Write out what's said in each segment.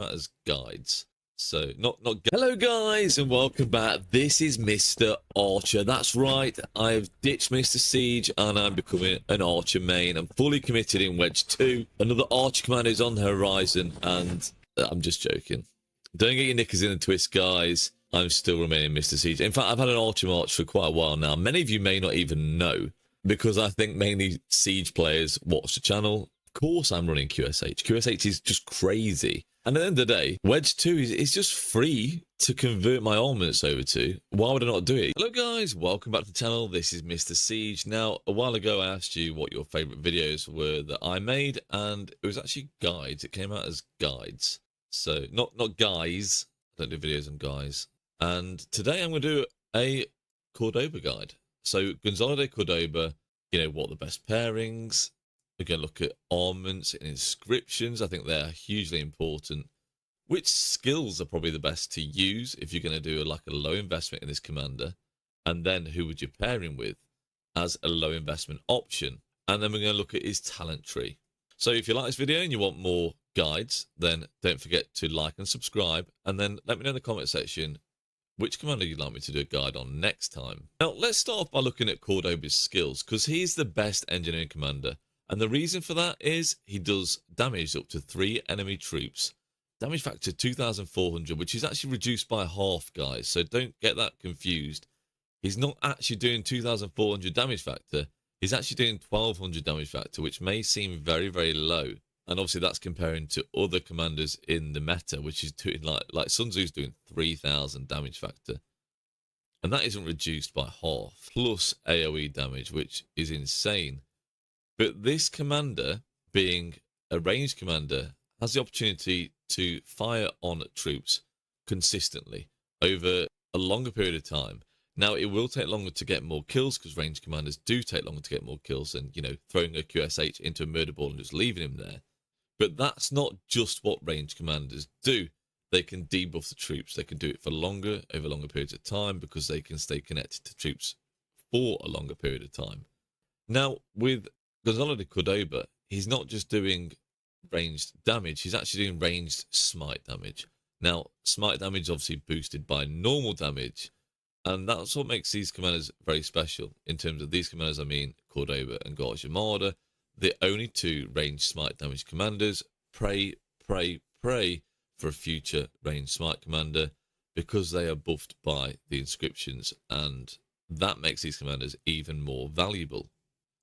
as guides. So hello guys and welcome back. This is Mr. Archer. That's right, I've ditched Mr. Siege and I'm becoming an Archer main. I'm fully committed in Wedge 2. Another Archer commander is on the horizon, and I'm just joking. Don't get your knickers in a twist, guys. I'm still remaining Mr. Siege. In fact, I've had an Archer march for quite a while now. Many of you may not even know, because I think mainly Siege players watch the channel. Of course I'm running QSH. QSH is just crazy. And at the end of the day, Wedge 2 is just free to convert my armaments over to. Why would I not do it? Hello guys, welcome back to the channel. This is Mr. Siege. Now, a while ago I asked you what your favourite videos were that I made, and it was actually guides. It came out as guides. So, not guys. I don't do videos on guys. And today I'm going to do a Cordoba guide. So, Gonzalo de Cordoba, you know, what are the best pairings? We're going to look at armaments and inscriptions. I think they're hugely important. Which skills are probably the best to use if you're going to do a low investment in this commander? And then who would you pair him with as a low investment option? And then we're going to look at his talent tree. So if you like this video and you want more guides, then don't forget to like and subscribe. And then let me know in the comment section which commander you'd like me to do a guide on next time. Now, let's start off by looking at Cordoba's skills, because he's the best engineering commander. And the reason for that is he does damage up to 3 enemy troops. Damage factor 2,400, which is actually reduced by half, guys. So don't get that confused. He's not actually doing 2,400 damage factor. He's actually doing 1,200 damage factor, which may seem very, very low. And obviously that's comparing to other commanders in the meta, which is doing like Sun Tzu's doing 3,000 damage factor. And that isn't reduced by half, plus AoE damage, which is insane. But this commander, being a ranged commander, has the opportunity to fire on troops consistently over a longer period of time. Now, it will take longer to get more kills, because ranged commanders do take longer to get more kills than, you know, throwing a QSH into a murder ball and just leaving him there. But that's not just what ranged commanders do. They can debuff the troops. They can do it for longer, over longer periods of time, because they can stay connected to troops for a longer period of time. Now, with Gonzalo de Cordoba, he's not just doing ranged damage, he's actually doing ranged smite damage. Now, smite damage is obviously boosted by normal damage, and that's what makes these commanders very special. In terms of these commanders, I mean Cordoba and Garge Armada, the only 2 ranged smite damage commanders. Pray for a future ranged smite commander, because they are buffed by the inscriptions, and that makes these commanders even more valuable.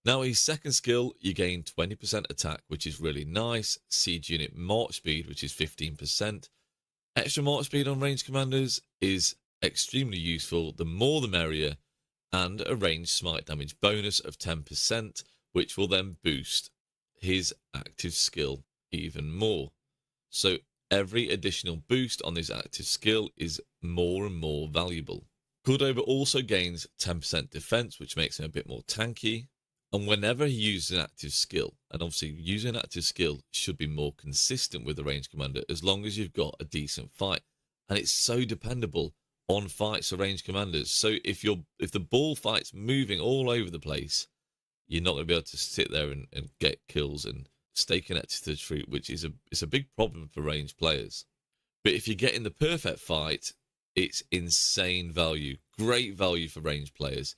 Now, his second skill, you gain 20% attack, which is really nice. Siege unit march speed, which is 15%. Extra march speed on ranged commanders is extremely useful. The more the merrier. And a ranged smite damage bonus of 10%, which will then boost his active skill even more. So every additional boost on this active skill is more and more valuable. Cordoba also gains 10% defense, which makes him a bit more tanky. And whenever he uses an active skill, and obviously using an active skill should be more consistent with a ranged commander, as long as you've got a decent fight. And it's so dependable on fights for ranged commanders. So if the ball fight's moving all over the place, you're not going to be able to sit there and get kills and stay connected to the troop, which is a big problem for ranged players. But if you get in the perfect fight, it's insane value. Great value for ranged players.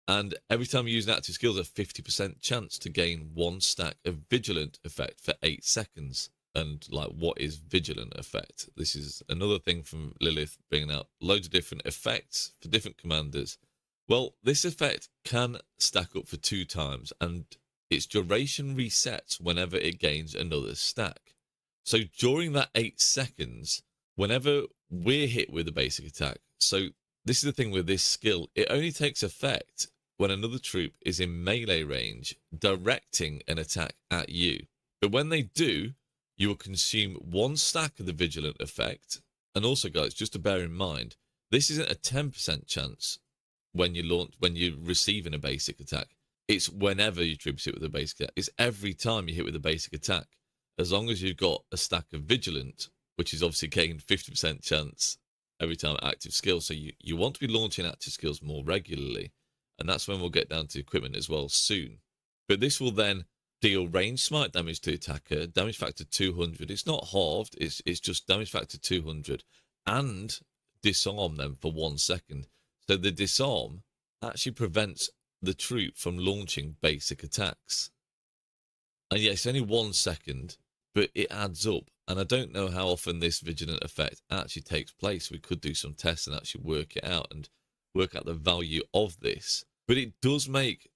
And every time you use an active skill, there's a 50% chance to gain 1 stack of Vigilant effect for 8 seconds. And, like, what is Vigilant effect? This is another thing from Lilith, bringing out loads of different effects for different commanders. Well, this effect can stack up for 2 times, and its duration resets whenever it gains another stack. So during that 8 seconds, whenever we're hit with a basic attack, so this is the thing with this skill, it only takes effect when another troop is in melee range directing an attack at you. But when they do, you will consume 1 stack of the Vigilant effect. And also, guys, just to bear in mind, this isn't a 10% chance when you're receiving a basic attack. It's whenever you troop hit with a basic attack. It's every time you hit with a basic attack. As long as you've got a stack of Vigilant, which is obviously gained 50% chance every time active skill. So you want to be launching active skills more regularly. And that's when we'll get down to equipment as well soon. But this will then deal range smite damage to attacker, damage factor 200. It's not halved, it's just damage factor 200, and disarm them for 1 second. So the disarm actually prevents the troop from launching basic attacks. And yeah, it's only 1 second, but it adds up. And I don't know how often this vigilant effect actually takes place. We could do some tests and actually work it out and work out the value of this. But it does make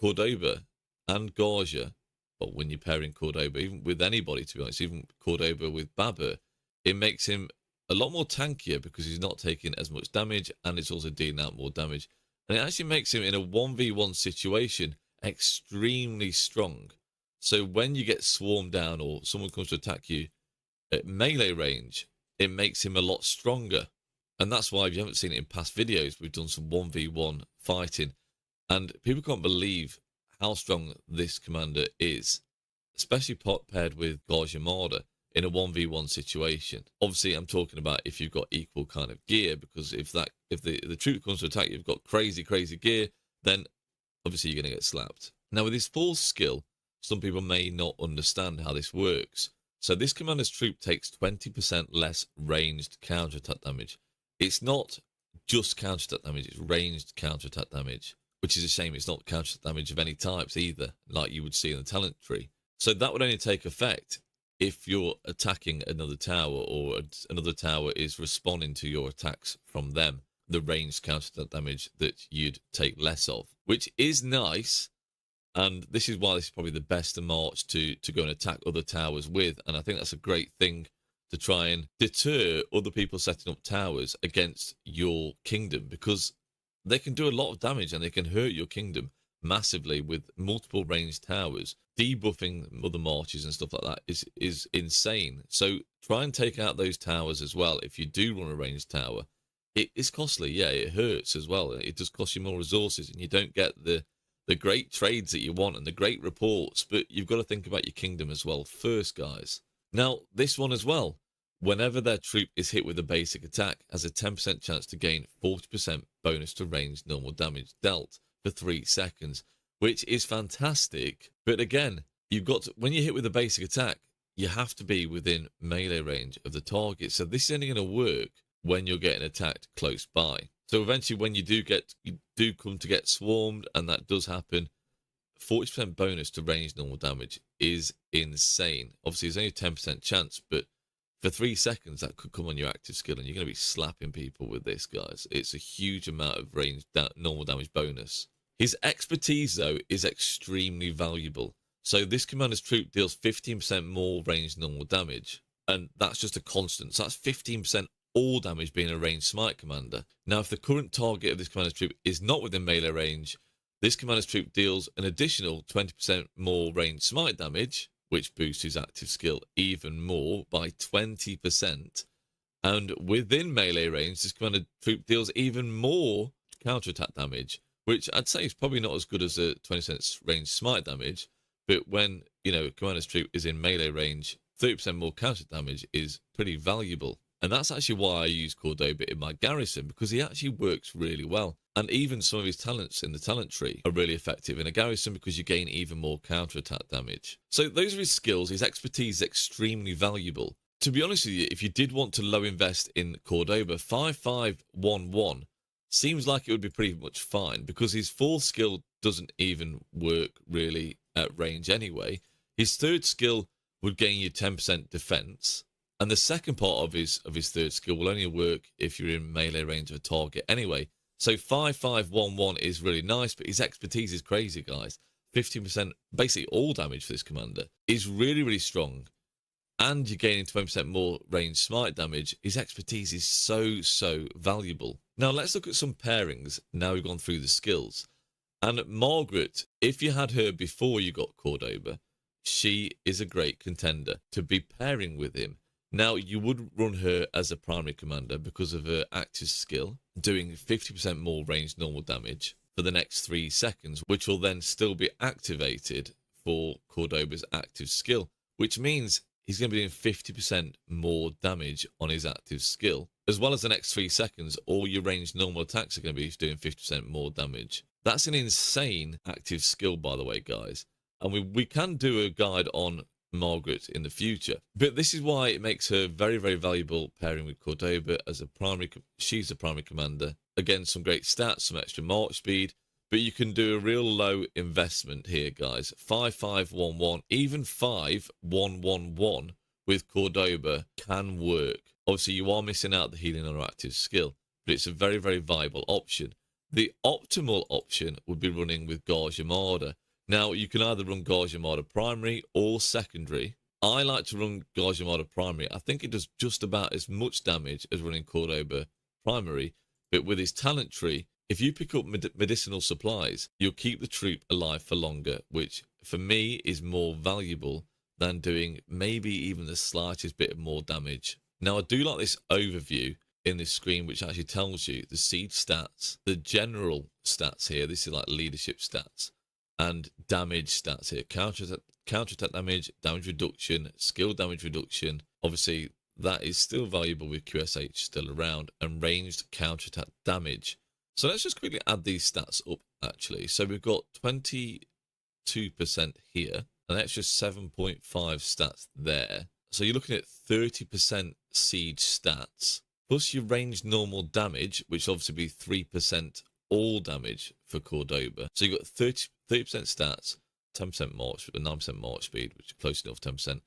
Cordoba and Garja, or when you're pairing Cordoba, even with anybody, to be honest, even Cordoba with Baba, it makes him a lot more tankier because he's not taking as much damage and it's also dealing out more damage. And it actually makes him, in a 1v1 situation, extremely strong. So when you get swarmed down or someone comes to attack you at melee range, it makes him a lot stronger. And that's why, if you haven't seen it in past videos, we've done some 1v1 fighting. And people can't believe how strong this commander is, especially paired with Garjamada in a 1v1 situation. Obviously, I'm talking about if you've got equal kind of gear, because if the troop comes to attack you, you've got crazy gear, then obviously you're going to get slapped. Now, with his full skill, some people may not understand how this works. So this commander's troop takes 20% less ranged counterattack damage. It's not just counterattack damage, it's ranged counterattack damage, which is a shame. It's not counterattack damage of any types either, like you would see in the talent tree. So that would only take effect if you're attacking another tower or another tower is responding to your attacks from them, the ranged counterattack damage that you'd take less of, which is nice. And this is why this is probably the best march to go and attack other towers with. And I think that's a great thing to try and deter other people setting up towers against your kingdom, because they can do a lot of damage and they can hurt your kingdom massively with multiple ranged towers. Debuffing other marches and stuff like that is insane. So try and take out those towers as well. If you do run a ranged tower, it is costly. Yeah, it hurts as well. It does cost you more resources and you don't get the great trades that you want and the great reports, but you've got to think about your kingdom as well first, guys. Now, this one as well, whenever their troop is hit with a basic attack, has a 10% chance to gain 40% bonus to ranged normal damage dealt for 3 seconds, which is fantastic. But again, you've got to, when you hit with a basic attack, you have to be within melee range of the target. So this is only going to work when you're getting attacked close by. So eventually, when you do come to get swarmed, and that does happen, 40% bonus to ranged normal damage is insane. Obviously, there's only a 10% chance, but for 3 seconds, that could come on your active skill, and you're going to be slapping people with this, guys. It's a huge amount of ranged normal damage bonus. His expertise, though, is extremely valuable. So this commander's troop deals 15% more ranged normal damage, and that's just a constant. So that's 15% all damage being a ranged smite commander. Now, if the current target of this commander's troop is not within melee range, this commander's troop deals an additional 20% more ranged smite damage, which boosts his active skill even more by 20%. And within melee range, this commander troop deals even more counterattack damage, which I'd say is probably not as good as a 20% ranged smite damage. But when, commander's troop is in melee range, 30% more counter damage is pretty valuable. And that's actually why I use Cordoba in my garrison, because he actually works really well. And even some of his talents in the talent tree are really effective in a garrison because you gain even more counterattack damage. So those are his skills. His expertise is extremely valuable. To be honest with you, if you did want to low invest in Cordoba, 5511 seems like it would be pretty much fine, because his full skill doesn't even work really at range anyway. His third skill would gain you 10% defense. And the second part of his third skill will only work if you're in melee range of a target anyway. So 5511 is really nice, but his expertise is crazy, guys. 15%, basically all damage for this commander, is really, really strong. And you're gaining 20% more range smite damage. His expertise is so valuable. Now let's look at some pairings. Now we've gone through the skills. And Margaret, if you had her before you got Cordoba, she is a great contender to be pairing with him. Now, you would run her as a primary commander because of her active skill, doing 50% more ranged normal damage for the next 3 seconds, which will then still be activated for Cordoba's active skill, which means he's going to be doing 50% more damage on his active skill. As well as the next 3 seconds, all your ranged normal attacks are going to be doing 50% more damage. That's an insane active skill, by the way, guys. And we can do a guide on Margaret in the future. But this is why it makes her very, very valuable pairing with Cordoba as a primary. She's a primary commander. Again, some great stats, some extra march speed. But you can do a real low investment here, guys. 5-5-1-1, even 5-1-1-1 with Cordoba can work. Obviously, you are missing out the healing on her active skill, but it's a very, very viable option. The optimal option would be running with Gauge Armada. Now, you can either run Gauge Armada primary or secondary. I like to run Gauge Armada primary. I think it does just about as much damage as running Cordoba primary, but with his talent tree, if you pick up medicinal supplies, you'll keep the troop alive for longer, which for me is more valuable than doing maybe even the slightest bit of more damage. Now, I do like this overview in this screen, which actually tells you the siege stats, the general stats here. This is like leadership stats and damage stats here. Counterattack damage, damage reduction, skill damage reduction. Obviously, that is still valuable with QSH still around, and ranged counterattack damage. So let's just quickly add these stats up, actually. So we've got 22% here, an extra 7.5 stats there. So you're looking at 30% siege stats, plus your ranged normal damage, which obviously be 3% all damage for Cordoba. So you've got 30% stats, 10% march, 9% march speed, which is close enough, 10%.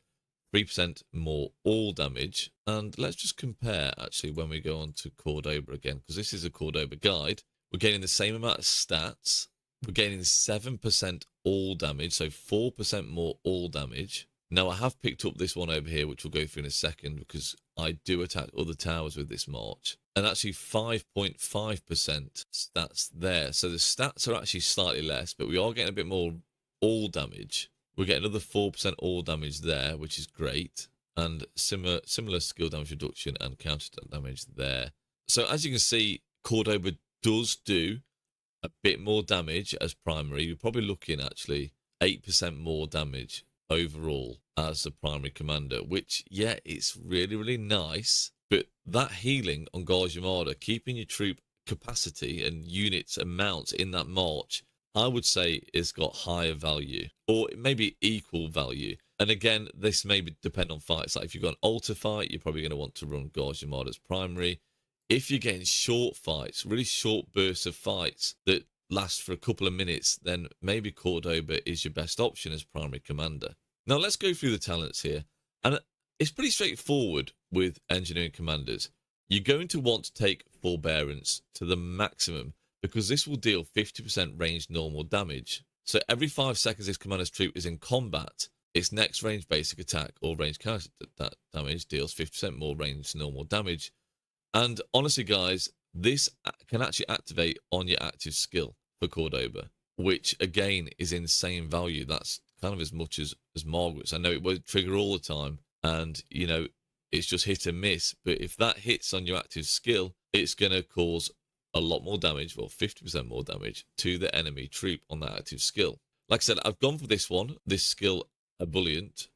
3% more all damage. And let's just compare actually when we go on to Cordoba again, because this is a Cordoba guide. We're getting the same amount of stats. We're getting 7% all damage, so 4% more all damage. Now, I have picked up this one over here, which we'll go through in a second, because I do attack other towers with this march. And actually 5.5% stats there. So the stats are actually slightly less, but we are getting a bit more all damage. We get another 4% all damage there, which is great. And similar skill damage reduction and counter damage there. So as you can see, Cordoba does do a bit more damage as primary. You're probably looking actually 8% more damage overall as a primary commander, which, yeah, it's really, really nice. But that healing on Gauge Armada, keeping your troop capacity and units amounts in that march, I would say it's got higher value, or maybe equal value. And again, this may depend on fights. Like if you've got an altar fight, you're probably going to want to run Gauge Armada as primary. If you're getting short fights, really short bursts of fights that last for a couple of minutes, then maybe Cordoba is your best option as primary commander. Now let's go through the talents here. And it's pretty straightforward with engineering commanders. You're going to want to take Forbearance to the maximum, because this will deal 50% ranged normal damage. So every 5 seconds this commander's troop is in combat, its next ranged basic attack or ranged counter damage deals 50% more ranged normal damage. And honestly, guys, this can actually activate on your active skill for Cordoba, which again is insane value. That's kind of as much as Margaret's. I know it won't trigger all the time, and you know, it's just hit and miss. But if that hits on your active skill, it's going to cause a lot more damage, well, 50% more damage to the enemy troop on that active skill. Like I said, I've gone for this one, this skill Ebullient,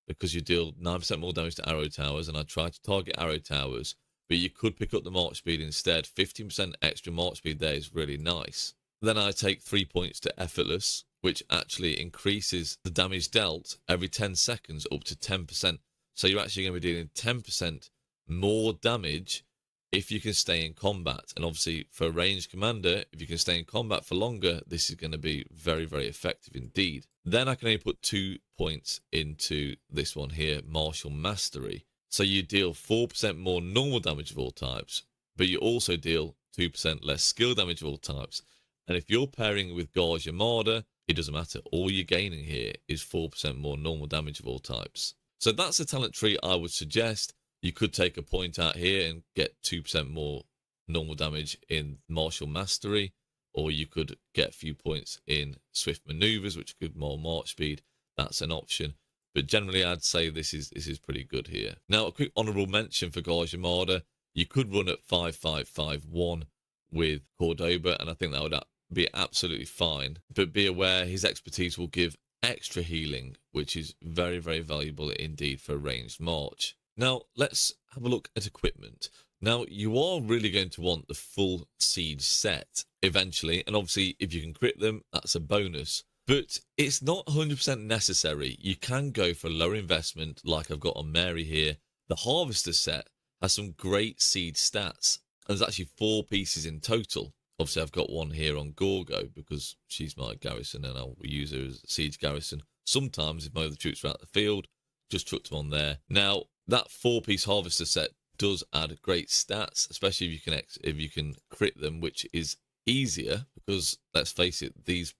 because you deal 9% more damage to arrow towers, and I try to target arrow towers, but you could pick up the march speed instead. 15% extra march speed there is really nice. Then I take 3 points to Effortless, which actually increases the damage dealt every 10 seconds up to 10%. So you're actually going to be dealing 10% more damage if you can stay in combat. And obviously for a ranged commander, if you can stay in combat for longer, this is going to be very, very effective indeed. Then I can only put 2 points into this one here, Martial Mastery. So you deal 4% more normal damage of all types, but you also deal 2% less skill damage of all types. And if you're pairing with Gauge Armada, it doesn't matter. All you're gaining here is 4% more normal damage of all types. So that's a talent tree I would suggest. You could take a point out here and get 2% more normal damage in Martial Mastery, or you could get a few points in Swift Maneuvers, which could more march speed. That's an option. But generally, I'd say this is pretty good here. Now, a quick honourable mention for Gauge Armada. You could run at 5-5-5-1 with Cordoba, and I think that would be absolutely fine. But be aware, his expertise will give extra healing, which is very, very valuable indeed for a ranged march. Now, let's have a look at equipment. Now, you are really going to want the full siege set eventually, and obviously, if you can crit them, that's a bonus. But it's not 100% necessary. You can go for a lower investment, like I've got on Mary here. The Harvester set has some great siege stats. And there's actually 4 pieces in total. Obviously, I've got one here on Gorgo because she's my garrison and I'll use her as a siege garrison. Sometimes, if my other troops are out of the field, just chuck them on there. Now, that 4-piece Harvester set does add great stats, especially if you can crit them, which is easier because, let's face it, these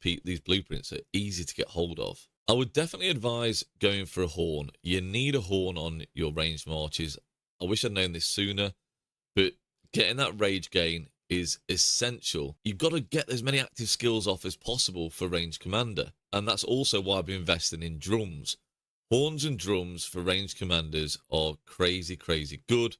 blueprints are easy to get hold of. I would definitely advise going for a horn. You need a horn on your ranged marches. I wish I'd known this sooner, but getting that rage gain is essential. You've got to get as many active skills off as possible for ranged commander, and that's also why I've been investing in drums. Horns and drums for ranged commanders are crazy good.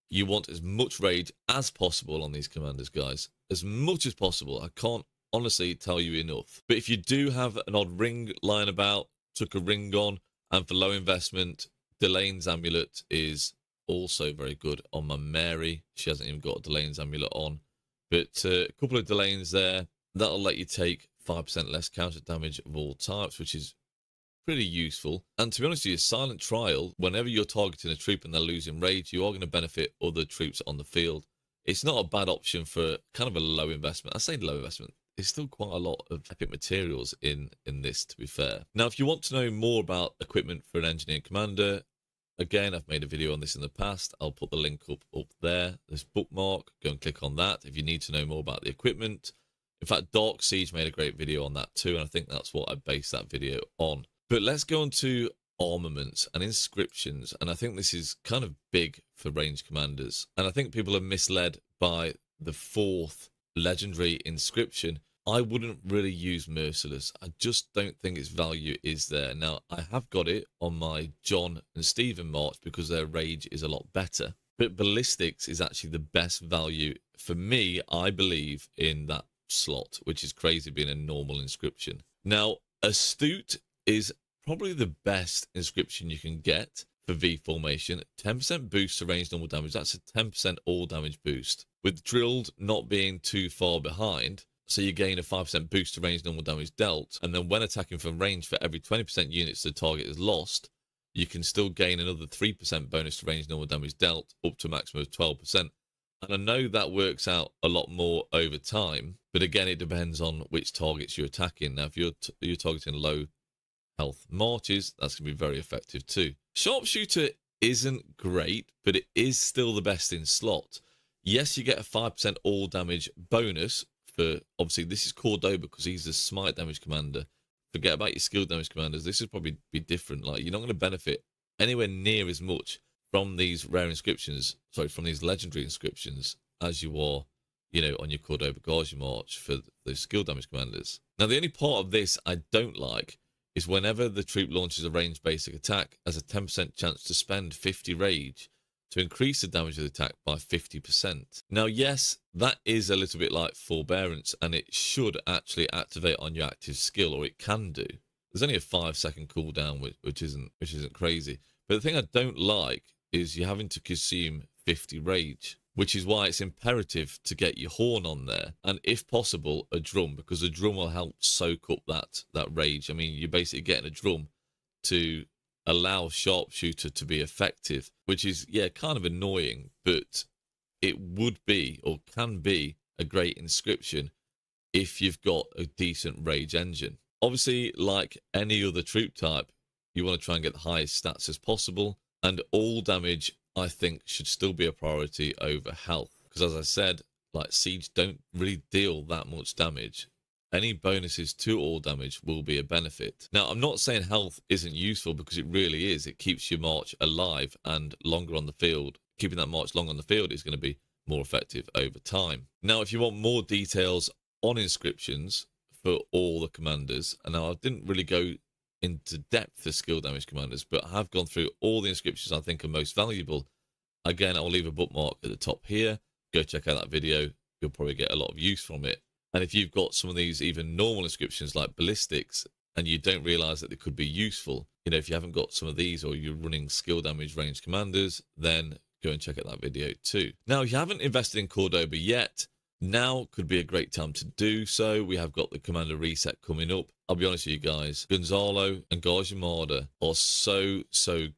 You want as much rage as possible on these commanders, guys. As much as possible. I can't honestly tell you enough. But if you do have an odd ring lying about, took a ring on, and for low investment, Delane's amulet is also very good on my Mary. She hasn't even got a Delane's amulet on. But a couple of Delanes there, that'll let you take 5% less counter damage of all types, which is pretty useful. And to be honest with you, Silent Trial, whenever you're targeting a troop and they're losing rage, you are going to benefit other troops on the field. It's not a bad option for kind of a low investment. I say low investment. There's still quite a lot of epic materials in this, to be fair. Now, if you want to know more about equipment for an engineer commander, again, I've made a video on this in the past. I'll put the link up there. This bookmark, go and click on that if you need to know more about the equipment. In fact, Dark Siege made a great video on that too, and I think that's what I based that video on. But let's go on to armaments and inscriptions, and I think this is kind of big for ranged commanders. And I think people are misled by the 4th legendary inscription. I wouldn't really use Merciless. I just don't think its value is there. Now, I have got it on my John and Stephen march because their rage is a lot better. But Ballistics is actually the best value for me, I believe, in that slot, which is crazy being a normal inscription. Now, Astute is probably the best inscription you can get for V formation. 10% boost to range normal damage. That's a 10% all damage boost. With Drilled not being too far behind, so you gain a 5% boost to range normal damage dealt, and then when attacking from range, for every 20% units the target is lost, you can still gain another 3% bonus to range normal damage dealt, up to a maximum of 12%. And I know that works out a lot more over time, but again, it depends on which targets you're attacking. Now, if you're targeting low health marches, that's going to be very effective too. Sharpshooter isn't great, but it is still the best in slot. Yes, you get a 5% all damage bonus for, obviously, this is Cordoba because he's the smite damage commander. Forget about your skill damage commanders. This would probably be different. Like, you're not going to benefit anywhere near as much from these rare inscriptions, sorry, from these legendary inscriptions as you are, you know, on your Cordoba Guardian March for those skill damage commanders. Now, the only part of this I don't like is whenever the troop launches a ranged basic attack, has a 10% chance to spend 50 rage to increase the damage of the attack by 50%. Now, yes, that is a little bit like forbearance, and it should actually activate on your active skill, or it can do. There's only a 5-second cooldown, which isn't crazy. But the thing I don't like is you're having to consume 50 rage, which is why it's imperative to get your horn on there, and if possible, a drum, because a drum will help soak up that rage. I mean, you're basically getting a drum to allow Sharpshooter to be effective, which is, yeah, kind of annoying, but it would be, or can be, a great inscription if you've got a decent rage engine. Obviously, like any other troop type, you want to try and get the highest stats as possible, and all damage, I think, should still be a priority over health, because as I said, like, Siege don't really deal that much damage. Any bonuses to all damage will be a benefit. Now, I'm not saying health isn't useful, because it really is. It keeps your march alive and longer on the field. Keeping that march long on the field is going to be more effective over time. Now, if you want more details on inscriptions for all the commanders, and now I didn't really go into depth for skill damage commanders, but I have gone through all the inscriptions I think are most valuable. Again, I'll leave a bookmark at the top here. Go check out that video. You'll probably get a lot of use from it. And if you've got some of these even normal inscriptions like ballistics, and you don't realize that they could be useful, you know, if you haven't got some of these, or you're running skill damage ranged commanders, then go and check out that video too. Now, if you haven't invested in Cordoba yet, now could be a great time to do so. We have got the commander reset coming up. I'll be honest with you guys, Gonzalo and Gajimada are so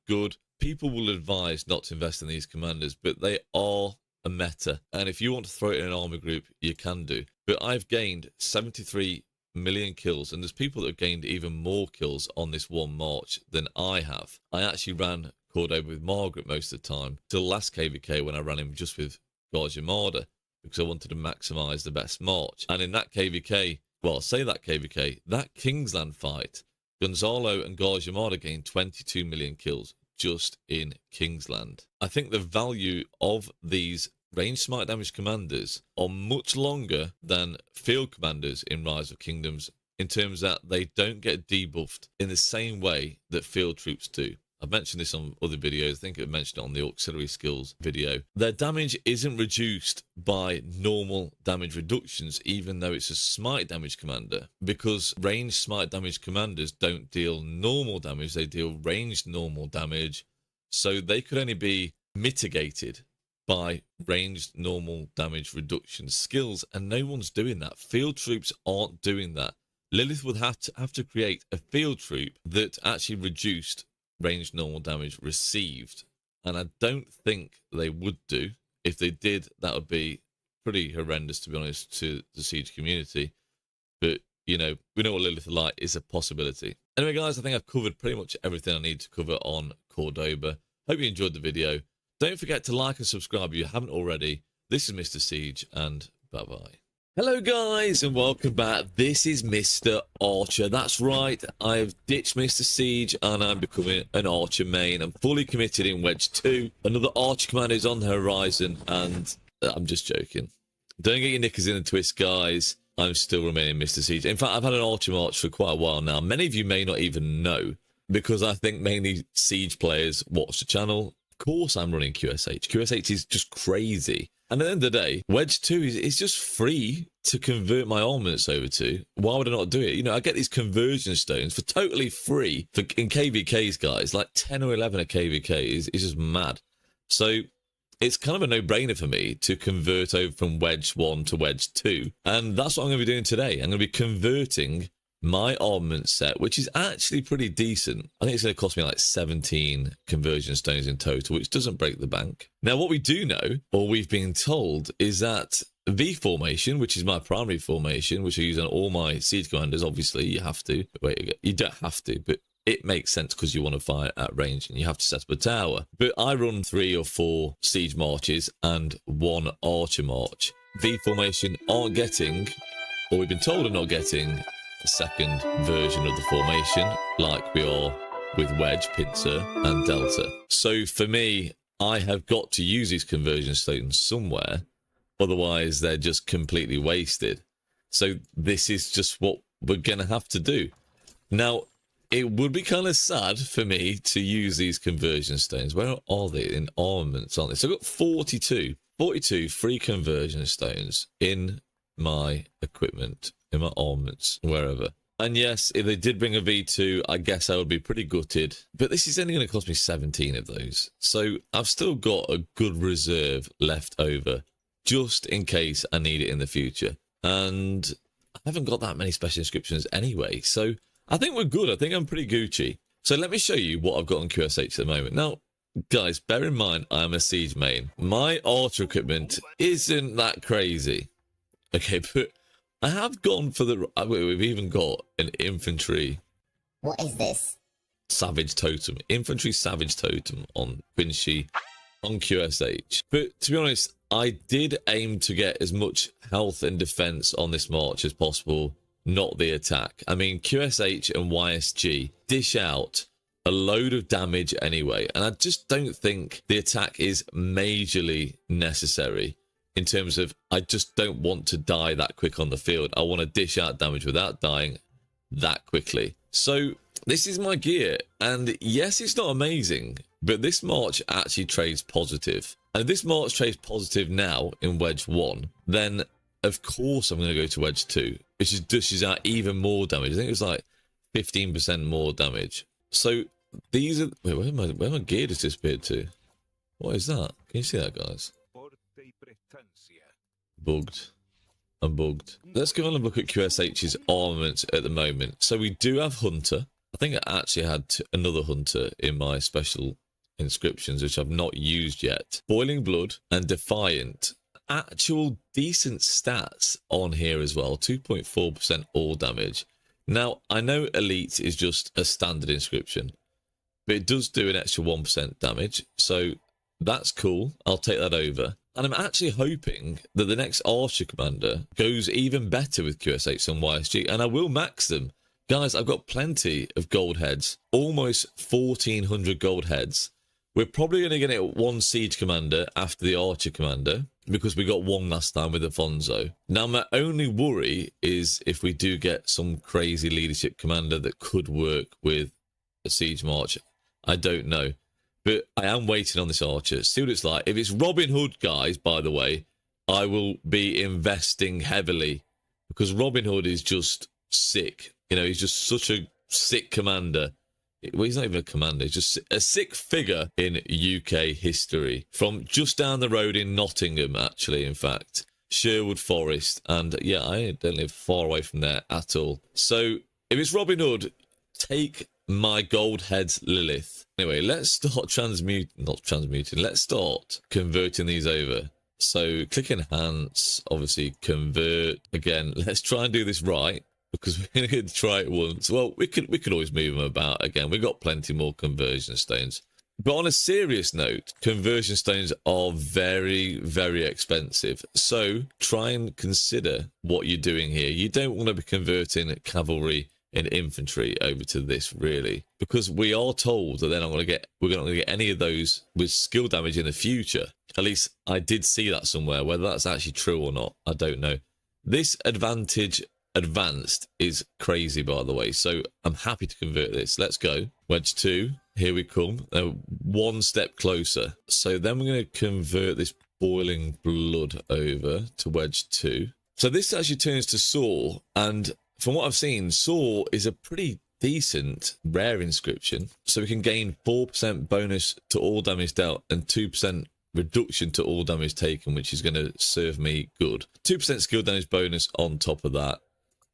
good. People will advise not to invest in these commanders, but they are a meta. And if you want to throw it in an army group, you can do. But I've gained 73 million kills, and there's people that have gained even more kills on this one march than I have. I actually ran Cordoba with Margaret most of the time, till last KVK when I ran him just with Gajimada, because I wanted to maximize the best march. And in that KVK, well, say that KVK, that Kingsland fight, Gonzalo and Gajimada gained 22 million kills just in Kingsland. I think the value of these range smite damage commanders are much longer than field commanders in Rise of Kingdoms, in terms that they don't get debuffed in the same way that field troops do. I've mentioned this on other videos. I think I mentioned it on the auxiliary skills video. Their damage isn't reduced by normal damage reductions, even though it's a smite damage commander, because ranged smite damage commanders don't deal normal damage, they deal ranged normal damage. So they could only be mitigated by ranged normal damage reduction skills, and no one's doing that. Field troops aren't doing that. Lilith would have to create a field troop that actually reduced ranged normal damage received, and I don't think they would do. If they did, that would be pretty horrendous, to be honest, to the Siege community. But you know, we know what Lilith are like. It's a possibility. Anyway guys, I think I've covered pretty much everything I need to cover on Cordoba. Hope you enjoyed the video. Don't forget to like and subscribe if you haven't already. This is Mr. Siege, and bye bye. Hello guys, and welcome back. This is Mr. Archer. That's right, I've ditched Mr. Siege and I'm becoming an Archer main. I'm fully committed in Wedge 2. Another Archer commander is on the horizon, and I'm just joking. Don't get your knickers in a twist, guys. I'm still remaining Mr. Siege. In fact, I've had an Archer march for quite a while now. Many of you may not even know, because I think mainly Siege players watch the channel. Of course I'm running QSH. QSH is just crazy. And at the end of the day, Wedge 2 is just free to convert my armaments over to. Why would I not do it? You know, I get these conversion stones for totally free in KVKs, guys. Like 10 or 11 a KVK is just mad. So it's kind of a no-brainer for me to convert over from Wedge 1 to Wedge 2. And that's what I'm going to be doing today. I'm going to be converting my armament set, which is actually pretty decent. I think it's going to cost me like 17 conversion stones in total, which doesn't break the bank. Now, what we do know, or we've been told, is that V formation, which is my primary formation, which I use on all my siege commanders, obviously, you have to. Wait, you don't have to, but it makes sense because you want to fire at range and you have to set up a tower. But I run 3 or 4 siege marches and 1 archer march. V formation aren't getting, or we've been told are not getting, second version of the formation like we are with Wedge, Pincer and Delta. So for me, I have got to use these conversion stones somewhere, otherwise they're just completely wasted. So this is just what we're gonna have to do. Now, it would be kind of sad for me to use these conversion stones. Where are they? In armaments, aren't they? So I've got 42 free conversion stones in my equipment, in my armaments, wherever. And yes, if they did bring a V2, I guess I would be pretty gutted. But this is only going to cost me 17 of those. So I've still got a good reserve left over, just in case I need it in the future. And I haven't got that many special inscriptions anyway. So I think we're good. I think I'm pretty Gucci. So let me show you what I've got on QSH at the moment. Now, guys, bear in mind, I'm a siege main. My archer equipment isn't that crazy. Okay, but I have gone for the... We've even got an infantry... What is this? Savage totem. Infantry savage totem on Quincy, on QSH. But to be honest, I did aim to get as much health and defense on this march as possible, not the attack. I mean, QSH and YSG dish out a load of damage anyway, and I just don't think the attack is majorly necessary. In terms of, I just don't want to die that quick on the field. I want to dish out damage without dying that quickly. So this is my gear. And yes, it's not amazing, but this march actually trades positive. And if this march trades positive now in Wedge 1, then of course I'm going to go to Wedge 2, which is dishes out even more damage. I think it was like 15% more damage. So these are... Wait, where my gear just disappeared to? What is that? Can you see that, guys? Bugged. I'm bugged. Let's go on and look at QSH's armaments at the moment. So we do have Hunter. I think I actually had another Hunter in my special inscriptions, which I've not used yet. Boiling Blood and Defiant. Actual decent stats on here as well. 2.4% all damage. Now, I know Elite is just a standard inscription, but it does do an extra 1% damage. So that's cool. I'll take that over. And I'm actually hoping that the next Archer Commander goes even better with QSH and YSG. And I will max them. Guys, I've got plenty of gold heads. Almost 1,400 gold heads. We're probably going to get it one Siege Commander after the Archer Commander, because we got one last time with Afonso. Now, my only worry is if we do get some crazy leadership commander that could work with a Siege March. I don't know. But I am waiting on this Archer. See what it's like. If it's Robin Hood, guys, by the way, I will be investing heavily. Because Robin Hood is just sick. You know, he's just such a sick commander. Well, he's not even a commander. He's just a sick figure in UK history. From just down the road in Nottingham, actually, in fact. Sherwood Forest. And, yeah, I don't live far away from there at all. So, if it's Robin Hood, take my gold heads Lilith. Anyway, let's start let's start converting these over. So click enhance, obviously convert. Again, let's try and do this right, because we're going to try it once. Well, we could always move them about again. We've got plenty more conversion stones. But on a serious note, conversion stones are very, very expensive. So try and consider what you're doing here. You don't want to be converting cavalry and infantry over to this, really, because we are told that we're not going to get any of those with skill damage in the future. At least I did see that somewhere. Whether that's actually true or not, I don't know. This advantage advanced is crazy, by the way, so I'm happy to convert this. Let's go. Wedge 2, here we come. One step closer. So then we're going to convert this Boiling Blood over to Wedge 2. So this actually turns to Saw, and from what I've seen, Saw is a pretty decent rare inscription. So we can gain 4% bonus to all damage dealt and 2% reduction to all damage taken, which is going to serve me good. 2% skill damage bonus on top of that.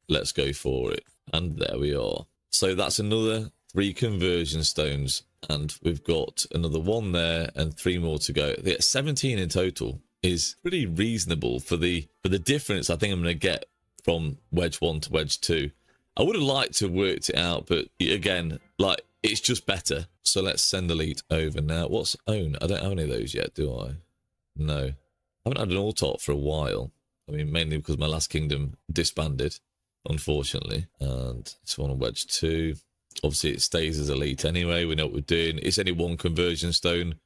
Let's go for it. And there we are. So that's another 3 conversion stones. And we've got another 1 there and 3 more to go. Yeah, 17 in total is pretty reasonable for the difference I think I'm going to get from Wedge 1 to Wedge 2. I would have liked to have worked it out, but again, like, it's just better. So let's send Elite over now. What's own? I don't have any of those yet, do I? No. I haven't had an Autot for a while. I mean, mainly because my last kingdom disbanded, unfortunately. And it's one on Wedge 2. Obviously, it stays as Elite anyway. We know what we're doing. It's only 1 conversion stone.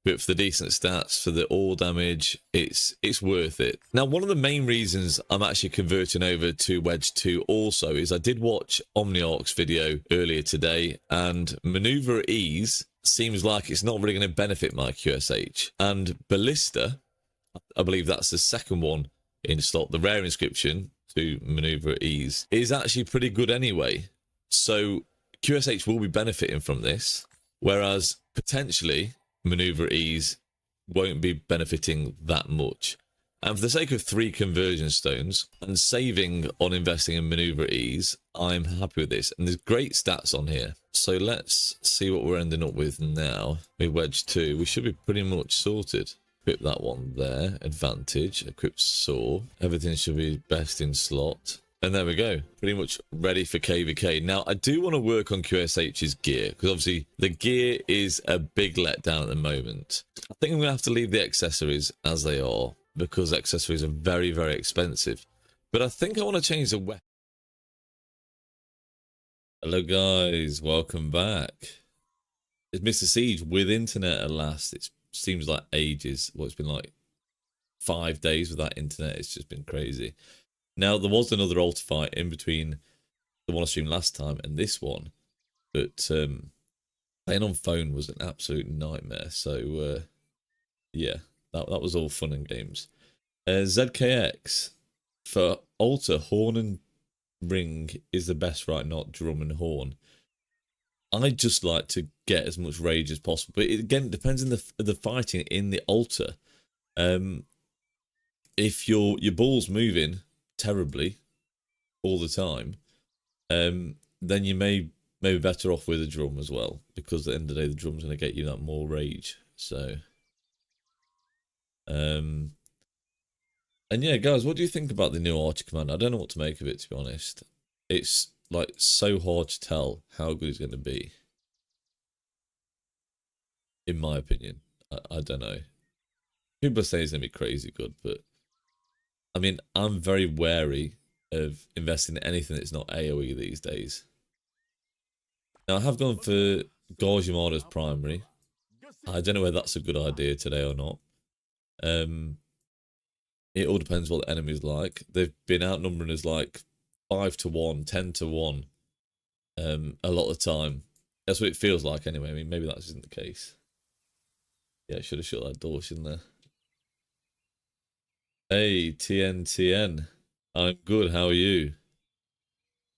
But for the decent stats, for the all damage, it's worth it. Now, one of the main reasons I'm actually converting over to Wedge 2 also is I did watch Omniarch's video earlier today, and Maneuver Ease seems like it's not really going to benefit my QSH. And Ballista, I believe that's the second one in slot, the rare inscription to Maneuver Ease, is actually pretty good anyway. So QSH will be benefiting from this, whereas potentially Maneuver Ease won't be benefiting that much. And for the sake of 3 conversion stones and saving on investing in Maneuver Ease, I'm happy with this. And there's great stats on here. So let's see what we're ending up with now. With Wedge 2, we should be pretty much sorted. Equip that one there. Advantage. Equip Saw. Everything should be best in slot. And there we go. Pretty much ready for KVK. Now, I do want to work on QSH's gear, because obviously the gear is a big letdown at the moment. I think I'm going to have to leave the accessories as they are, because accessories are very, very expensive. But I think I want to change the weapon. Hello, guys. Welcome back. It's Mr. Siege with internet at last. It seems like ages. Well, it's been like 5 days without internet. It's just been crazy. Now, there was another altar fight in between the one I streamed last time and this one, but playing on phone was an absolute nightmare. So, yeah, that was all fun and games. ZKX, for altar, horn and ring is the best, right? Not drum and horn. I just like to get as much rage as possible, but it, again, depends on the fighting in the altar. If your ball's moving, terribly all the time, then you may be better off with a drum as well, because at the end of the day, the drum's going to get you that more rage. So, and yeah, guys, what do you think about the new Archer Command? I don't know what to make of it, to be honest. It's like so hard to tell how good it's going to be, in my opinion. I don't know. People are saying it's going to be crazy good, but I mean, I'm very wary of investing in anything that's not AoE these days. Now, I have gone for Gorge Armada's primary. I don't know whether that's a good idea today or not. It all depends what the enemy's like. They've been outnumbering us like 5 to 1, 10 to 1 a lot of the time. That's what it feels like anyway. I mean, maybe that isn't the case. Yeah, I should have shut that door, shouldn't I? Hey, TNTN. I'm good, how are you?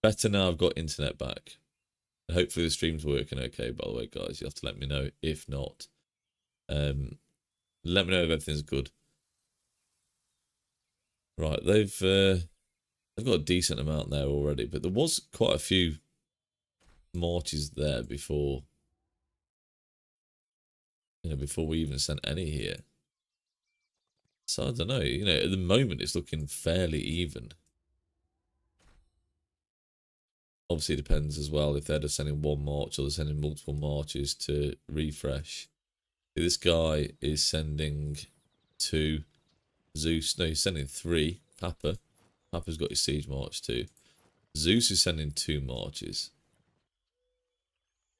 Better now I've got internet back. Hopefully the stream's working okay, by the way, guys. You have to let me know if not. Let me know if everything's good. Right, they've got a decent amount there already, but there was quite a few marches there before, before we even sent any here. So I don't know, at the moment it's looking fairly even. Obviously it depends as well if they're just sending one march or they're sending multiple marches to refresh. This guy is sending 2. Zeus, no, he's sending 3. Papa's got his siege march too. Zeus is sending 2 marches.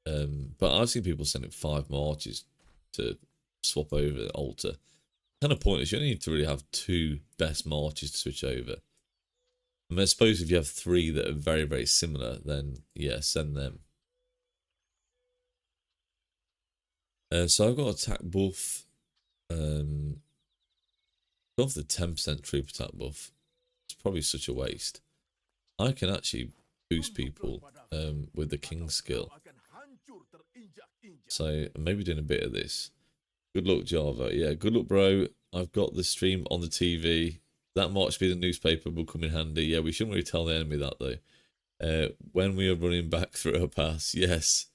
But I've seen people sending 5 marches to swap over the altar. Kind of pointless. You only need to really have 2 best marches to switch over. I mean, I suppose if you have 3 that are very, very similar, then yeah, send them. So I've got attack buff. Go off the 10% troop attack buff. It's probably such a waste. I can actually boost people with the king skill. So maybe doing a bit of this. Good luck, Java. Yeah, good luck, bro. I've got the stream on the TV. That March speed and newspaper will come in handy. Yeah, we shouldn't really tell the enemy that though. When we are running back through a pass, yes.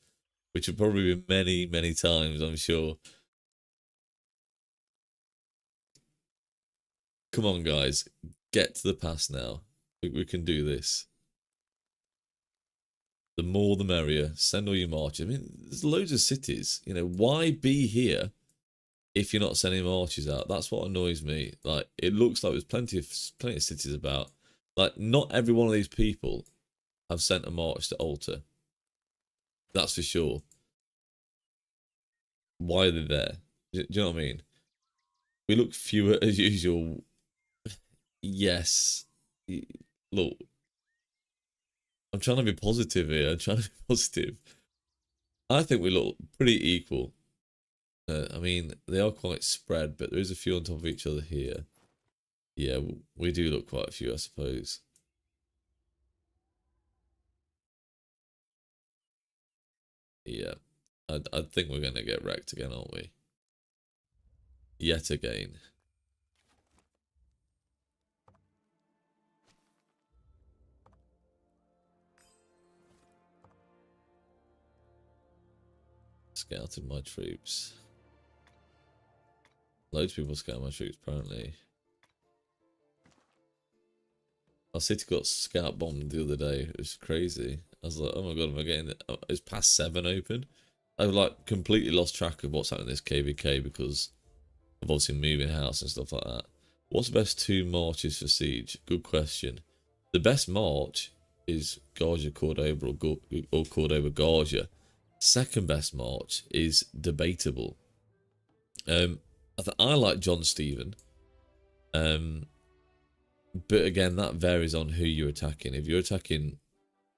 Which will probably be many, many times, I'm sure. Come on, guys. Get to the pass now. We can do this. The more the merrier. Send all your marches. I mean, there's loads of cities. Why be here if you're not sending marches out? That's what annoys me. Like, it looks like there's plenty of cities about. Like, not every one of these people have sent a march to altar. That's for sure. Why are they there? Do you know what I mean? We look fewer as usual. Yes. Look. I'm trying to be positive here. I'm trying to be positive. I think we look pretty equal. I mean, they are quite spread, but there is a few on top of each other here. Yeah, we do look quite a few, I suppose. Yeah. I think we're going to get wrecked again, aren't we? Yet again. Scouted my troops. Loads of people scout my troops, apparently. Our city got scout bombed the other day. It was crazy. I was like, oh my god, am I getting it? It's past 7 open. I've like completely lost track of what's happening in this KVK because of obviously moving house and stuff like that. What's the best 2 marches for siege? Good question. The best march is Gargia Cordoba or Cordoba Gargia. Second best march is debatable. I like John Stephen. But again, that varies on who you're attacking. If you're attacking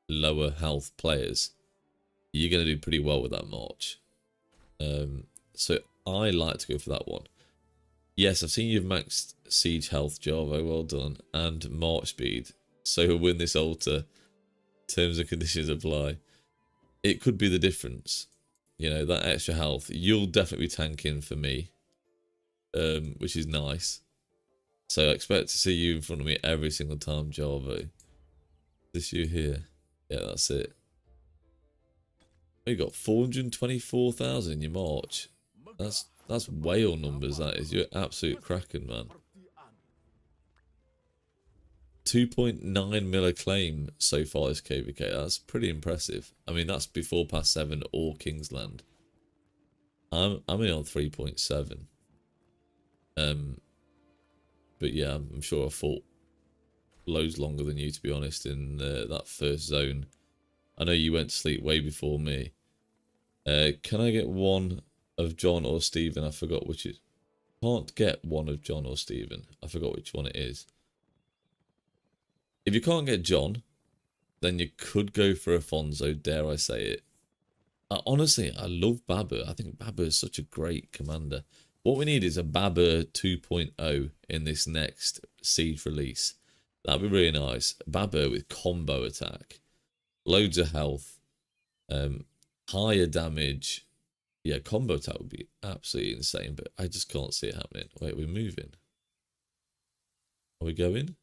lower health players, you're going to do pretty well with that march. So I like to go for that one. Yes, I've seen you've maxed siege health, Java. Well done. And march speed. So he'll win this altar. Terms and conditions apply. It could be the difference. That extra health. You'll definitely be tanking for me. Which is nice. So I expect to see you in front of me every single time, Jarvo. This you here. Yeah, that's it. You got 424,000 in your March. That's whale numbers, that is. You're absolute cracking, man. 2.9 mil a claim so far as KVK. That's pretty impressive. I mean, that's before Pass 7 or Kingsland. I'm in on 3.7. But yeah, I'm sure I fought loads longer than you, to be honest, in that first zone. I know you went to sleep way before me. Can I get one of John or Stephen? I forgot which it. Can't get one of John or Stephen. I forgot which one it is. If you can't get John, then you could go for Afonso, dare I say it. Honestly, I love Baba. I think Baba is such a great commander. What we need is a Baba 2.0 in this next Siege release. That'd be really nice. Baba with combo attack. Loads of health. Higher damage. Yeah, combo attack would be absolutely insane, but I just can't see it happening. Wait, we're moving. Are we going?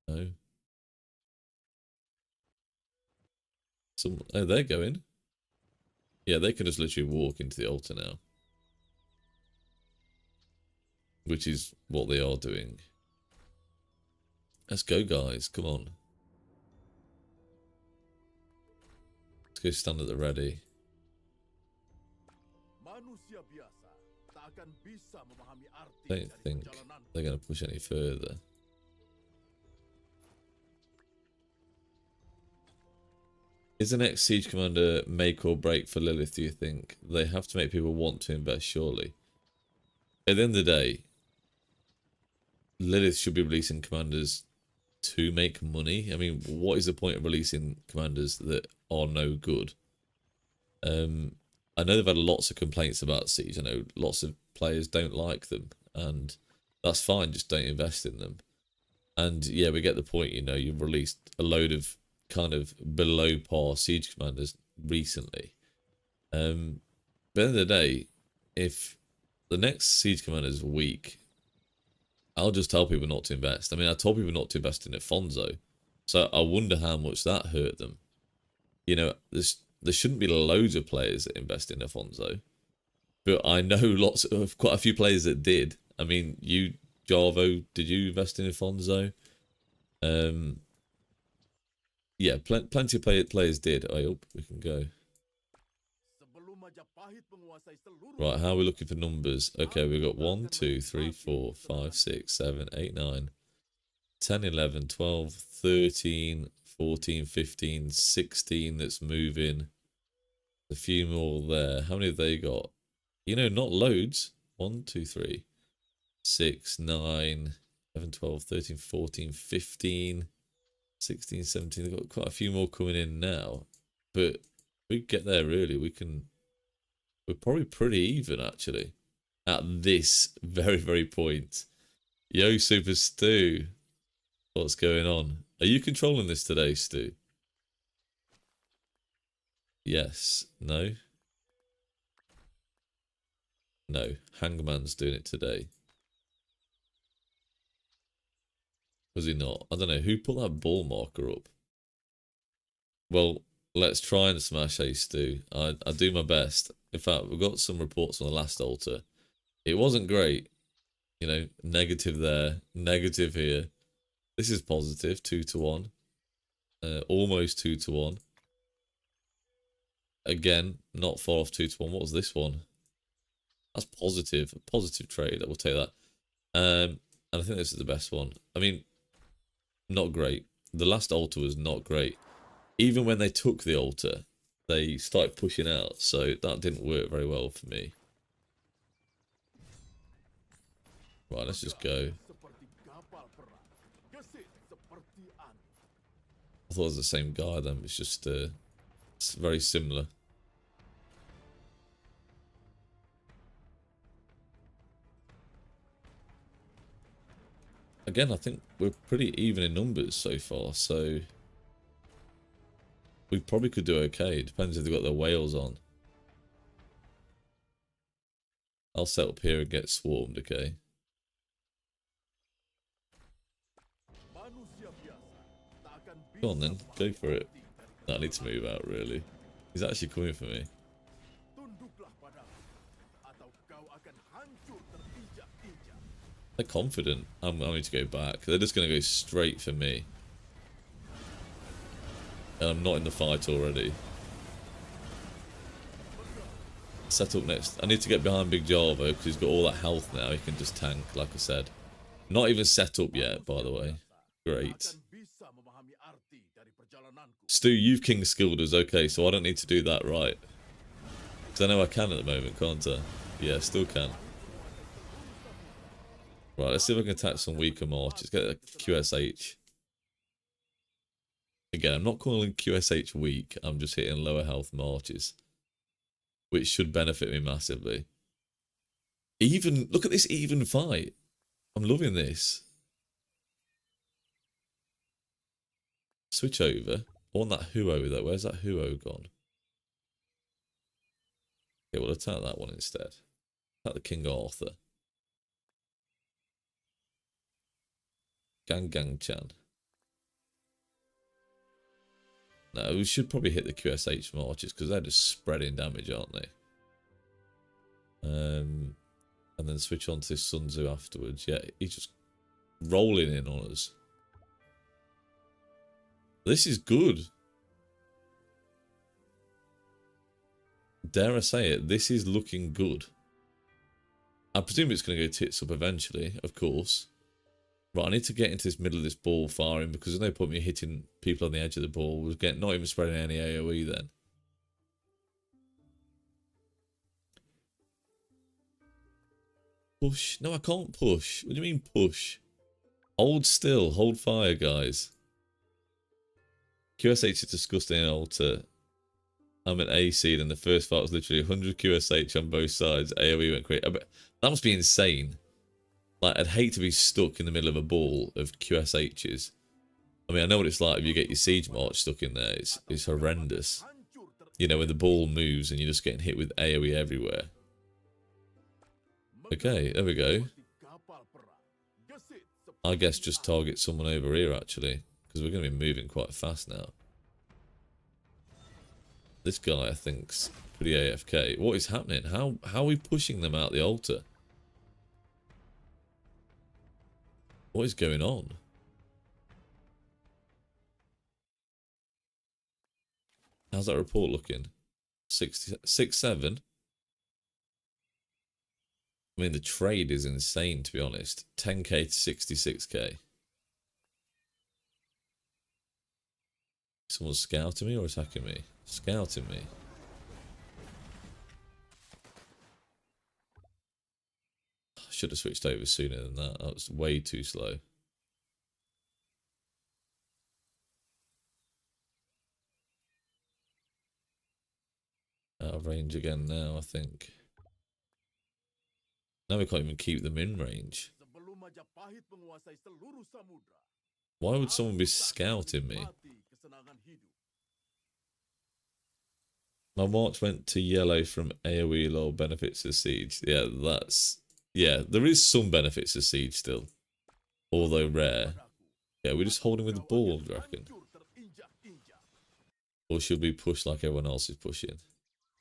No. Oh, they're going. Yeah, they can just literally walk into the altar now. Which is what they are doing. Let's go, guys. Come on. Let's go stand at the ready. Don't think they're going to push any further. Is the next Siege Commander make or break for Lilith, do you think? They have to make people want to invest, surely. At the end of the day, Lilith should be releasing commanders to make money. I mean, what is the point of releasing commanders that are no good? I know they've had lots of complaints about Siege. I know lots of players don't like them, and that's fine, just don't invest in them. And yeah, we get the point, you know, you've released a load of kind of below par Siege commanders recently. But at the end of the day, if the next Siege commander is weak, I'll just tell people not to invest. I mean, I told people not to invest in Afonso, so I wonder how much that hurt them. You know, there shouldn't be loads of players that invest in Afonso, but I know quite a few players that did. I mean, you, Jarvo, did you invest in Afonso? Yeah, plenty of players did. I hope we can go. Right, how are we looking for numbers? Okay, we've got 1, 2, 3, 4, 5, 6, 7, 8, 9, 10, 11, 12, 13, 14, 15, 16 that's moving. A few more there. How many have they got? You know, not loads. 1, 2, 3, 6, 9, 11, 12, 13, 14, 15, 16, 17. They've got quite a few more coming in now. But we get there early. We're probably pretty even, actually, at this very, very point. Yo, Super Stu. What's going on? Are you controlling this today, Stu? Yes. No? No. Hangman's doing it today. Was he not? I don't know. Who put that ball marker up? Well, let's try and smash Ace Stu. I do my best. In fact, we've got some reports on the last altar. It wasn't great. You know, negative there, negative here. This is positive, 2 to 1. Almost 2 to 1. Again, not far off 2 to 1. What was this one? That's positive. A positive trade. I will take that. And I think this is the best one. I mean, not great. The last altar was not great. Even when they took the altar, they started pushing out, so that didn't work very well for me. Right, let's just go. I thought it was the same guy then, it's just it's very similar. Again, I think we're pretty even in numbers so far, so we probably could do okay. It depends if they've got their whales on. I'll set up here and get swarmed, okay? Go on then, go for it. No, I need to move out, really. He's actually coming for me. They're confident. I need to go back. They're just going to go straight for me. And I'm not in the fight already. Set up next. I need to get behind Big Java because he's got all that health now. He can just tank, like I said. Not even set up yet, by the way. Great. Stu, you've King skilled us. Okay, so I don't need to do that, right? Because I know I can at the moment, can't I? Yeah, still can. Right, let's see if I can attack some weaker marches. Get a QSH. Again, I'm not calling QSH weak. I'm just hitting lower health marches. Which should benefit me massively. Even, look at this even fight. I'm loving this. Switch over. I want that Huo though. Where's that Huo gone? Okay, we'll attack that one instead. Attack the King Arthur. Gang Chan. No, we should probably hit the QSH marches because they're just spreading damage, aren't they? And then switch on to Sun Tzu afterwards. Yeah, he's just rolling in on us. This is good. Dare I say it, this is looking good. I presume it's going to go tits up eventually, of course. Right, I need to get into this middle of this ball firing because there's no point me hitting people on the edge of the ball. We're getting not even spreading any AoE then. Push? No, I can't push. What do you mean push? Hold still. Hold fire, guys. QSH is disgusting and alter. I'm an A seed and the first fight was literally 100 QSH on both sides. AoE went crazy. That must be insane. Like, I'd hate to be stuck in the middle of a ball of QSHs. I mean, I know what it's like if you get your siege march stuck in there. It's horrendous. You know, when the ball moves and you're just getting hit with AoE everywhere. Okay, there we go. I guess just target someone over here, actually. Because we're going to be moving quite fast now. This guy, I think's pretty AFK. What is happening? How are we pushing them out the altar? What is going on? How's that report looking? 6-7. I mean, the trade is insane, to be honest. 10k to 66k. Someone's scouting me or attacking me? Scouting me. I should have switched over sooner than that. That was way too slow. Out of range again now, I think. Now we can't even keep them in range. Why would someone be scouting me? My march went to yellow from AoE lol benefits of siege. Yeah, that's... Yeah, there is some benefits of siege still. Although rare. Yeah, we're just holding with the ball, I reckon. Or should we push like everyone else is pushing?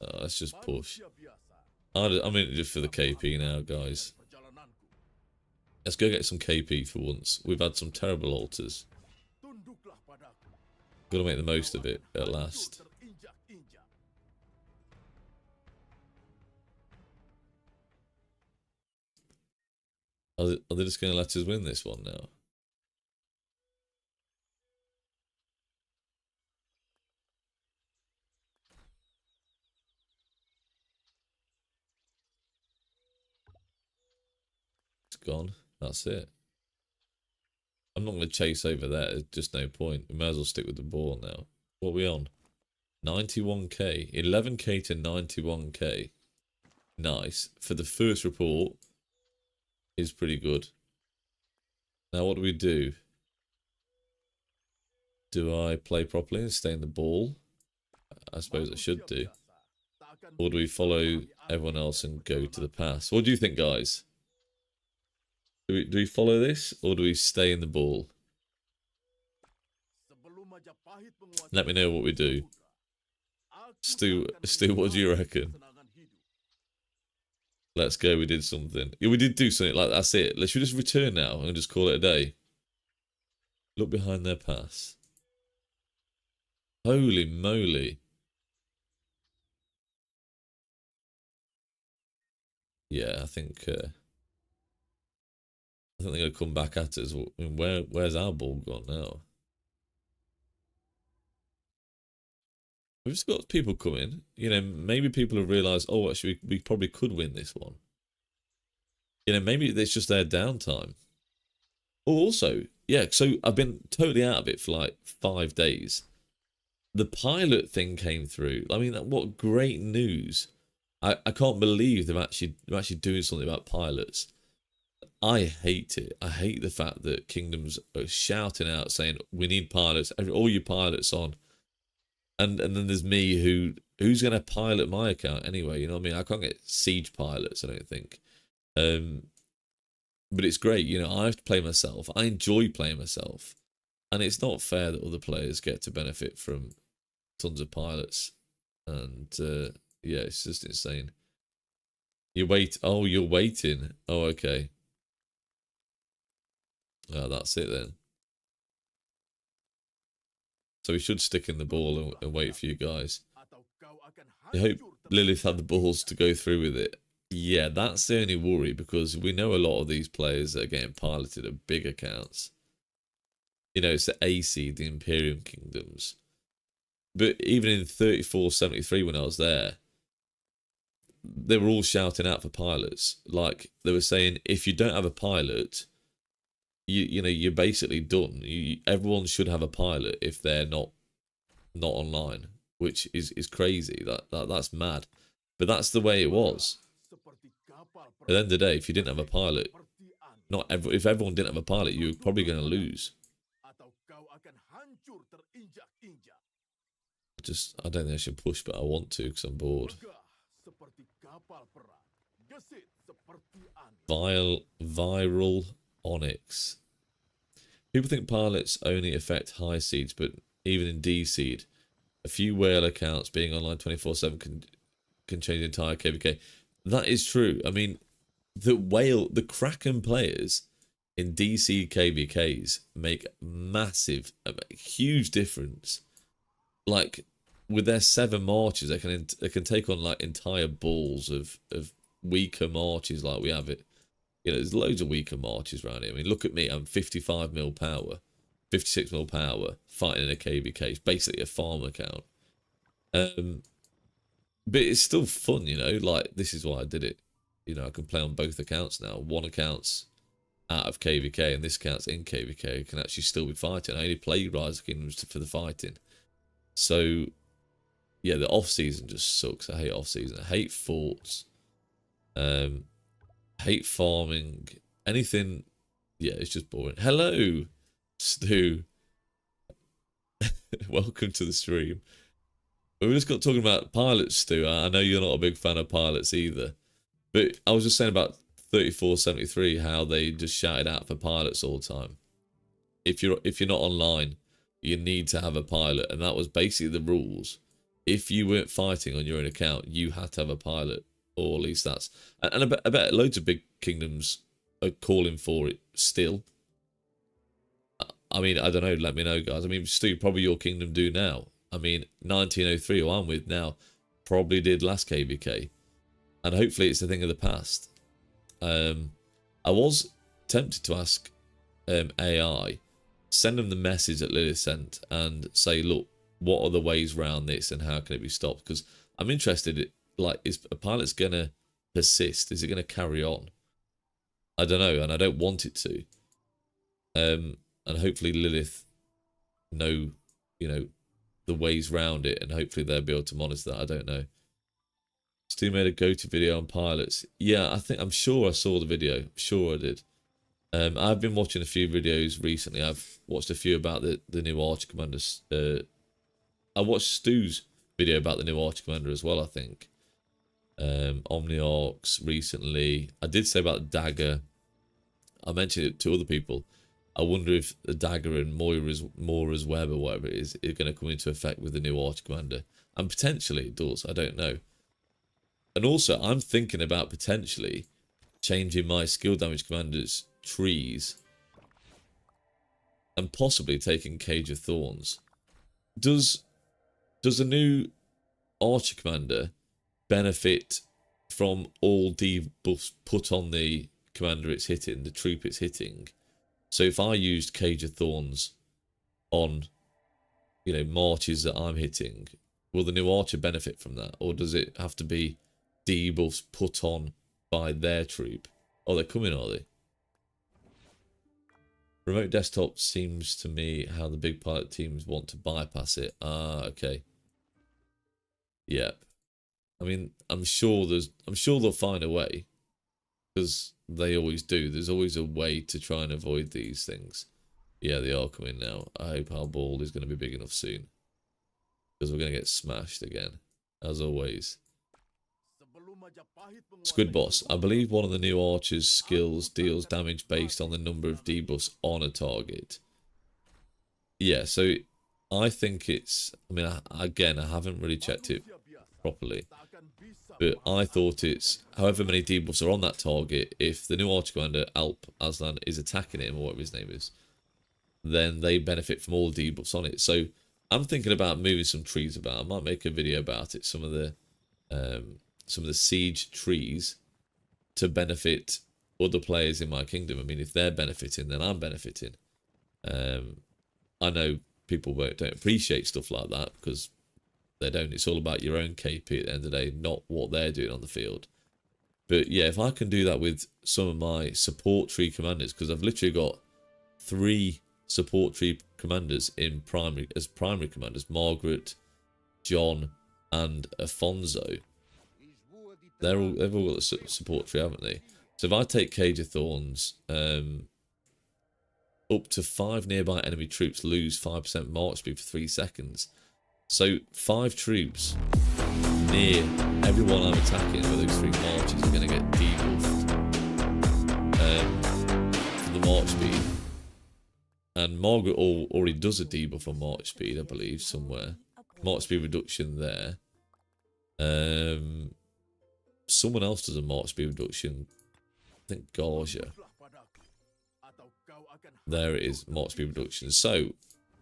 Let's just push. I'm in it just for the KP now, guys. Let's go get some KP for once. We've had some terrible altars. Gotta make the most of it at last. Are they just going to let us win this one now? It's gone. That's it. I'm not going to chase over there. There's just no point. We may as well stick with the ball now. What are we on? 91k. 11k to 91k. Nice. For the first report, is pretty good. Now what do we do? Do I play properly and stay in the ball? I suppose I should do. Or do we follow everyone else and go to the pass? What do you think, guys? Do we follow this or do we stay in the ball? Let me know what we do. Stu, what do you reckon? Let's go, we did something. Yeah, we did do something, like, that's it. Let's just return now and just call it a day. Look behind their pass. Holy moly. Yeah, I think they're gonna come back at us. I mean, where's our ball gone now? We've just got people coming. You know, maybe people have realised, oh, actually, we probably could win this one. You know, maybe it's just their downtime. Oh, also, yeah, so I've been totally out of it for like 5 days. The pilot thing came through. I mean, what great news. I can't believe they're actually doing something about pilots. I hate it. I hate the fact that Kingdoms are shouting out saying, we need pilots, all your pilots on. And then there's me who's going to pilot my account anyway, you know what I mean? I can't get siege pilots, I don't think. But it's great, you know, I have to play myself. I enjoy playing myself. And it's not fair that other players get to benefit from tons of pilots. And yeah, it's just insane. You're waiting. Oh, okay. Oh, that's it then. So we should stick in the ball and wait for you guys. I hope Lilith had the balls to go through with it. Yeah, that's the only worry, because we know a lot of these players that are getting piloted at big accounts. You know, it's the A seed, the Imperium Kingdoms. But even in 3473 when I was there, they were all shouting out for pilots. Like, they were saying, if you don't have a pilot, you know, you're basically done. Everyone should have a pilot if they're not online, which is crazy. That's mad. But that's the way it was. At the end of the day, if you didn't have a pilot, if everyone didn't have a pilot, you were probably going to lose. I don't think I should push, but I want to because I'm bored. Viral Onyx. People think pilots only affect high seeds, but even in D seed, a few whale accounts being online 24/7 can change the entire KVK. That is true. I mean, the Kraken players in DC KVKs make massive, huge difference. Like, with their 7 marches, they can take on like entire balls of weaker marches like we have it. You know, there's loads of weaker marches around here. I mean, look at me. I'm 55 mil power, 56 mil power, fighting in a KVK. It's basically a farm account. But it's still fun, you know. Like, this is why I did it. You know, I can play on both accounts now. One account's out of KVK, and this account's in KVK. I can actually still be fighting. I only play Rise of Kingdoms for the fighting. So, yeah, the off-season just sucks. I hate off-season. I hate forts. Hate farming. Anything. Yeah, it's just boring. Hello, Stu. Welcome to the stream. We just got talking about pilots, Stu. I know you're not a big fan of pilots either. But I was just saying about 3473, how they just shouted out for pilots all the time. If you're not online, you need to have a pilot, and that was basically the rules. If you weren't fighting on your own account, you had to have a pilot, or at least that's. And I bet loads of big kingdoms are calling for it still. I mean, I don't know. Let me know, guys. I mean, Stu, probably your kingdom do now. I mean, 1903, who I'm with now, probably did last KVK. And hopefully it's a thing of the past. I was tempted to ask AI, send them the message that Lily sent and say, look, what are the ways around this and how can it be stopped? Because I'm interested in, like, is a pilot's going to persist? Is it going to carry on? I don't know, and I don't want it to. And hopefully Lilith know, you know, the ways round it, and hopefully they'll be able to monitor that. I don't know. Stu made a go-to video on pilots. Yeah, I'm sure I saw the video. I'm sure I did. I've been watching a few videos recently. I've watched a few about the new Archer Commander. I watched Stu's video about the new Archer Commander as well, I think. Omniarchs recently. I did say about Dagger. I mentioned it to other people. I wonder if the dagger and Moira's web or whatever it is going to come into effect with the new Archer Commander. And potentially it does, I don't know. And also, I'm thinking about potentially changing my skill damage commander's trees and possibly taking Cage of Thorns. Does a new Archer Commander benefit from all debuffs put on the commander it's hitting, the troop it's hitting? So if I used Cage of Thorns on, marches that I'm hitting, will the new Archer benefit from that? Or does it have to be debuffs put on by their troop? Oh, they're coming, are they? Remote desktop seems to me how the big pilot teams want to bypass it. Ah, okay. Yep. I mean, I'm sure they'll find a way, because they always do. There's always a way to try and avoid these things. Yeah, they are coming now. I hope our ball is going to be big enough soon, because we're going to get smashed again, as always. Squid Boss, I believe one of the new archer's skills deals damage based on the number of debuffs on a target. Yeah, so I think it's, I mean, again, I haven't really checked it properly, but I thought it's however many debuffs are on that target. If the new archer commander, Alp Aslan, is attacking him, or whatever his name is, then they benefit from all the debuffs on it. So I'm thinking about moving some trees about. I might make a video about it, some of the siege trees, to benefit other players in my kingdom. I mean, if they're benefiting, then I'm benefiting. I know people don't appreciate stuff like that, because they don't. It's all about your own KP at the end of the day, not what they're doing on the field. But yeah, if I can do that with some of my support tree commanders, because I've literally got 3 support tree commanders in primary commanders: Margaret, John, and Afonso. They've all got a support tree, haven't they? So if I take Cage of Thorns, up to 5 nearby enemy troops lose 5% march speed for 3 seconds. So 5 troops near everyone I'm attacking with those 3 marches are going to get debuffed for the march speed. And Margaret already does a debuff on march speed, I believe, somewhere. March speed reduction there. Someone else does a march speed reduction. I think Garja. There it is, march speed reduction. So,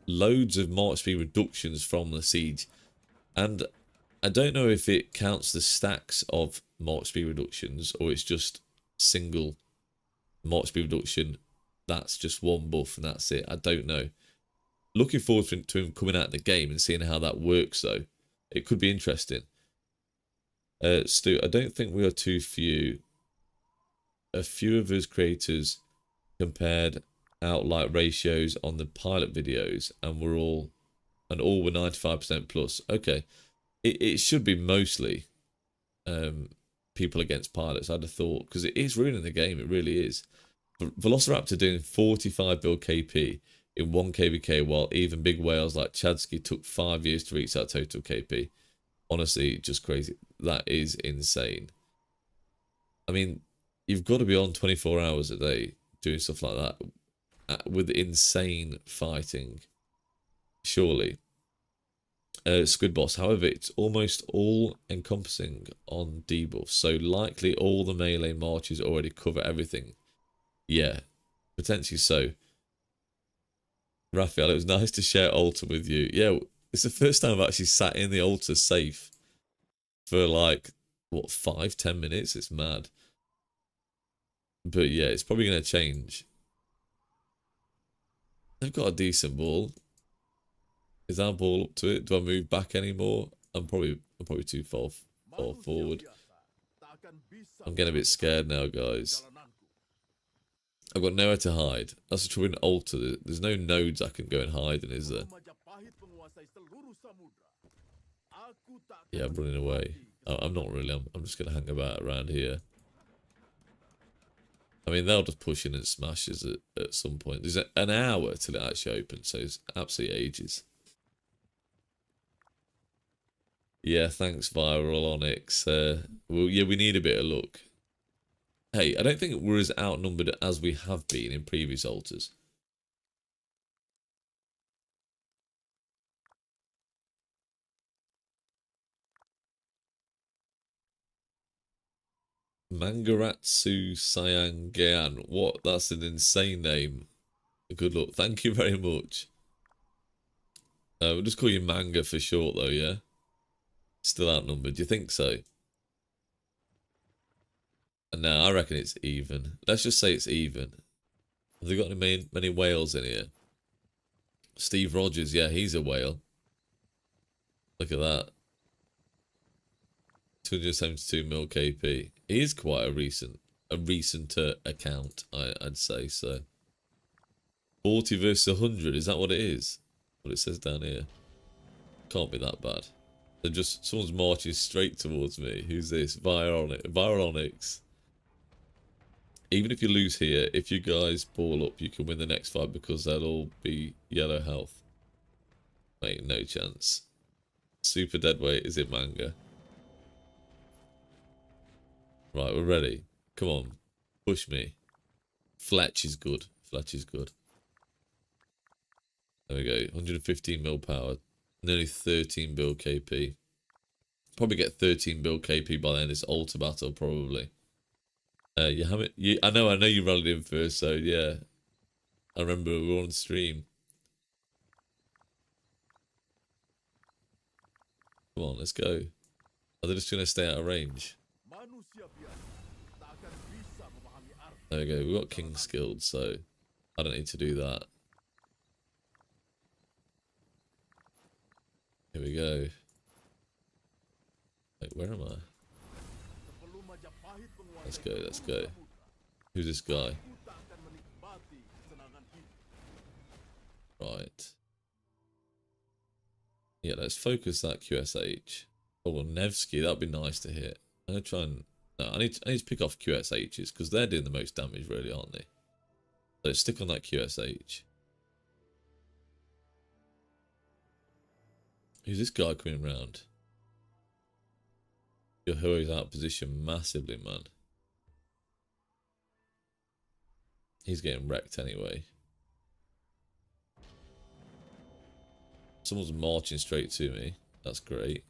loads of march speed reductions from the siege. And I don't know if it counts the stacks of march speed reductions, or it's just single march speed reduction. That's just one buff and that's it. I don't know. Looking forward to him coming out in the game and seeing how that works, though. It could be interesting. Stu, I don't think we are too few. A few of us creators compared out like ratios on the pilot videos, and all were 95% plus. Okay, it should be mostly people against pilots, I'd have thought, because it is ruining the game. It really is. Velociraptor doing 45 build KP in 1 KVK, while even big whales like Chadsky took 5 years to reach that total KP. Honestly, just crazy. That is insane. I mean, you've got to be on 24 hours a day doing stuff like that with insane fighting, surely. Squid Boss, however, it's almost all encompassing on debuffs, so likely all the melee marches already cover everything. Yeah, potentially so. Raphael, it was nice to share altar with you. Yeah, it's the first time I've actually sat in the altar safe for like, what, 5-10 minutes? It's mad. But yeah, it's probably going to change. They've got a decent ball. Is our ball up to it? Do I move back anymore? I'm probably too far forward. I'm getting a bit scared now, guys. I've got nowhere to hide. That's the trouble in altar. There's no nodes I can go and hide in, is there? Yeah, I'm running away. I'm not really. I'm just going to hang about around here. I mean, they'll just push in and smash us at some point. There's an hour till it actually opens, so it's absolutely ages. Yeah, thanks, Viral Onyx. Well, yeah, we need a bit of luck. Hey, I don't think we're as outnumbered as we have been in previous altars. Mangaratsu Cyangan. What? That's an insane name. Good luck. Thank you very much. We'll just call you Manga for short, though, yeah? Still outnumbered. Do you think so? And now I reckon it's even. Let's just say it's even. Have they got many whales in here? Steve Rogers, yeah, he's a whale. Look at that. 272 mil KP. He is quite a recent account, I'd say so. 40 versus 100, is that what it is? What it says down here. Can't be that bad. They're just, someone's marching straight towards me. Who's this? Vironics. Even if you lose here, if you guys ball up, you can win the next fight because they'll all be yellow health. Mate, no chance. Super deadweight is it Manga? Right, we're ready. Come on. Push me. Fletch is good. Fletch is good. There we go. 115 mil power. Nearly 13 build KP. Probably get 13 build KP by the end of this altar battle, probably. You have it. I know you rallied in first, so yeah. I remember we were on stream. Come on, let's go. Are they just gonna stay out of range? There we go. We've got King skilled, so I don't need to do that. Here we go. Wait, where am I? Let's go, let's go. Who's this guy? Right. Yeah, let's focus that QSH. Oh, well, Nevsky, that'd be nice to hit. I'm gonna try and... No, I need to pick off QSHs, because they're doing the most damage, really, aren't they? So stick on that QSH. Who's this guy coming round? Your hero's out of position massively, man. He's getting wrecked anyway. Someone's marching straight to me. That's great.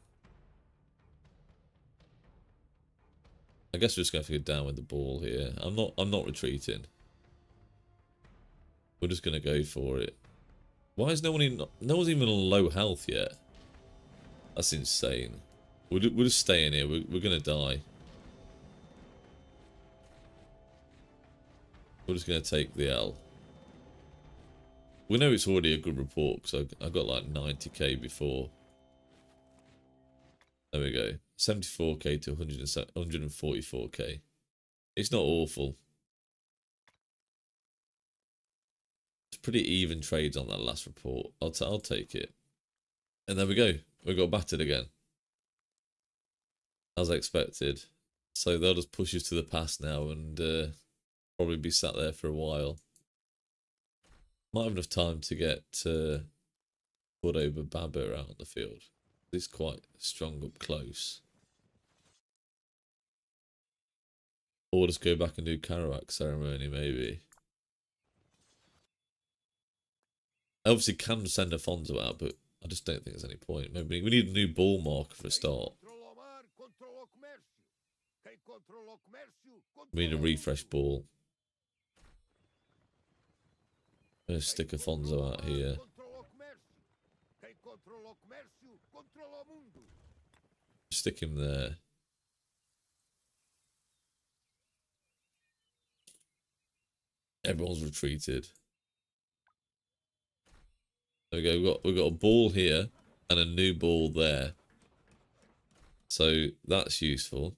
I guess we're just going to have to go down with the ball here. I'm not retreating. We're just going to go for it. Why is no one's even on low health yet? That's insane. We're just staying here. We're going to die. We're just going to take the L. We know it's already a good report because I got like 90k before. There we go. 74k to 144k. It's not awful. It's pretty even trades on that last report. I'll take it. And there we go. We got battered again. As I expected. So they'll just push us to the pass now and probably be sat there for a while. Might have enough time to get put over Baba out on the field. He's quite strong up close. Or just go back and do Kerouac ceremony, maybe. I obviously can send Afonso out, but I just don't think there's any point. Maybe we need a new ball marker for a start. We need a refresh ball. I'm going to stick Afonso out here. Stick him there. Everyone's retreated. There we go. We've got a ball here and a new ball there. So that's useful.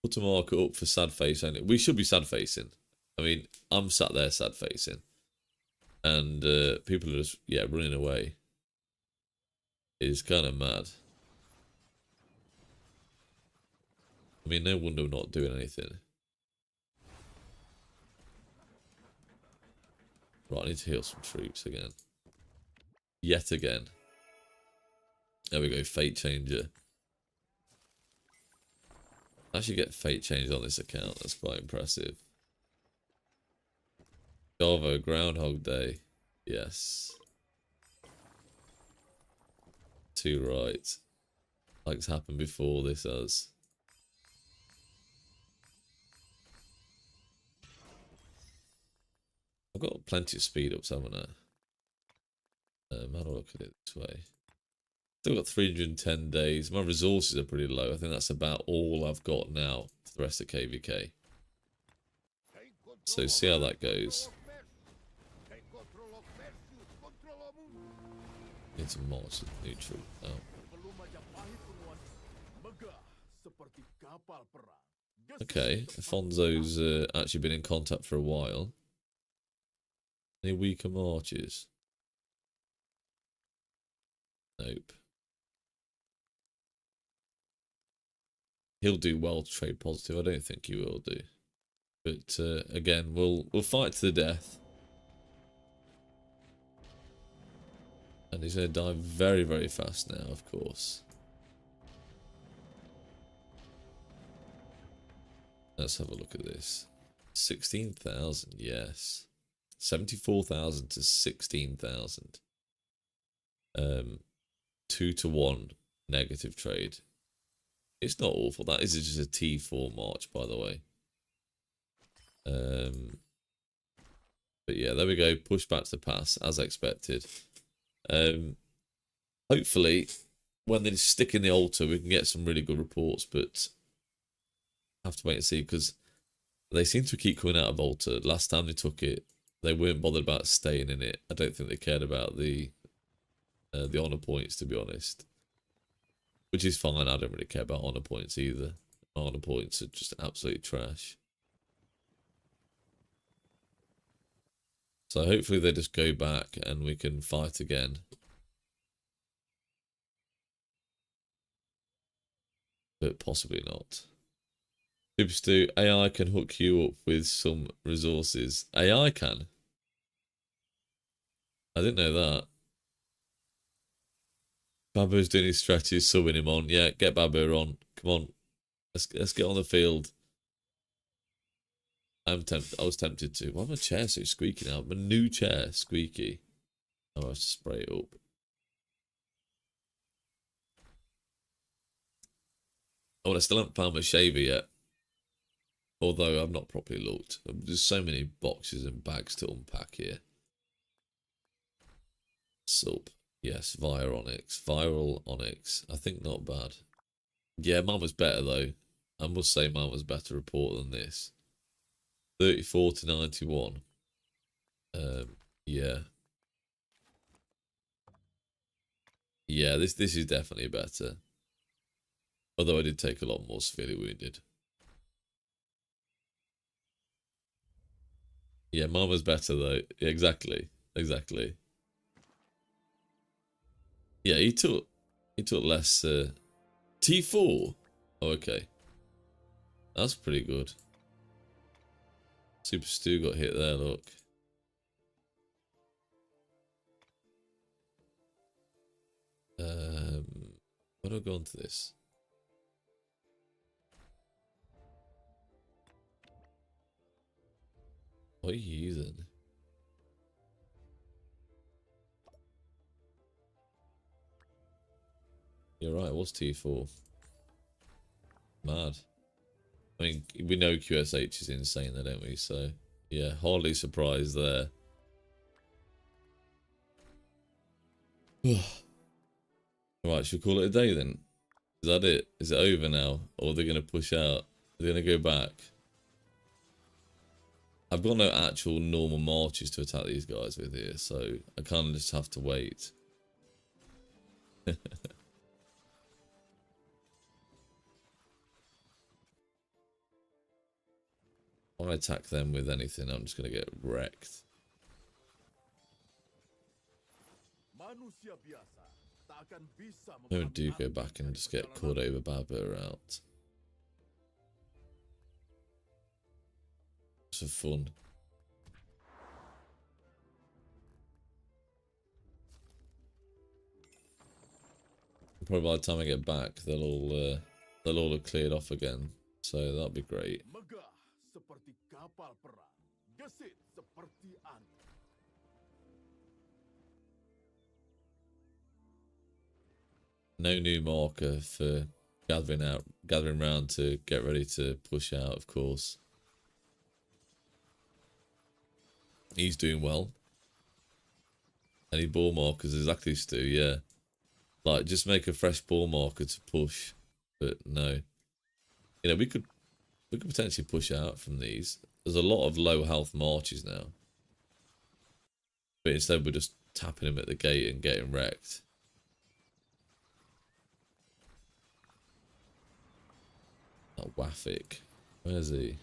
Put a marker up for sad face only. We should be sad facing. I mean, I'm sat there sad facing. And people are just, yeah, running away. It's kind of mad. I mean, no wonder we're not doing anything. Right, I need to heal some troops again. Yet again. There we go, Fate Changer. I actually get Fate Changer on this account. That's quite impressive. Java, Groundhog Day. Yes. Too right. Like it's happened before, this has. I've got plenty of speed ups, haven't I? How do I look at it this way? Still got 310 days. My resources are pretty low. I think that's about all I've got now for the rest of KVK. So see how that goes. Need to march neutral. Oh. Okay, Afonso's actually been in contact for a while. Any weaker marches? Nope. He'll do well to trade positive. I don't think he will do. But again, we'll fight to the death. And he's going to die very, very fast now, of course. Let's have a look at this. 16,000, yes. 74,000 to 16,000. 2-to-1 negative trade. It's not awful. That is just a T4 march, by the way. But yeah, there we go. Push back to the pass, as expected. Hopefully, when they stick in the altar, we can get some really good reports, but have to wait and see, because they seem to keep coming out of altar. Last time they took it, they weren't bothered about staying in it. I don't think they cared about the honor points, to be honest. Which is fine. I don't really care about honor points either. Honor points are just absolute trash. So hopefully they just go back and we can fight again. But possibly not. Super Stu, AI can hook you up with some resources. AI can? I didn't know that. Babu's doing his strategy, subbing him on. Yeah, get Babu on. Come on. Let's get on the field. I was tempted to. Why my chair so squeaky now? My new chair, squeaky. Oh, I'll spray it up. Oh, I still haven't found my shaver yet. Although I've not properly looked. There's so many boxes and bags to unpack here. Sub. Yes, via Onyx. Viral Onyx. I think not bad. Yeah, mine was better though. I must say mine was better report than this. 34 to 91. Yeah. Yeah, this is definitely better. Although I did take a lot more severely wounded. Yeah, mine was better though. Yeah, exactly. Exactly. Yeah, he took less T4. Oh, okay. That's pretty good. Super Stu got hit there, look. Why do I go on to this? What are you using? You're right, what's T4? Mad. I mean, we know QSH is insane there, don't we? So, yeah, hardly surprised there. Right, should we call it a day then? Is that it? Is it over now? Or are they going to push out? Are they going to go back? I've got no actual normal marches to attack these guys with here, so I kind of just have to wait. If I attack them with anything, I'm just going to get wrecked. No, do go back and just get Cordova Baba out. Just for fun. Probably by the time I get back, they'll all have cleared off again. So that'll be great. No new marker for gathering round to get ready to push out, of course. He's doing well. Any ball markers? Exactly, Stu. Yeah. Like, just make a fresh ball marker to push. But no. You know, we could potentially push out from these. There's a lot of low health marches now. But instead we're just tapping him at the gate and getting wrecked. That Wafik. Where's he?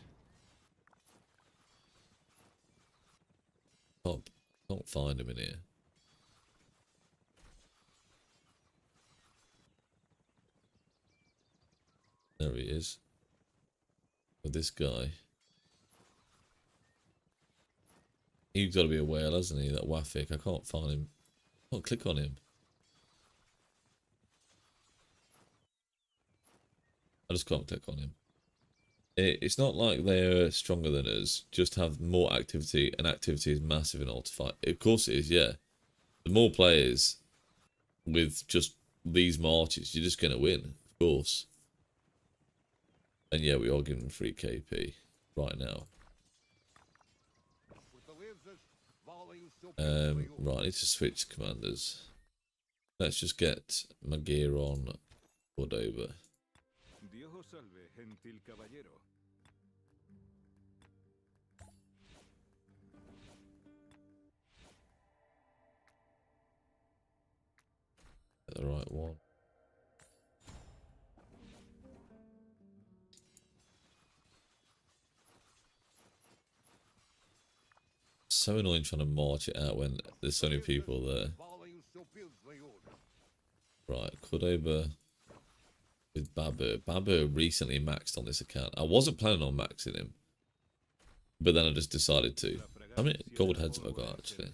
Can't find him in here. There he is. With this guy. He's got to be a whale, hasn't he? That Wafik. I can't find him. I can't click on him. I just can't click on him. It's not like they're stronger than us. Just have more activity, and activity is massive in Ultifight. Of course it is, yeah. The more players with just these marches, you're just going to win, of course. And yeah, we are giving free KP right now. Right, I need to switch commanders. Let's just get my gear on Cordova. Get the right one. So annoying trying to march it out when there's so many people there. Right, Cordova with Babu. Babu recently maxed on this account. I wasn't planning on maxing him, but then I just decided to. How many gold heads have I got actually?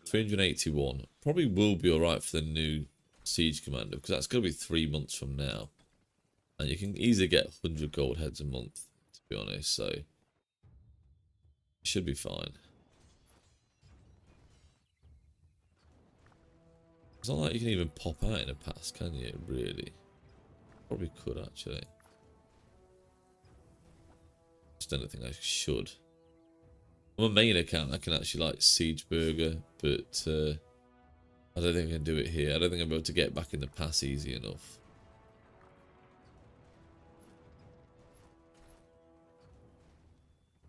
381. Probably will be alright for the new siege commander, because that's going to be 3 months from now. And you can easily get 100 gold heads a month, to be honest, so it should be fine. It's not like you can even pop out in a pass, can you, really? Probably could, actually. Just don't think I should. On my main account, I can actually, like, Siege Burger, but I don't think I can do it here. I don't think I'm able to get back in the pass easy enough.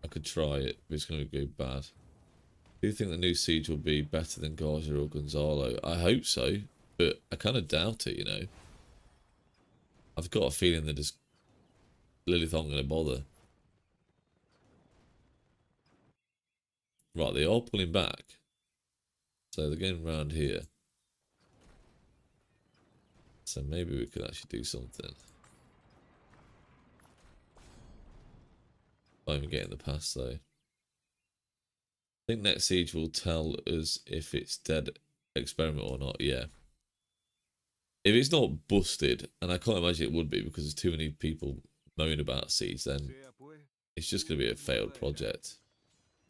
I could try it, but it's going to go bad. Do you think the new Siege will be better than Garza or Gonzalo? I hope so, but I kind of doubt it, you know. I've got a feeling that just Lilith aren't going to bother. Right, they are pulling back. So they're getting around here. So maybe we could actually do something. Not even getting the pass though. I think next siege will tell us if it's dead experiment or not, yeah. If it's not busted, and I can't imagine it would be because there's too many people moaning about siege, then it's just going to be a failed project.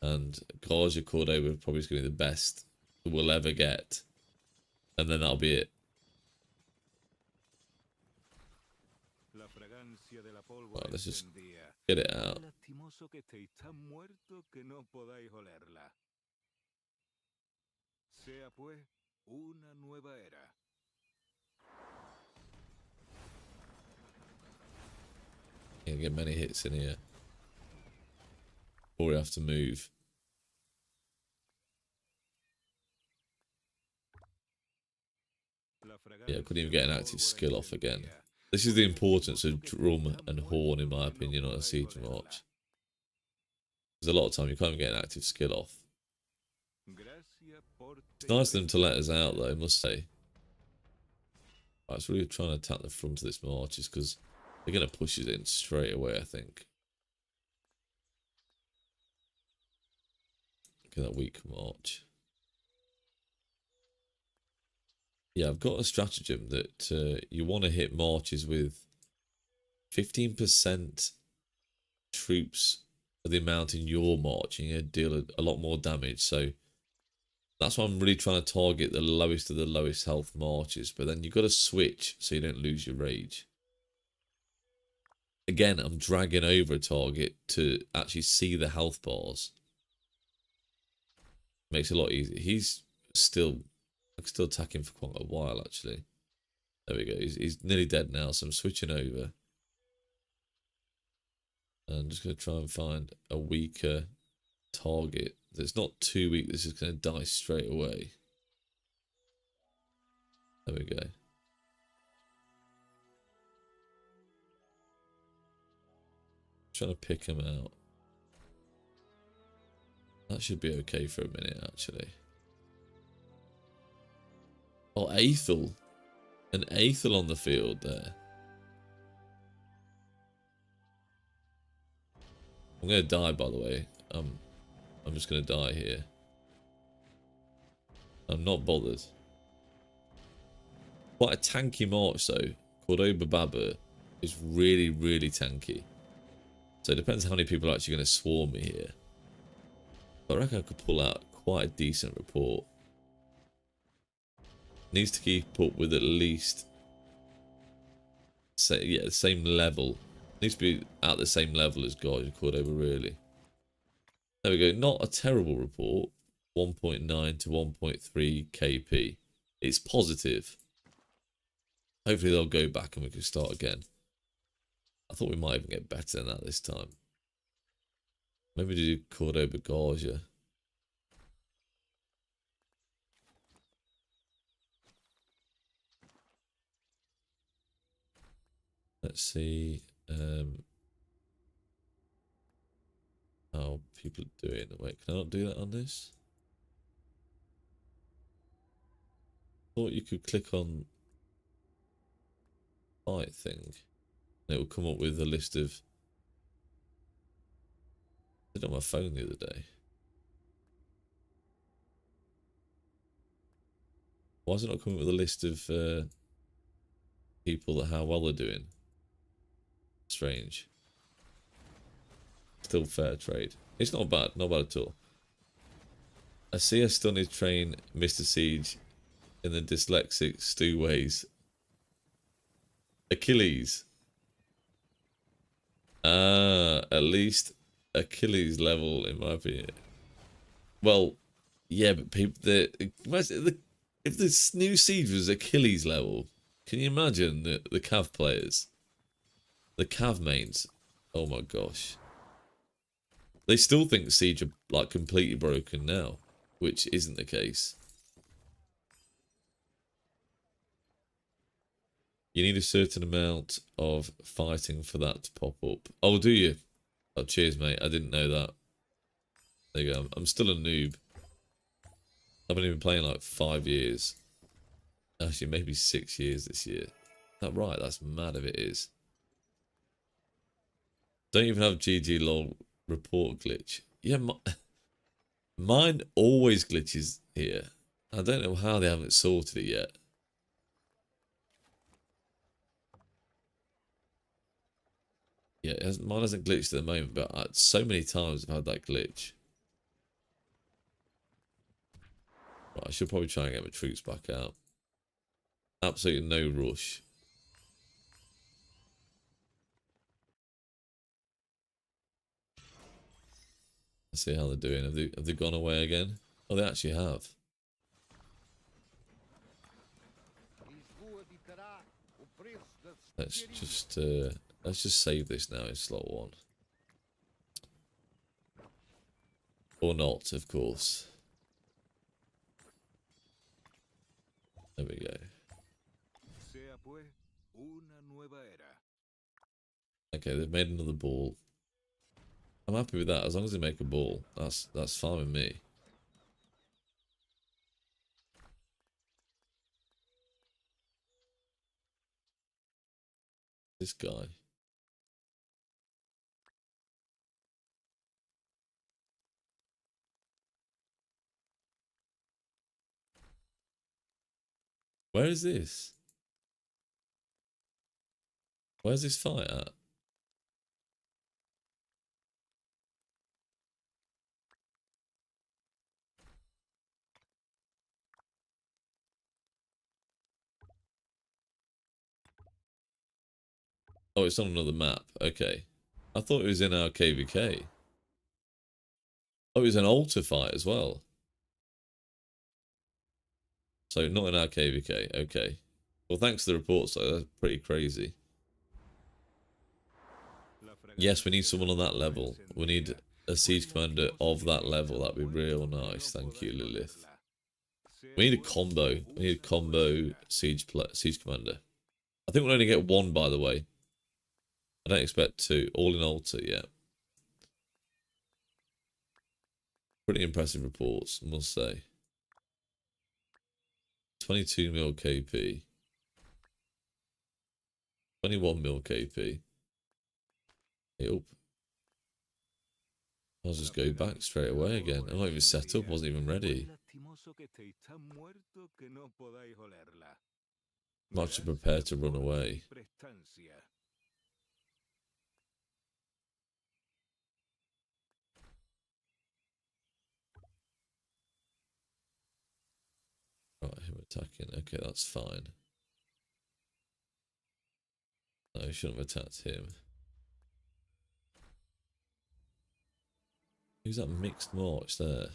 And Garza Cordova probably is going to be the best we'll ever get. And then that'll be it. Right, let's just get it out. Can't get many hits in here. Or we have to move. Yeah, I couldn't even get an active skill off again. This is the importance of drum and horn, in my opinion, on a siege march. Because a lot of time you can't even get an active skill off. It's nice of them to let us out, though, I must say. I was really trying to attack the front of this march, is because they're going to push us in straight away, I think. Look at that weak march. Yeah, I've got a stratagem that you want to hit marches with 15% troops of the amount in your march, and you deal a lot more damage. So that's why I'm really trying to target the lowest of the lowest health marches. But then you've got to switch so you don't lose your rage. Again, I'm dragging over a target to actually see the health bars. Makes it a lot easier. He's still, I can still attack him for quite a while, actually. There we go. He's nearly dead now, so I'm switching over. I'm just going to try and find a weaker target that's not too weak. This is going to die straight away. There we go. Trying to pick him out. That should be okay for a minute, actually. Oh, Aethel. An Aethel on the field there. I'm going to die, by the way. I'm just going to die here. I'm not bothered. Quite a tanky march, though. Cordoba Baba is really, really tanky. So it depends how many people are actually going to swarm me here. But I reckon I could pull out quite a decent report. Needs to keep up with at least, say, yeah, the same level. Needs to be at the same level as God and Cordoba, really. There we go. Not a terrible report. 1.9 to 1.3 KP. It's positive. Hopefully they'll go back and we can start again. I thought we might even get better than that this time. Maybe do Cordoba Gorgia. Let's see how people are doing. Wait, can I not do that on this? Thought you could click on fight thing. And it will come up with a list of... I did it on my phone the other day. Why is it not coming up with a list of people that how well they're doing? Strange. Still fair trade. It's not bad, not bad at all. I see I still need to train Mr. Siege in the dyslexic Stu ways. Achilles. Ah, at least Achilles level in my opinion. Well, yeah, but people, if this new Siege was Achilles level, can you imagine the Cav players? The Cav mains. Oh my gosh. They still think Siege are like completely broken now, which isn't the case. You need a certain amount of fighting for that to pop up. Oh, do you? Oh, cheers, mate. I didn't know that. There you go. I'm still a noob. I've been even playing like 5 years. Actually, maybe 6 years this year. Is that right? That's mad if it is. Don't even have GG lol report glitch. Yeah, mine always glitches here. I don't know how they haven't sorted it yet. Yeah, mine hasn't glitched at the moment, but so many times I've had that glitch. Right, I should probably try and get my troops back out. Absolutely no rush. Let's see how they're doing. Have they gone away again? Oh, they actually have. Let's just save this now in slot 1. Or not, of course. There we go. Okay, they've made another ball. I'm happy with that. As long as they make a ball, that's fine with me. This guy. Where is this? Where's this fight at? Oh, it's on another map. Okay. I thought it was in our KVK. Oh, it was an altar fight as well. So not in our KVK. Okay. Well, thanks for the report, so that's pretty crazy. Yes, we need someone on that level. We need a siege commander of that level. That'd be real nice. Thank you, Lilith. We need a combo. We need a combo siege commander. I think we'll only get one, by the way. I don't expect two. All in altar, yeah. Pretty impressive reports, I must say. 22 mil KP. 21 mil KP. Yep. I'll just go back straight away again. I'm not even set up, wasn't even ready. Much prepared to run away. Right, him attacking. Okay, that's fine. No, I shouldn't have attacked him. Who's that mixed march there?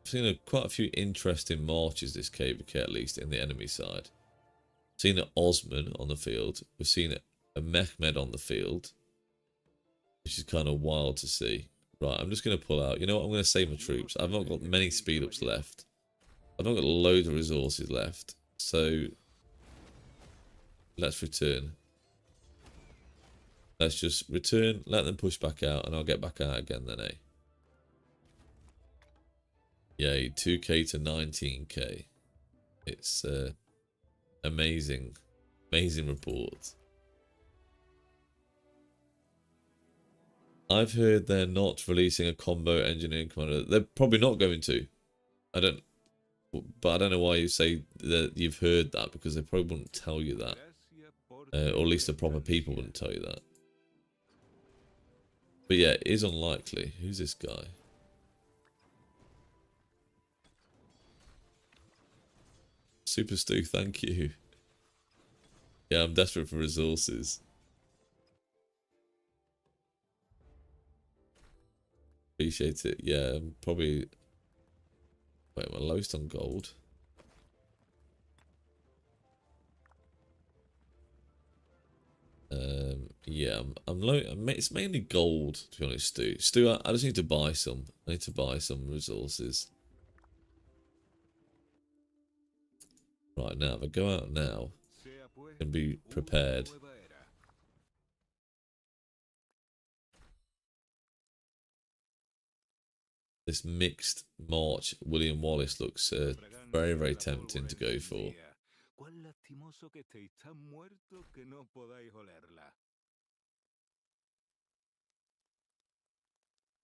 I've seen quite a few interesting marches this KVK, at least in the enemy side. Seen an Osman on the field. We've seen a Mehmed on the field, which is kind of wild to see. Right, I'm just going to pull out. You know what? I'm going to save my troops. I've not got many speed ups left. I've not got loads of resources left. So let's return. Let's just return, let them push back out, and I'll get back out again then, eh? Yay, 2k to 19k. It's amazing. Amazing report. I've heard they're not releasing a combo engineering commander. They're probably not going to. But I don't know why you say that you've heard that, because they probably wouldn't tell you that. Or at least the proper people wouldn't tell you that. But yeah, it is unlikely. Who's this guy? Super Stu, thank you. Yeah, I'm desperate for resources. Appreciate it. Yeah, I'm probably... Wait, my lowest on gold. Yeah, I'm low. It's mainly gold, to be honest, Stu. Stu, I just need to buy some. I need to buy some resources. Right, now, if I go out now, and be prepared. This mixed March William Wallace looks very, very tempting to go for.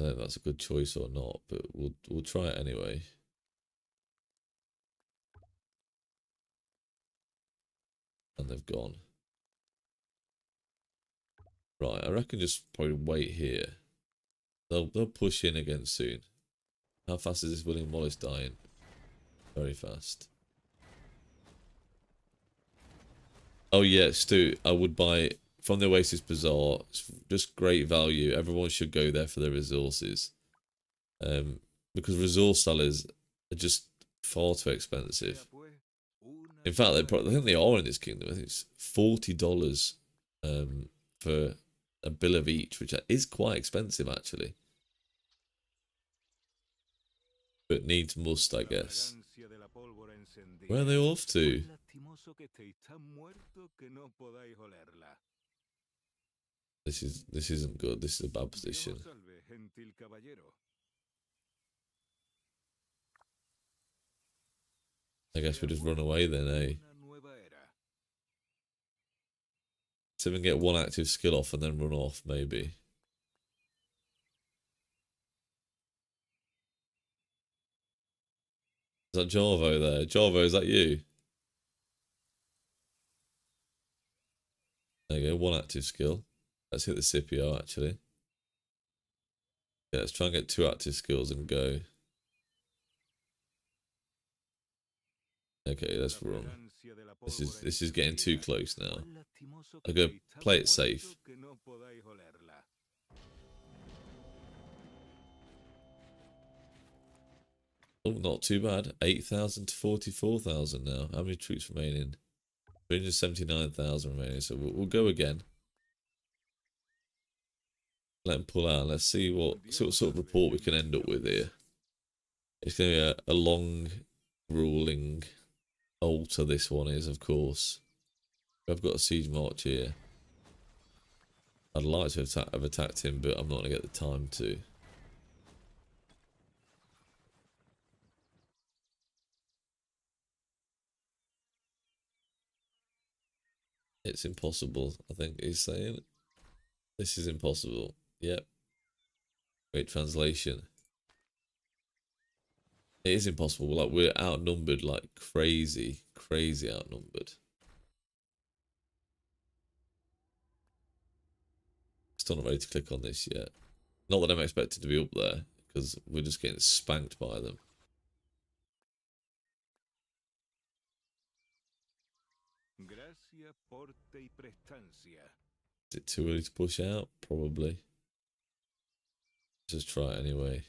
I don't know if that's a good choice or not, but we'll try it anyway. And they've gone. Right, I reckon just probably wait here. They'll push in again soon. How fast is this William Wallace dying? Very fast. Oh yeah, Stu, I would buy from the Oasis Bazaar. It's just great value. Everyone should go there for their resources. Because resource sellers are just far too expensive. In fact, I think they are in this kingdom. I think it's $40 for a bill of each, which is quite expensive actually. But needs must, I guess. Where are they off to? This isn't good. This is a bad position. I guess we just run away then, eh? So we can get one active skill off and then run off, maybe. Is that Jarvo there? Jarvo, is that you? There you go, one active skill. Let's hit the Scipio, actually. Yeah, let's try and get two active skills and go. Okay, let's run. This is getting too close now. I go play it safe. Oh, not too bad. 8,000 to 44,000 now. How many troops remaining? 379,000 remaining. So we'll go again. Let them pull out. Let's see what sort of report we can end up with here. It's going to be a long, ruling altar. This one is, of course. I've got a siege march here. I'd like to have attacked him, but I'm not going to get the time to. It's impossible, I think he's saying. This is impossible. Yep. Great translation. It is impossible. Like, we're outnumbered like crazy. Crazy outnumbered. Still not ready to click on this yet. Not that I'm expected to be up there, because we're just getting spanked by them. Is it too early to push out? Probably. Just try it anyway.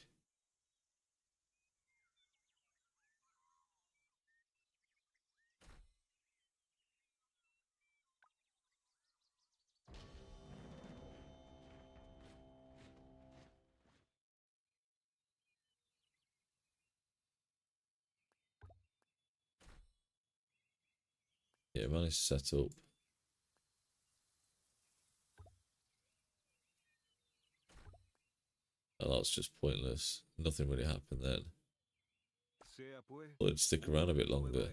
Yeah, managed to set up. Oh, that's just pointless. Nothing really happened then. Thought it'd stick around a bit longer.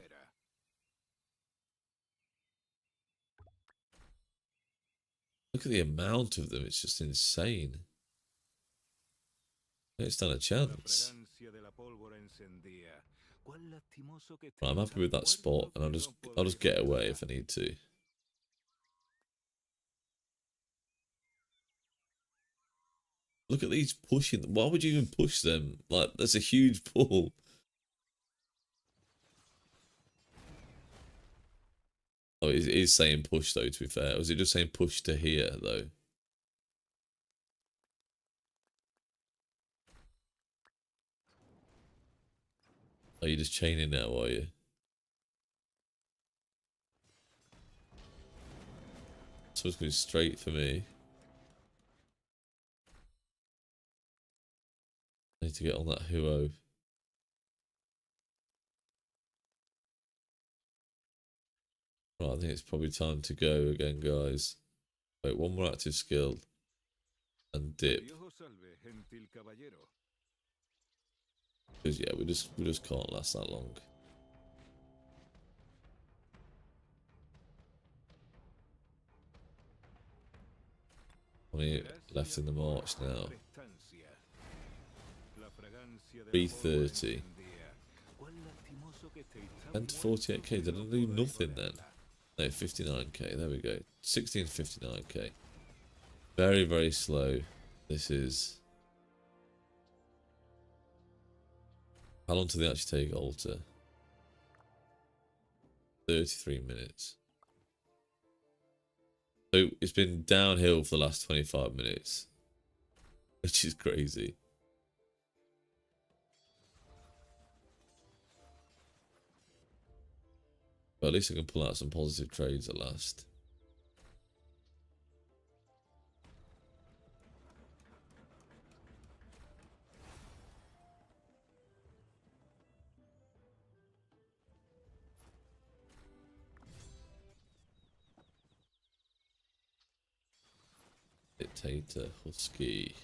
Look at the amount of them, it's just insane. I don't stand a chance. Right, I'm happy with that spot, and I'll just get away if I need to. Look at these pushing. Why would you even push them? Like, there's a huge pull. Oh, it is saying push though, to be fair. Or is it just saying push to here though? Are you just chaining now, are you? So it's going straight for me. I need to get on that Huo. Right, I think it's probably time to go again, guys. Wait, one more active skill. And dip. Because yeah, we just can't last that long. Only left in the march now. 330. 10 to 48k. Did I do nothing then? No, 59k. There we go. 16 to 59k. Very, very slow. This is. How long do they actually take altar? 33 minutes. So it's been downhill for the last 25 minutes. Which is crazy. But at least I can pull out some positive trades at last. Dictator Husky.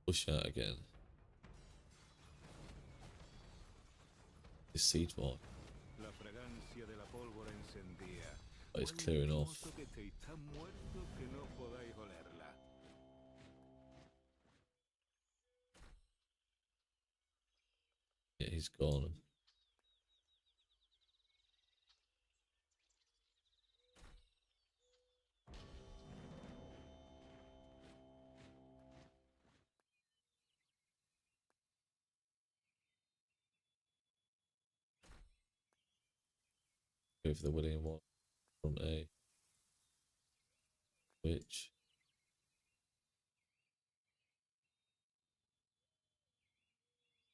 Push out again. This siege mark. Oh, it's clearing off. Yeah, he's gone. Go for the William one from A. Which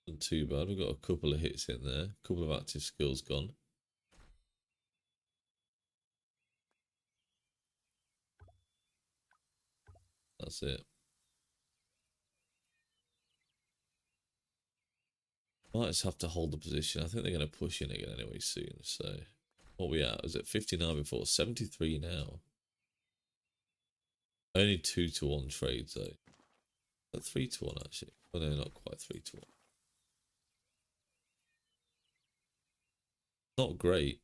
isn't too bad. We've got a couple of hits in there. A couple of active skills gone. That's it. Might just have to hold the position. I think they're going to push in again anyway soon. So, what we at? Was it 59 before? 73 now. Only 2-1 trades though. But 3-1 actually. Well, no, not quite 3-1. Not great.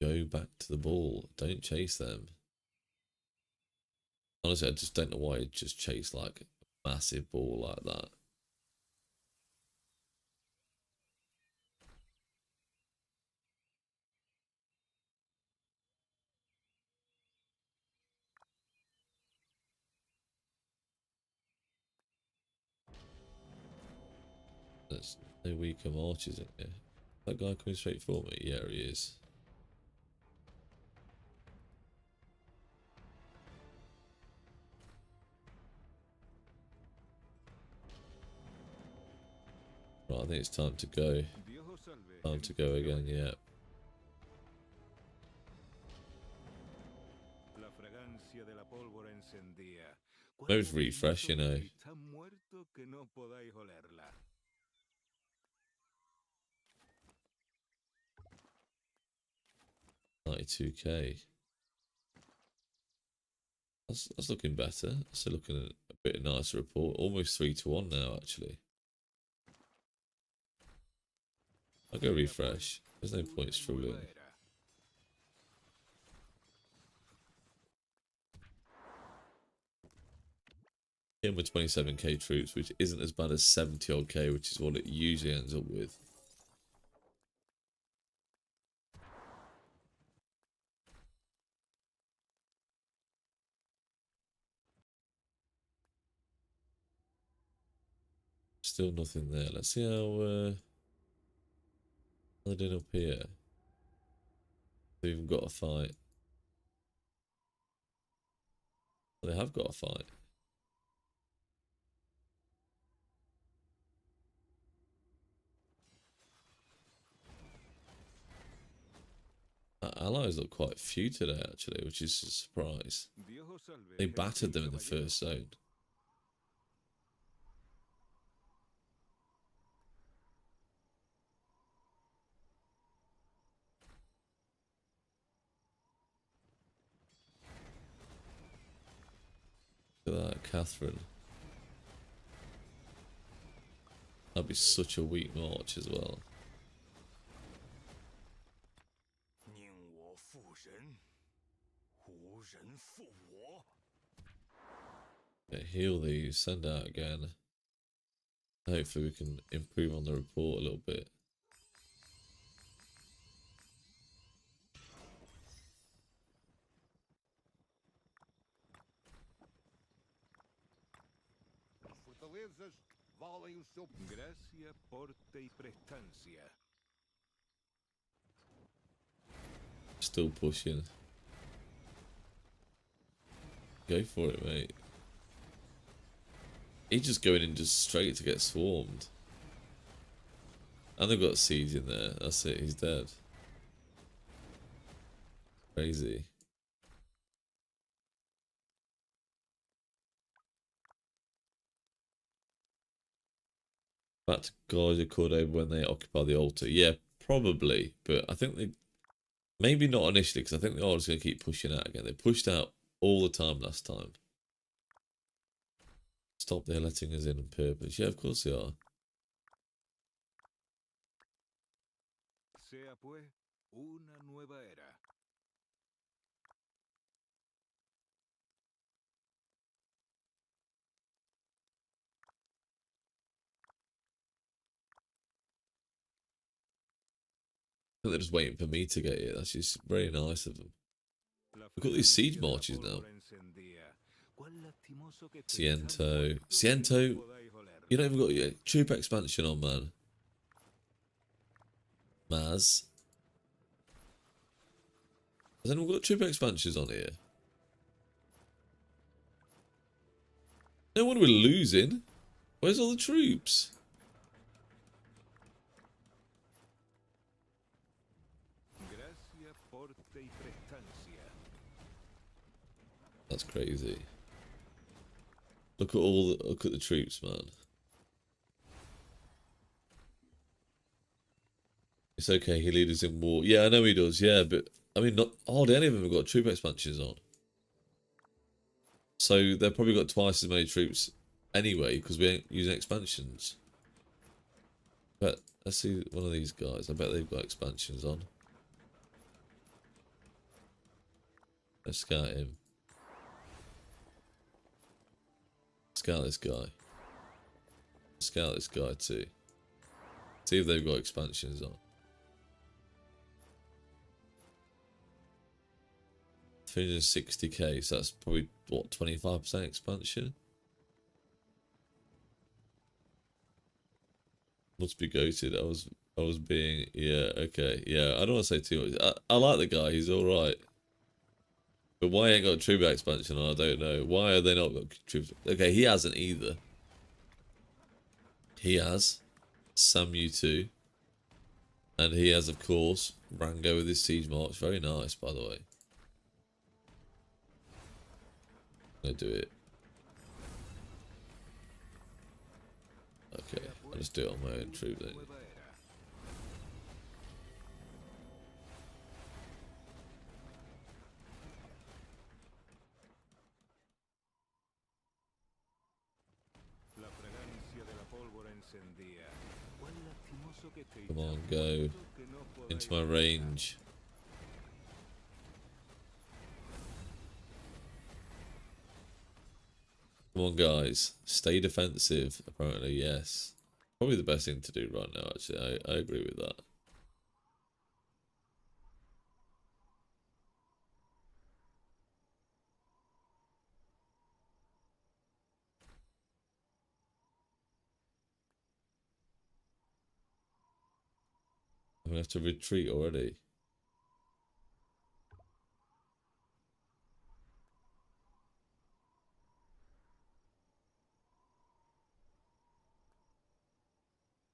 Go back to the ball. Don't chase them. Honestly, I just don't know why it just chased like a massive ball like that. There's no weaker marches in here. That guy coming straight for me? Yeah, he is. Right, I think it's time to go. Time to go again, yeah. Maybe refresh, you know. 92k. That's looking better. That's looking a bit nicer report. Almost 3-1 now, actually. I'll go refresh. There's no point struggling. In with 27k troops, which isn't as bad as 70 odd k, which is what it usually ends up with. Still nothing there. Let's see how they're doing up here. They've even got a fight. Well, they have got a fight. Our allies look quite few today, actually, which is a surprise. They battered them in the first zone. Look at that, Catherine. That'd be such a weak march as well. Okay, heal these, send out again. Hopefully we can improve on the report a little bit. Still pushing. Go for it, mate. He's just going in just straight to get swarmed. And they've got siege in there. That's it, he's dead. Crazy. Back to Gorgia Cordoba when they occupy the altar. Yeah, probably. But I think they... Maybe not initially, because I think the order's going to keep pushing out again. They pushed out all the time last time. Stop, they're letting us in on purpose. Yeah, of course they are. I think they're just waiting for me to get it. That's just very nice of them. Look at these siege marches now. Ciento. Ciento, you don't even got your troop expansion on, man. Maz. Has anyone got troop expansions on here? No wonder we're losing. Where's all the troops? That's crazy. Look at the troops, man. It's okay, he leads us in war. Yeah, I know he does, yeah, but I mean not hardly any of them have got troop expansions on. So they've probably got twice as many troops anyway, because we ain't using expansions. But let's see one of these guys. I bet they've got expansions on. Let's scout him. Scout this guy. Scout this guy too. See if they've got expansions on. 360k, so that's probably what, 25% expansion? Must be goated. I was being, yeah, okay, yeah. I don't want to say too much. I like the guy. He's all right. But why ain't got troop expansion on? I don't know. Why are they not got troops? Okay, he hasn't either. He has Samu too, and he has, of course, Rango with his siege march. Very nice, by the way. I'm gonna do it. Okay, I'll just do it on my own troop then. Come on, go into my range. Come on, guys. Stay defensive. Apparently, yes. Probably the best thing to do right now, actually. I agree with that. I'm going to have to retreat already.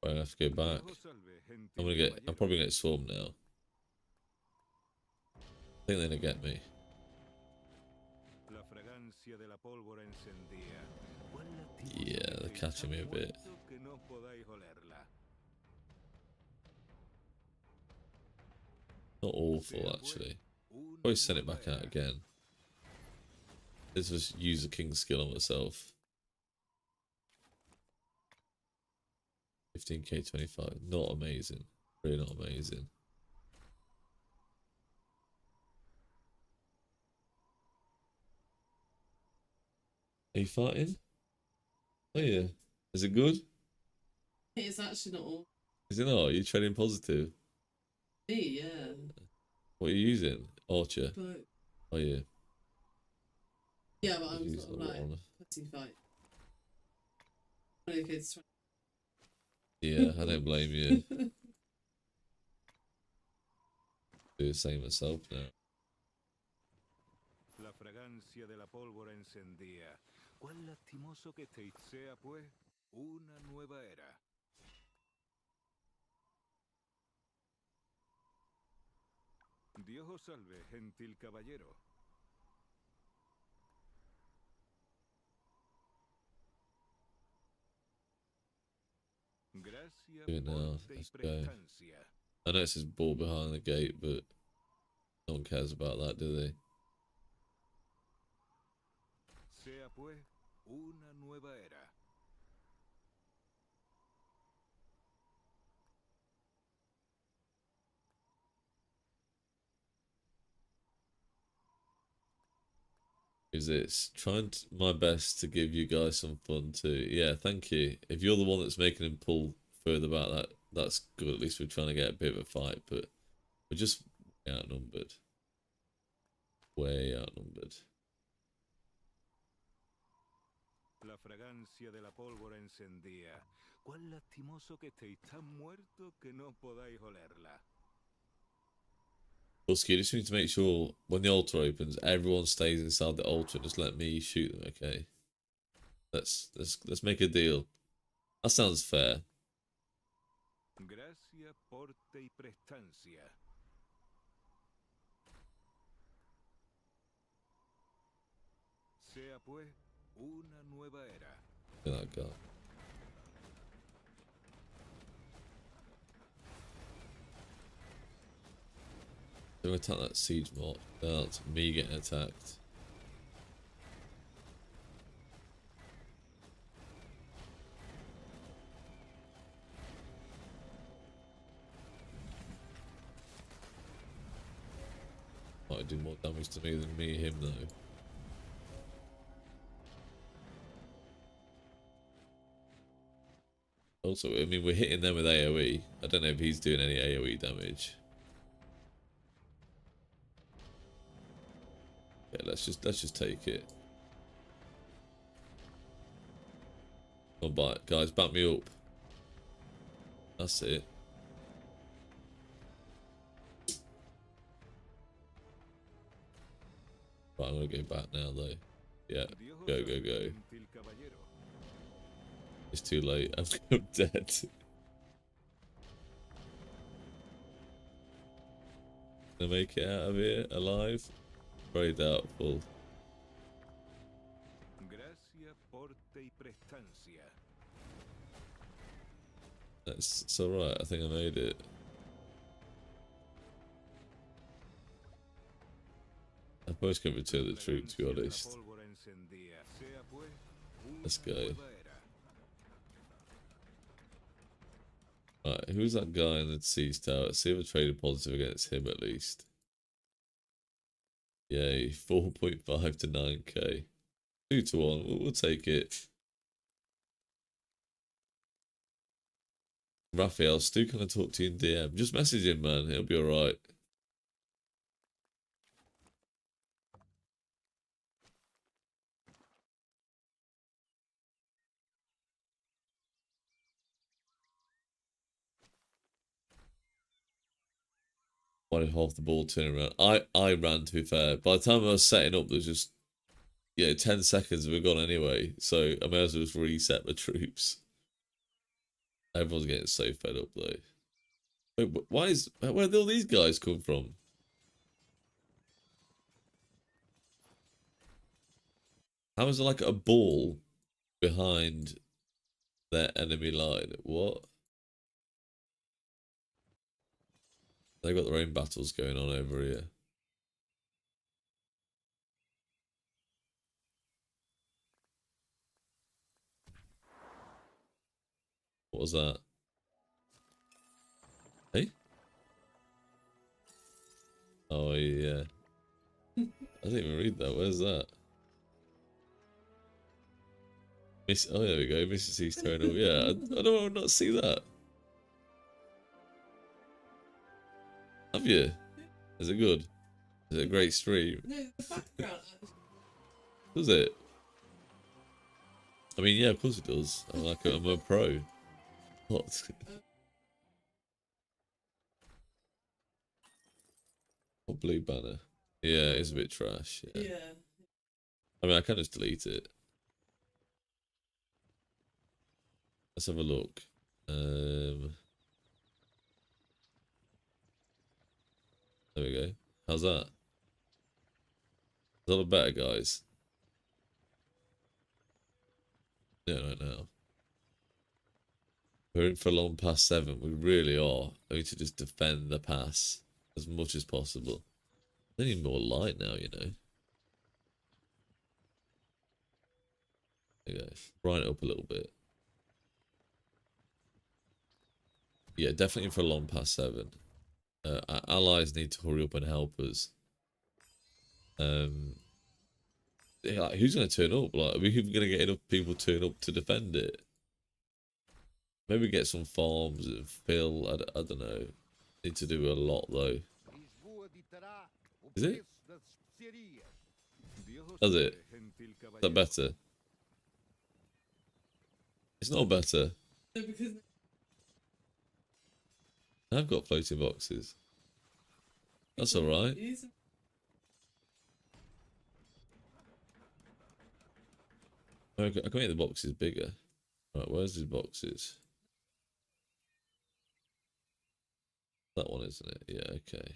I have to go back. I'm probably gonna get swarmed now. I think they're gonna get me. Yeah, they're catching me a bit. Not awful, actually. Probably send it back out again. Let's just use the king's skill on myself. 15k 25. Not amazing. Really not amazing. Are you fighting? Oh yeah. Is it good? It's actually not all Is it not? Are you trading positive? me, yeah. What are you using? Archer. But Oh yeah. yeah, but I'm Use sort of that like one. putty fight. 20 kids. Yeah, I don't blame you. Do the same myself now. La fragancia de la pólvora encendía. Cuán lastimoso que sea, pues, una nueva era. Dios os salve, gentil caballero. Gracias Do it now. porte y Let's go. prestancia. I know it says ball behind the gate, but no one cares about that, do they? Sea, pues, una nueva era. Is this trying my best to give you guys some fun too? Yeah, thank you. If you're the one that's making him pull further back, that's good. At least we're trying to get a bit of a fight, but we're just outnumbered. Way outnumbered. La fragancia de la pólvora encendía. Cuán lastimoso que estéis tan muertos que no podáis olerla. Husky, just need to make sure when the altar opens, everyone stays inside the altar. Just let me shoot them, okay? Let's make a deal. That sounds fair. Gracia, porte y prestancia. Sea pues una nueva era. Look at that guy. Don't attack that siege mark. That's me getting attacked. Might do more damage to me than him though. Also, I mean, we're hitting them with AoE. I don't know if he's doing any AoE damage. Yeah, let's just take it. Come on, guys, back me up. That's it. Right, I'm gonna go back now though. Yeah, go, go, go. It's too late. I'm dead. Gonna make it out of here alive? Very doubtful. Gracia, porte y prestancia. It's alright, I think I made it. I suppose can return the troop, to be honest. Let's go. Alright, who's that guy in the siege tower? Let's see if I traded positive against him at least. Yay, 4.5 to 9k. 2 to 1, we'll take it. Raphael, Stu, can I talk to you in DM? Just message him, man. He'll be alright. Why did half the ball turn around? I ran, to be fair. By the time I was setting up, there was just, 10 seconds and we're gone anyway. So I may as well just reset my troops. Everyone's getting so fed up though. Wait, where did all these guys come from? How is there like a ball behind their enemy line? What? They've got their own battles going on over here. What was that? Hey? Oh, yeah. I didn't even read that. Where's that? Oh, there we go. Mrs. C's Tonal. Yeah, I don't not see that. Have you? Is it good? Is it a great stream? No, the background. Does it? I mean, yeah, of course it does. I'm a pro. What? Oh, blue banner. Yeah, it's a bit trash. Yeah. I mean, I can just delete it. Let's have a look. There we go. How's that? Is that a better, guys? Yeah, right now. We're in for long past 7. We really are. I need to just defend the pass as much as possible. I need more light now, you know. There you go. Brighten it up a little bit. Yeah, definitely for long past 7. Our allies need to hurry up and help us. Yeah, like, who's going to turn up? Like, are we even going to get enough people turn up to defend it? Maybe get some farms and fill. I don't know. Need to do a lot though. Is it? Does it? Is that better? It's not better. No, because I've got floating boxes. That's all right. these I can make the boxes bigger. Right, where's these boxes? That one, isn't it? Yeah, okay.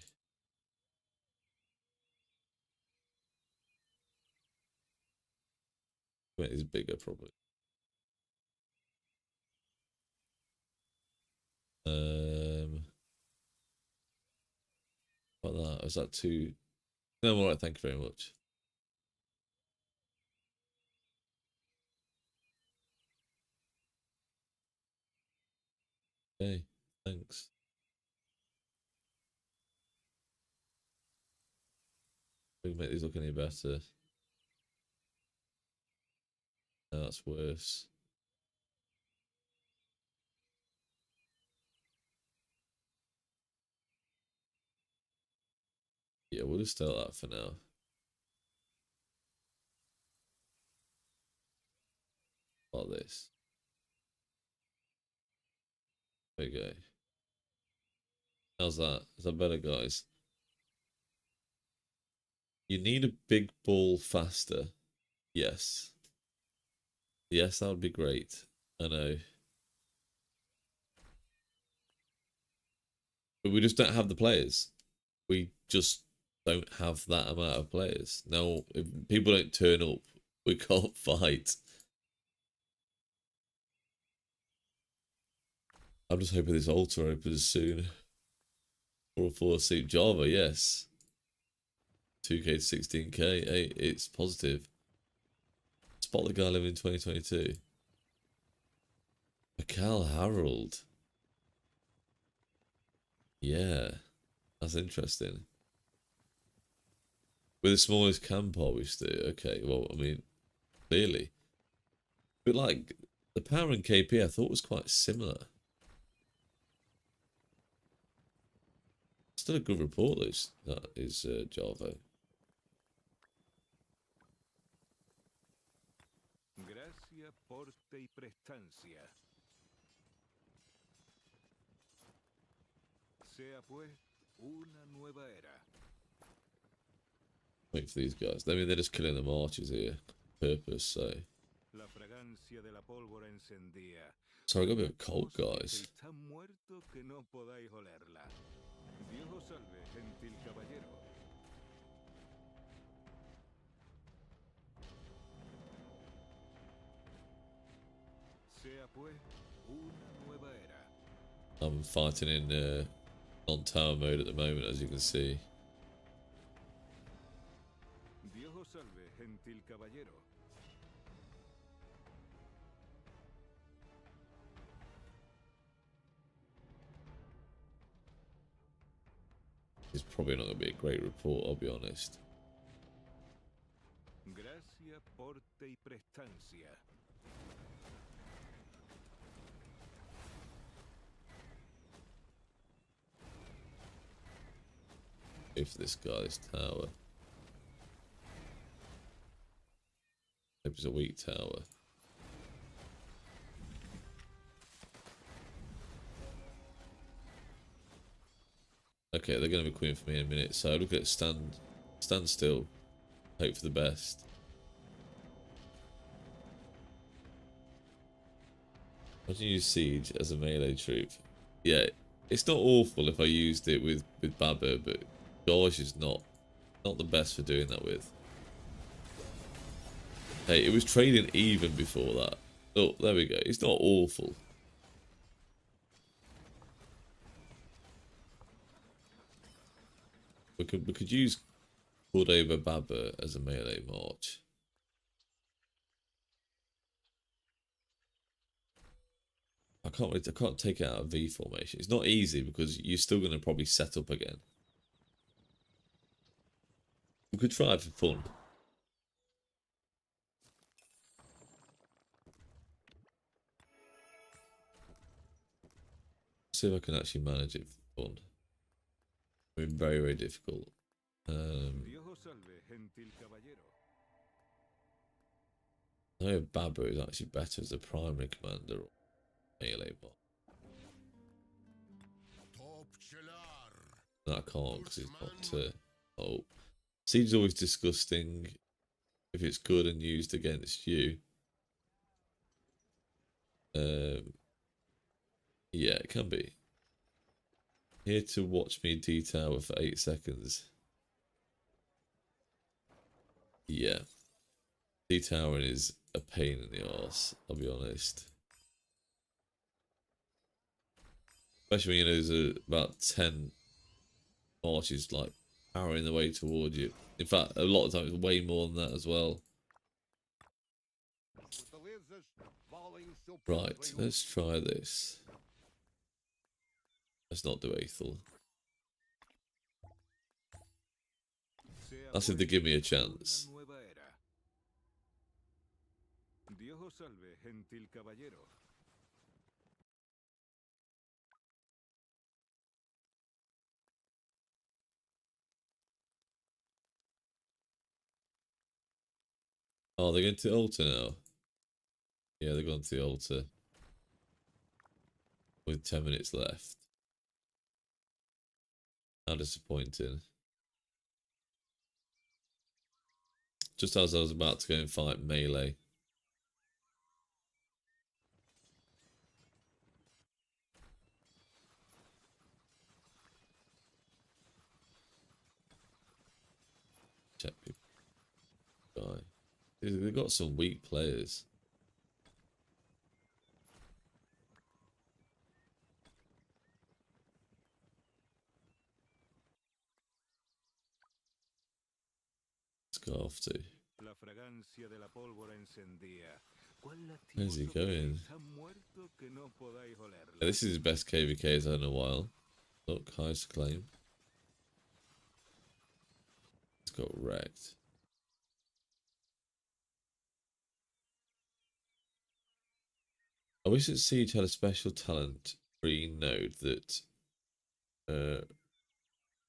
Make these bigger, probably. Like that. Is that too? No, I'm alright. Thank you very much. Okay, thanks. We can make these look any better. No, that's worse. Yeah, we'll just start that for now. Like this. There we go. How's that? Is that better, guys? You need a big ball faster. Yes. Yes, that would be great. I know. But we just don't have the players. We just don't have that amount of players. No, if people don't turn up, we can't fight. I'm just hoping this altar opens soon. Or a 4-seat Java, yes. 2k to 16k. Hey, it's positive. Spot the guy living in 2022. Mikal Harold. Yeah, that's interesting. With the smallest camp, obviously. Okay, well, I mean, clearly. But like, the power in KP I thought was quite similar. Still a good report, that is Java. Gracia, porte y prestancia. Sea pues una nueva era. Wait for these guys. I mean, they're just killing the marches here. Purpose, so. La fragancia de la pólvora encendía. Sorry, I got a bit of cold, guys. Está muerto que no podáis olerla. Dios os salve, gentil caballero. Sea pues una nueva era. I'm fighting in non-tower mode at the moment, as you can see. Dios os salve, gentil caballero. It's probably not going to be a great report, I'll be honest. Gracia, porte y prestancia. If this guy's tower. Hope it's a weak tower. Okay, they're going to be queuing for me in a minute, so look at stand still. Hope for the best. Why do you use Siege as a melee troop? Yeah, it's not awful if I used it with Baba, but gosh, is not the best for doing that with. Hey, it was trading even before that. Oh, there we go. It's not awful. We could use Cordoba Baba as a melee march. I can't take it out of V formation. It's not easy because you're still going to probably set up again. We could try it for fun. See if I can actually manage it for fun. I mean, very, very difficult. Dios os salve, gentil caballero. I know Baba is actually better as a primary commander. melee bot. No, I can't because it's not. Oh, Siege is always disgusting if it's good and used against you. Yeah, it can be. Here to watch me detail for 8 seconds. Yeah. Detailing is a pain in the arse, I'll be honest. Especially when you know there's about 10 arches like powering the way toward you. In fact, a lot of times way more than that as well. Right, let's try this. Let's not do Aethel. That's if they give me a chance. Dios os salve, gentil caballero. Oh, they're going to the altar now. Yeah, they're going to the altar. With 10 minutes left. How disappointing. Just as I was about to go and fight melee. Check people. Die. They've got some weak players. Let's go off to. La fragancia de la pólvora encendida. Where's he going? No, Yeah, this is his best KVK as in a while. Look, highest claim. He's got wrecked. I wish that Siege had a special talent free node that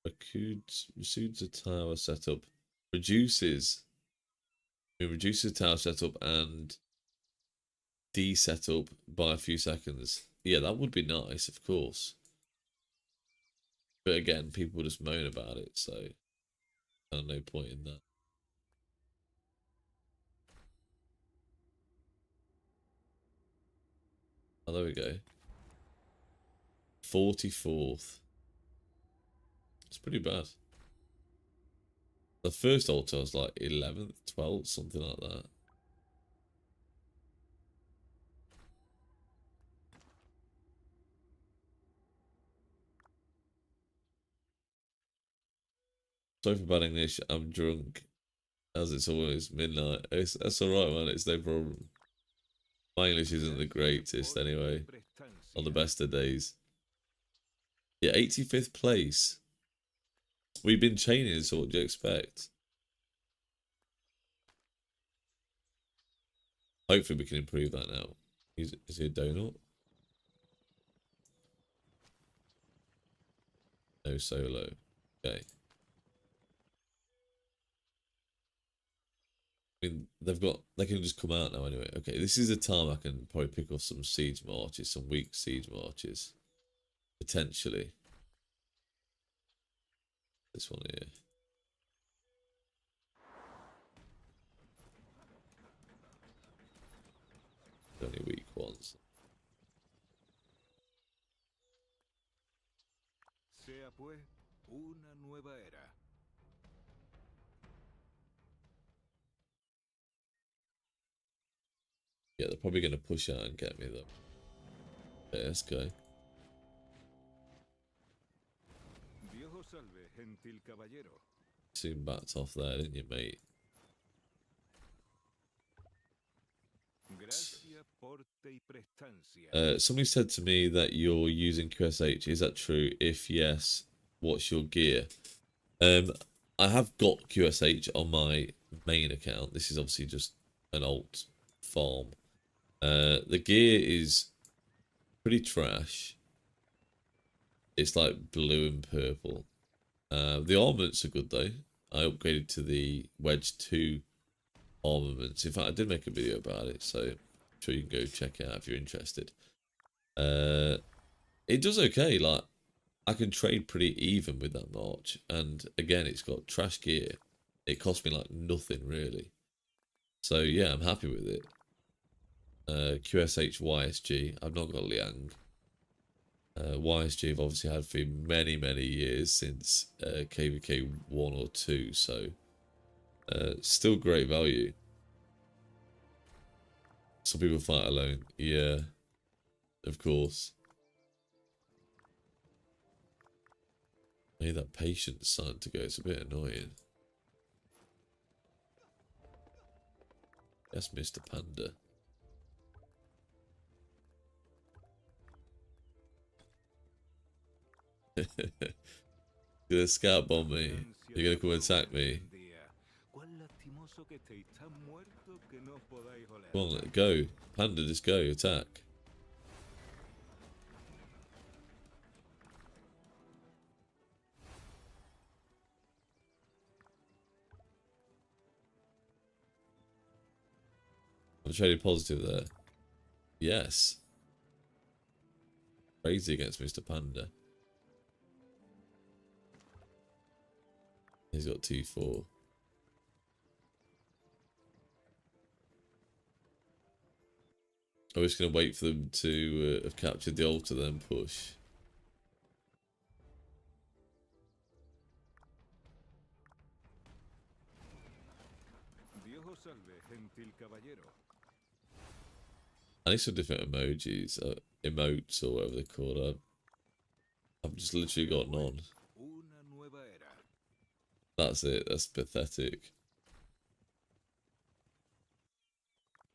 reduces the tower setup, reduces the tower setup and de-setup by a few seconds. Yeah, that would be nice, of course. But again, people just moan about it, so no point in that. Oh, there we go. 44th. It's pretty bad. The first altar was like 11th, 12th, something like that. Sorry for bad English, I'm drunk. As it's almost midnight. That's alright, man, it's no problem. My English isn't the greatest anyway. On the best of days. Yeah, 85th place. We've been chaining, so what do you expect? Hopefully we can improve that now. Is he a donut? No solo. Okay. I mean, they can just come out now anyway. Okay, this is the time I can probably pick off some siege marches, some weak siege marches. Potentially. This one here. Only weak ones. Sea pues una nueva era. Yeah, they're probably going to push out and get me though. Okay, let's go. Dios os salve, gentil caballero. Soon backed off there, didn't you, mate? Gracia, porte y prestancia. Somebody said to me that you're using QSH. Is that true? If yes, what's your gear? I have got QSH on my main account. This is obviously just an alt farm. The gear is pretty trash. It's like blue and purple. The armaments are good though. I upgraded to the Wedge 2 armaments. In fact, I did make a video about it, so I'm sure you can go check it out if you're interested. It does okay. Like, I can trade pretty even with that march, and again, it's got trash gear. It cost me like nothing really. So yeah, I'm happy with it. QSH YSG. I've not got Liang. YSG I've obviously had for many, many years since KVK 1 or 2, so still great value. Some people fight alone. Yeah, of course. Hey, that patient's starting to go. It's a bit annoying. Yes, Mr. Panda. You're gonna scout bomb me. You're gonna come attack me. Come on, let go. Panda, just go. Attack. I'm trading positive there. Yes. Crazy against Mr. Panda. He's got T4. I'm just going to wait for them to have captured the altar, then push. I need some different emojis, emotes, or whatever they're called. I've just literally got none. That's it. That's pathetic.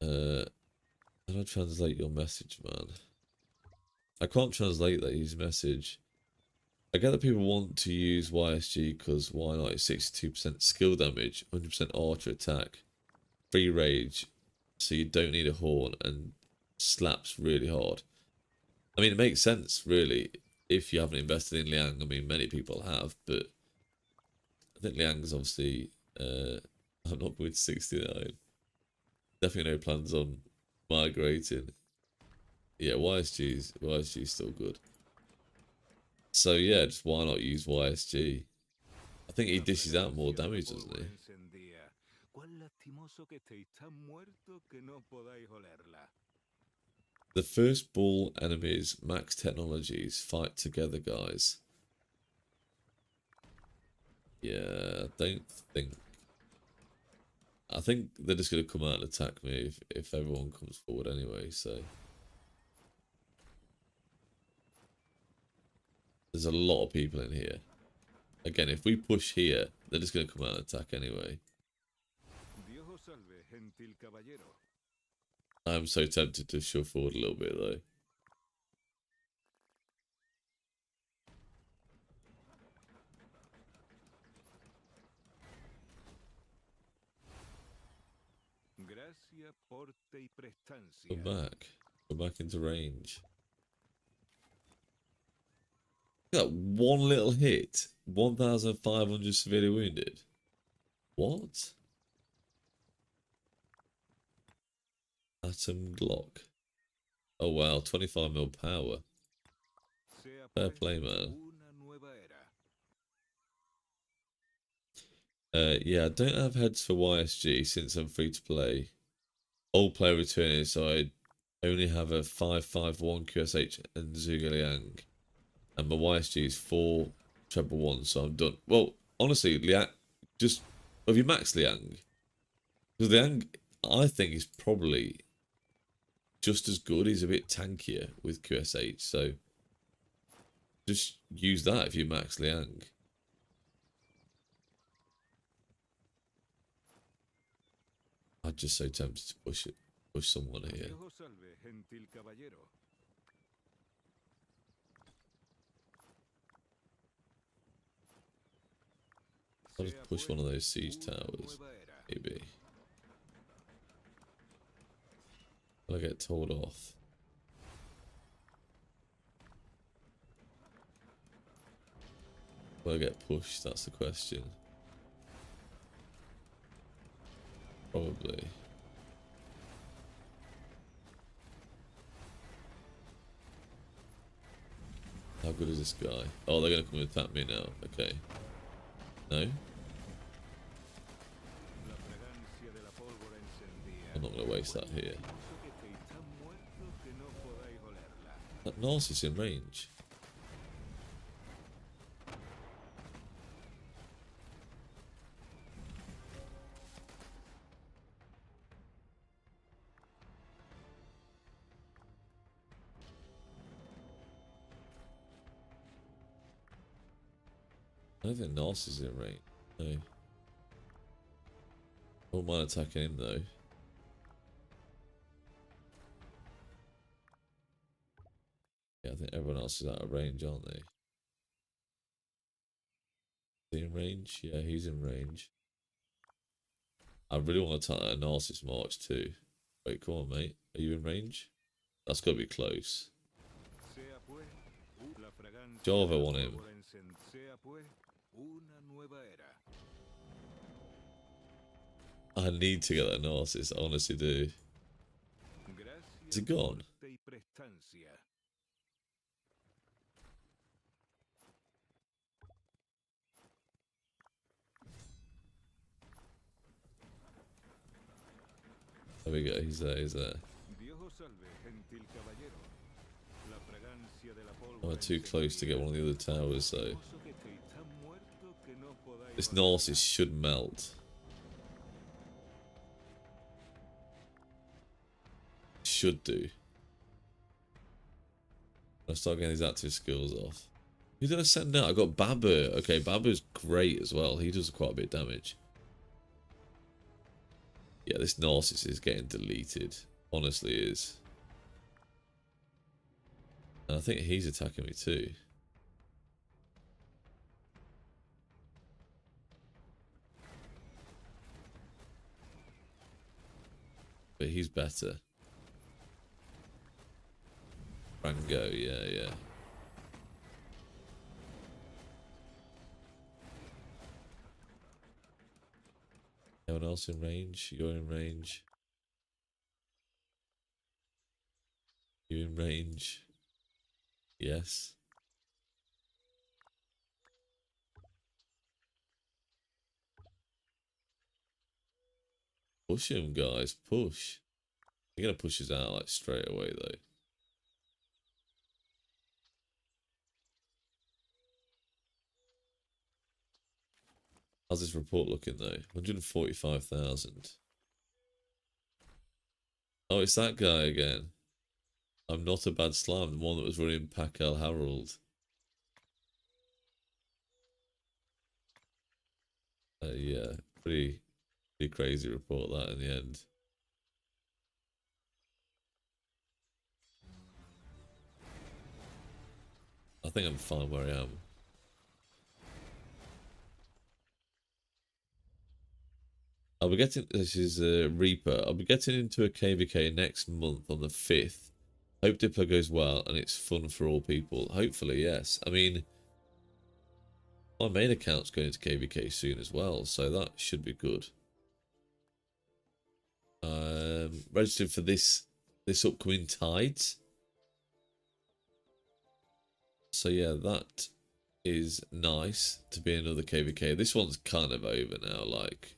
How do I translate your message, man? I can't translate that use message. I get that people want to use YSG because why not? It's 62% skill damage, 100% archer attack, free rage, so you don't need a horn, and slaps really hard. I mean, it makes sense, really, if you haven't invested in Liang. I mean, many people have, but I think Liang's obviously... I'm not going to 69. Definitely no plans on migrating. Yeah, YSG's still good. So yeah, just why not use YSG? I think he dishes out more damage, doesn't he? The first ball enemies, max technologies, fight together, guys. Yeah, I don't think... I think they're just going to come out and attack me if everyone comes forward anyway, so... There's a lot of people in here. Again, if we push here, they're just going to come out and attack anyway. I'm so tempted to shove forward a little bit, though. Come back. Come back into range. Look at that one little hit. 1,500 severely wounded. What? Atom Glock. Oh wow, 25 mil power. Fair play, man. Yeah, I don't have heads for YSG since I'm free to play. Old player returning, so I only have a 551 QSH and Zhuge Liang. And my YSG is 411, so I'm done. Well, honestly, Liang, just have you maxed Liang? Because Liang, I think, is probably just as good. He's a bit tankier with QSH, so just use that if you max Liang. I'm just so tempted to push someone here. I'll just push one of those siege towers, maybe. Will I get told off? Will I get pushed? That's the question. Probably. How good is this guy? Oh, they're gonna come and attack me now. Okay. No? La fragancia de la pólvora encendida. I'm not gonna waste that here. Pienso que estáis tan muertos que no podáis olerla. That Narcissus in range. I don't think Narcissus is in range. No. I won't mind attacking him though. Yeah, I think everyone else is out of range, aren't they? Is he in range? Yeah, he's in range. I really want to attack that Narcissus March too. Wait, come on, mate. Are you in range? That's got to be close. Sea pues, la fragancia Java de la want him. pólvora sea pues, una nueva era. I need to get that Narcissus. I honestly do. Is it gone? Muerte y prestancia. There we go. He's there. He's there. Dios os salve, gentil caballero. La fragancia de la pólvora I'm too close to get one of the other towers, so Pienso que estáis tan muertos que no podáis this olerla. Narcissus should melt. Should do. I'll start getting these active skills off. Who did I send out? I got Babu. Okay, Babu's great as well. He does quite a bit of damage. Yeah, this Narcissus is getting deleted. Honestly is. And I think he's attacking me too. But he's better. Rango, yeah, yeah. Anyone else in range? You're in range. You in range? Yes. Push him, guys. Push. You're gonna push us out like straight away, though. How's this report looking though? 145,000. Oh, it's that guy again. I'm not a bad slime, the one that was running Pack El Harold. Yeah, pretty crazy report that in the end. I think I'm fine where I am. I'll be getting, this is Reaper, I'll be getting into a KVK next month on the 5th. Hope Diplo goes well and it's fun for all people. Hopefully, yes. I mean, my main account's going to KVK soon as well, so that should be good. Registered for this upcoming Tides. So yeah, that is nice to be another KVK. This one's kind of over now, like...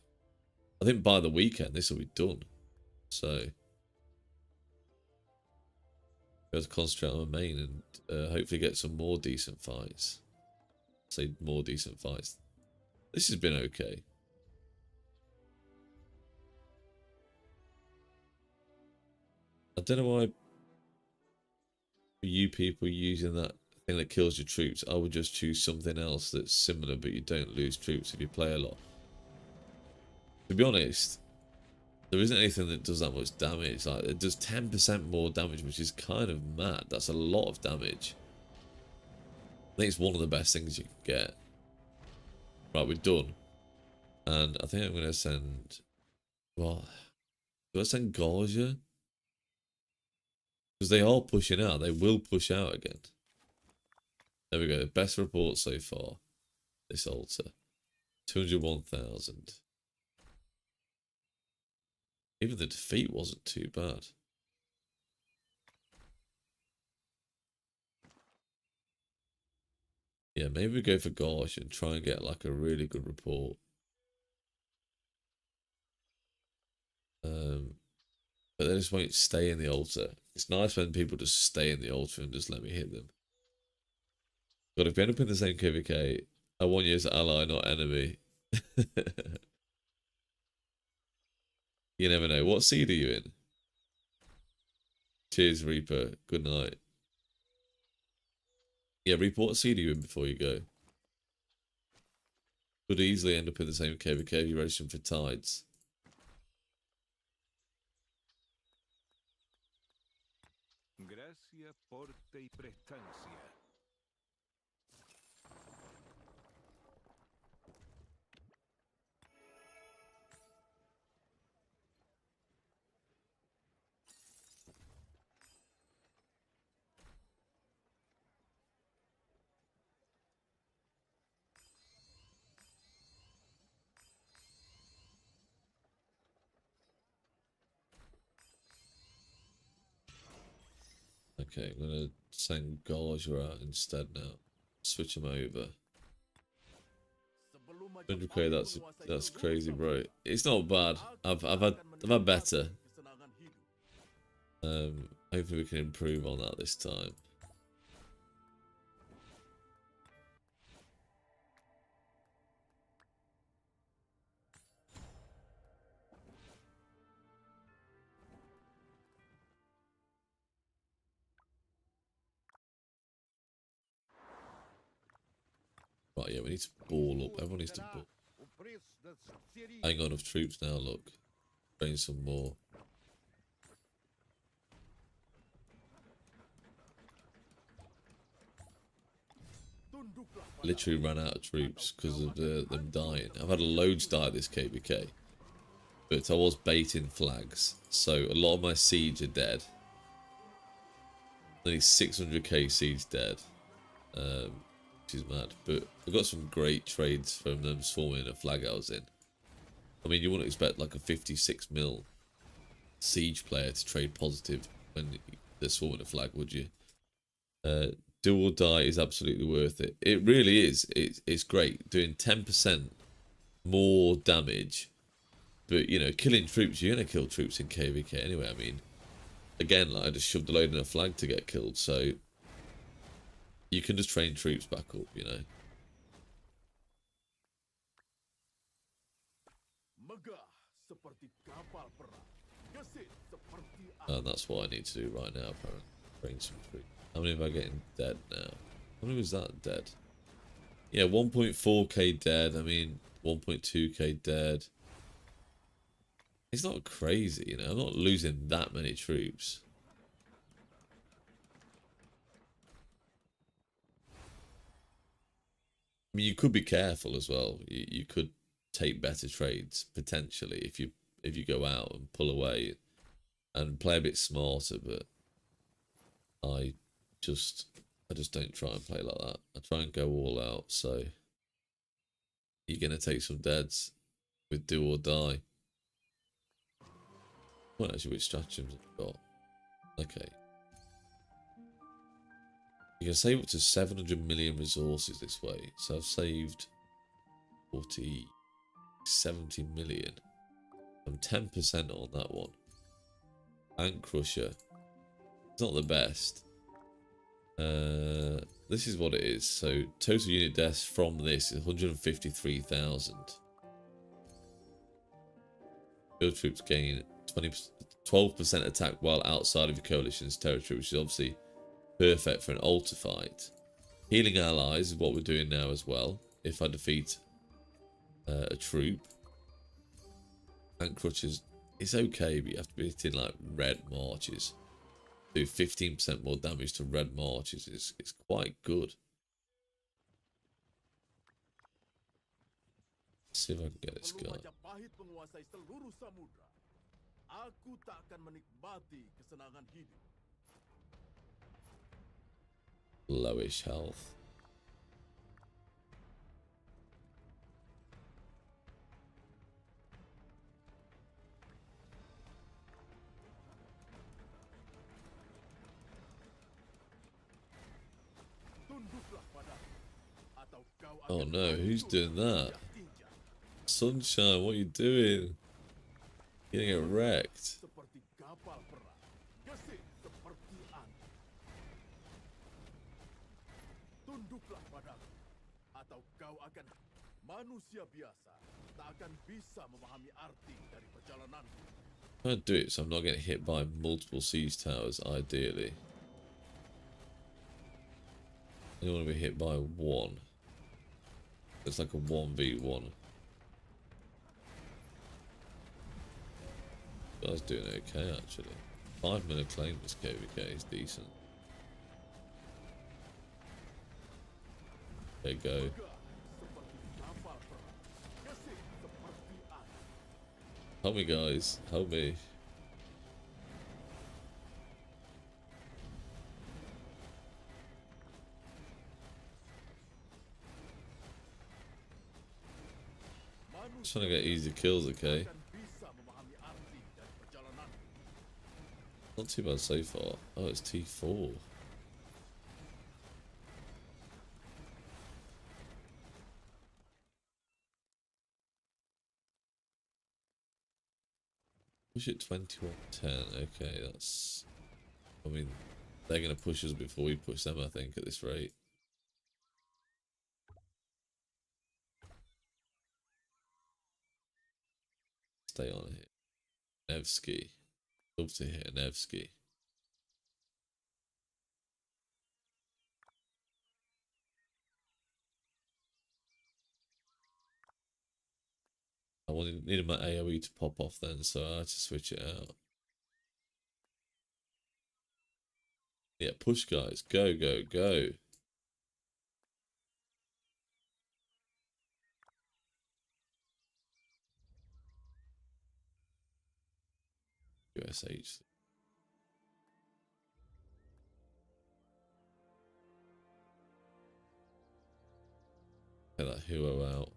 I think by the weekend this will be done. So got to concentrate on my main and hopefully get some more decent fights. Say more decent fights. This has been okay. I don't know why you people using that thing that kills your troops. I would just choose something else that's similar, but you don't lose troops if you play a lot. To be honest, there isn't anything that does that much damage. Like, it does 10% more damage, which is kind of mad. That's a lot of damage. I think it's one of the best things you can get. Right, we're done. And I think I'm going to send... Well, do I send Gorgia? Because they are pushing out. They will push out again. There we go. Best report so far. This altar. 201,000. Even the defeat wasn't too bad. Yeah, maybe we go for Gosh and try and get like a really good report. But they just won't stay in the altar. It's nice when people just stay in the altar and just let me hit them. But if we end up in the same KVK, I want you as ally, not enemy. You never know. What seed are you in? Cheers, Reaper. Good night. Yeah, Reaper, what seed are you in before you go? Could easily end up in the same KVK if you register for tides. Gracia, porte y prestancia. Okay, I'm gonna send Gauger out instead now. Switch him over. 100k, that's crazy, bro. It's not bad. I've had better. Hopefully we can improve on that this time. Right, yeah, we need to ball up. Everyone needs to ball. I ain't got enough troops now, look. Train some more. Literally ran out of troops because of them dying. I've had loads die this KBK. But I was baiting flags. So a lot of my siege are dead. Only 600k siege dead. Which is mad. But I got some great trades from them swarming a flag I was in. I mean, you wouldn't expect like a 56 mil siege player to trade positive when they're swarming a flag, would you? Do or die is absolutely worth it. It really is. It's great. Doing 10% more damage. But, you know, killing troops, you're going to kill troops in KVK anyway. I mean, again, like, I just shoved a load in a flag to get killed. So, you can just train troops back up, you know. And that's what I need to do right now, apparently. Train some troops. How many am I getting dead now? How many was that dead? Yeah, 1.4k dead. I mean, 1.2k dead. It's not crazy, you know. I'm not losing that many troops. I mean, you could be careful as well. You could take better trades potentially if you go out and pull away and play a bit smarter. But I just don't try and play like that. I try and go all out. So you're gonna take some deads with do or die. Well, actually, which stratagems have I got? Okay. You can save up to 700 million resources this way. So I've saved 70 million. I'm 10% on that one. Ant Crusher. It's not the best. This is what it is. So total unit deaths from this is 153,000. Field troops gain 12% attack while outside of your coalition's territory, which is obviously perfect for an altar fight. Healing allies is what we're doing now as well. If I defeat a troop. Ant Crutches, it's okay, but you have to be hitting like red marches. Do 15% more damage to red marches is quite good. Let's see if I can get this guy. Lowish health. Oh no, who's doing that? Sunshine, what are you doing? You're gonna get wrecked. Seperti kapal perang, gesit seperti angin. Tunduklah padaku, atau kau akan manusia biasa. Tak akan bisa memahami arti dari perjalananku. I'm trying to do it so I'm not getting hit by multiple siege towers, ideally. I don't want to be hit by one. It's like a 1v1. Guy's doing okay, actually. 5-minute claim this KVK is decent. There you go. Seperti kapal perang, gesit seperti angin. Help me, guys. Help me. Just trying to get easy kills, okay? Akan bisa memahami arti dari perjalananku. Not too bad so far. Oh, it's T4. Push it 21-10. Okay, that's... I mean, they're going to push us before we push them, I think, at this rate. Stay on here. Nevsky. Love to hit Nevsky. I needed my AoE to pop off then, so I had to switch it out. Yeah, push, guys. Go, go, go. USH. Get that hero out.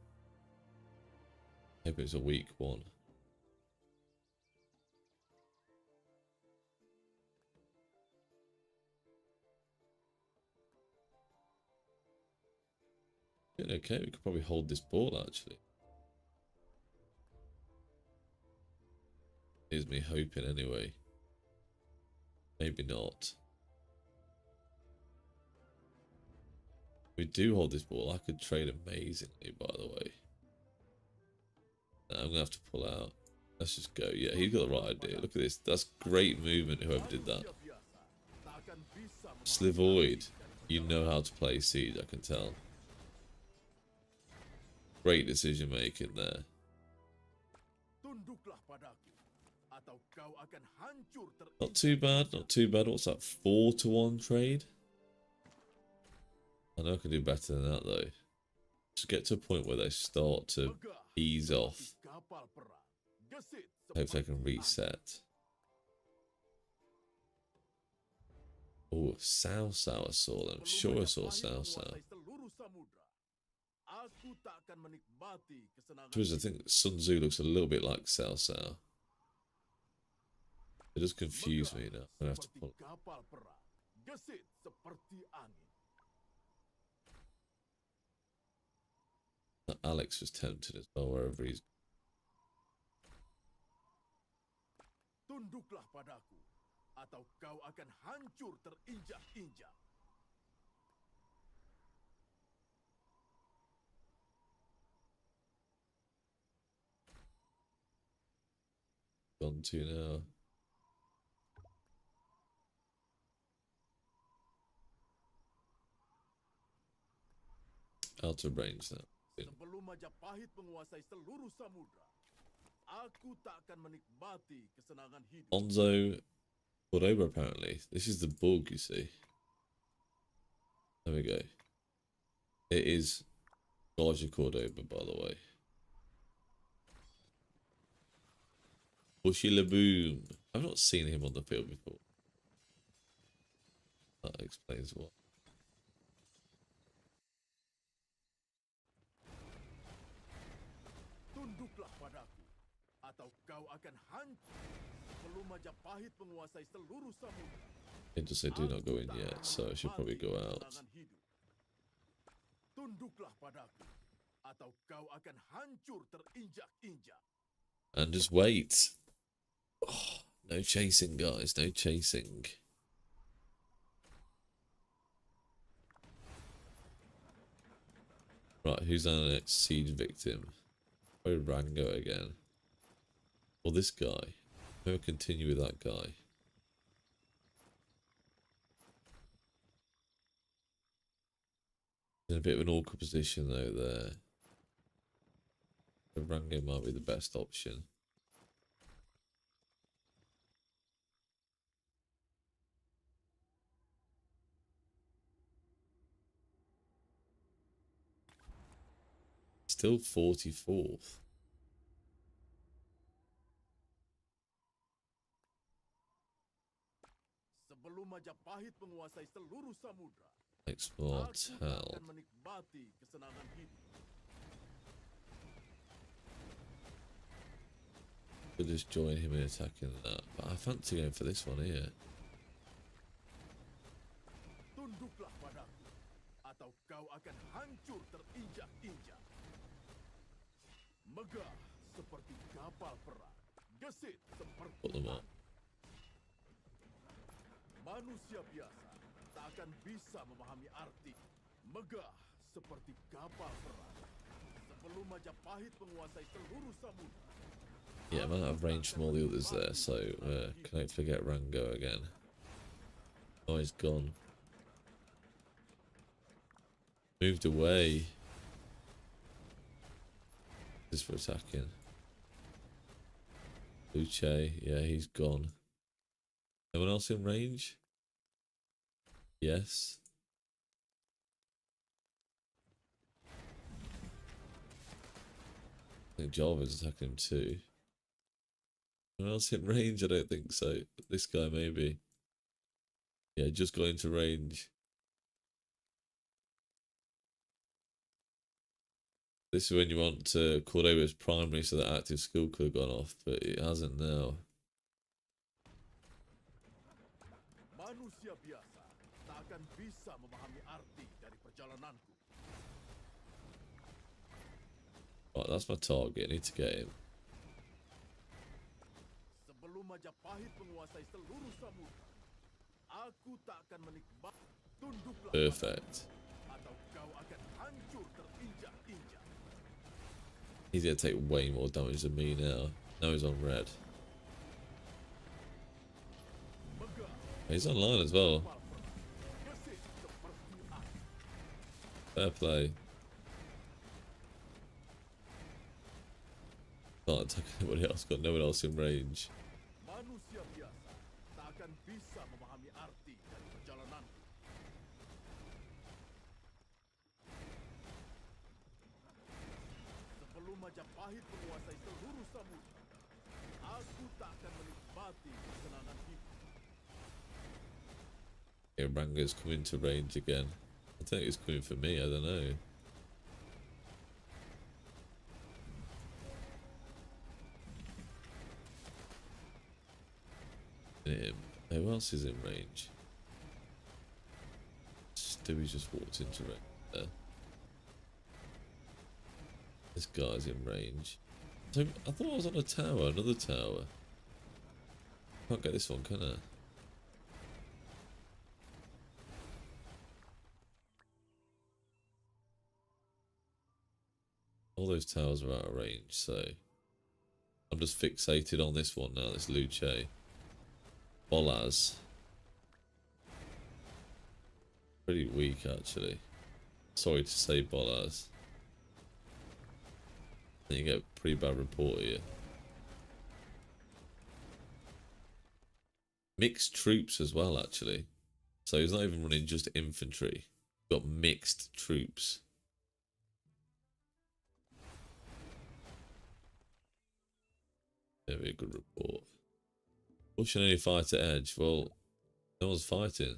Hope it's a weak one. Doing okay, we could probably hold this ball actually. Here's me hoping anyway. Maybe not. If we do hold this ball, I could trade amazingly, by the way. I'm gonna have to pull out. Let's just go. Yeah, he's got the right idea. Look at this. That's great movement, whoever did that. Manusia biasa tak akan bisa memahami Slivoid, arti dari you know how to play Siege, I can tell. Great decision making there. Tunduklah padaku, atau kau akan hancur Not too bad, not too bad. What's that, 4-1 trade? I know I can do better than that though. Just get to a point where they start to ease off. kapal perang. Gesit Hopefully I can seperti reset. Oh, Sao Sao I saw them. Sure I saw Sao Sao. seluruh samudra. Aku tak akan menikmati kesenangan. I think Sun Tzu looks a little bit like Sao Sao. It does confuse me now. I'm gonna have to Seperti pull. kapal perang. Gesit seperti angin. Alex was tempted as well wherever he's. Tunduklah padaku, atau kau akan hancur terinjak-injak. Gone to now. Out of range now. Sebelum Majapahit menguasai seluruh samudra, aku tak akan menikmati kesenangan hidup. Onzo Cordoba apparently. This is the bug, you see. There we go. It is Gaja Cordoba, by the way. Bushy Laboom. I've not seen him on the field before. That explains what. Tunduklah padaku, atau kau akan hancur. Sebelum Majapahit menguasai seluruh samudra. It just say do not go in yet, so I should probably go out. Tunduklah padaku, atau kau akan hancur terinjak-injak. And just wait. Oh, no chasing, guys. No chasing. Right, who's our next siege victim? Oh, Rango again. Or this guy. Maybe I'll continue with that guy. In a bit of an awkward position though there. So Rango might be the best option. Still 44th. Sebelum Majapahit menguasai seluruh samudra, Export aku tak hell. akan menikmati kesenangan hidup. Could just join him in attacking that. But I fancy going for this one here. Tunduklah padaku, atau kau akan hancur terinjak-injak. Megah seperti kapal perang, gesit seperti Put them up. manusia biasa tak akan bisa memahami arti. Megah seperti kapal perang. Sebelum Majapahit menguasai seluruh samudra. Yeah, I might have range from all the others there, so can hopefully get Rango again. Oh, he's gone. Moved away. Just for attacking. Luce, yeah, he's gone. Anyone else in range? Yes. I think Jarvan's attacking him too. Anyone else in range? I don't think so. This guy maybe. Yeah, just got into range. This is when you want Cordoba's primary so that active skill could have gone off, but it hasn't now. Manusia biasa tak akan bisa memahami arti dari perjalananku. Right, that's my target. I need to get him. Sebelum Majapahit menguasai seluruh samudra, aku tak akan menikmati. Tunduklah Perfect. padaku, atau kau akan hancur terinjak-injak. He's gonna take way more damage than me now. Now he's on red. Megah He's online as well. kapal perang, gesit seperti air. Fair play. Can't attack anybody else. Got no one else in range. Manusia biasa tak akan bisa memahami arti dari perjalananku. Sebelum Majapahit menguasai seluruh samudra, aku tak akan menikmati kesenangan hidup. Yeah, Rango's coming to range again. I think he's coming for me. I don't know. Him. Who else is in range? Stewie just walked into range there. This guy's in range. So I thought I was on a tower, another tower. Can't get this one, can I? All those towers are out of range, so I'm just fixated on this one now, this Luce. Bolaz. Pretty weak, actually. Sorry to say, Bolaz. I think you get a pretty bad report here. Mixed troops as well, actually. So he's not even running just infantry. Got mixed troops. Maybe a good report. Pushing any fighter edge. Well, no one's fighting.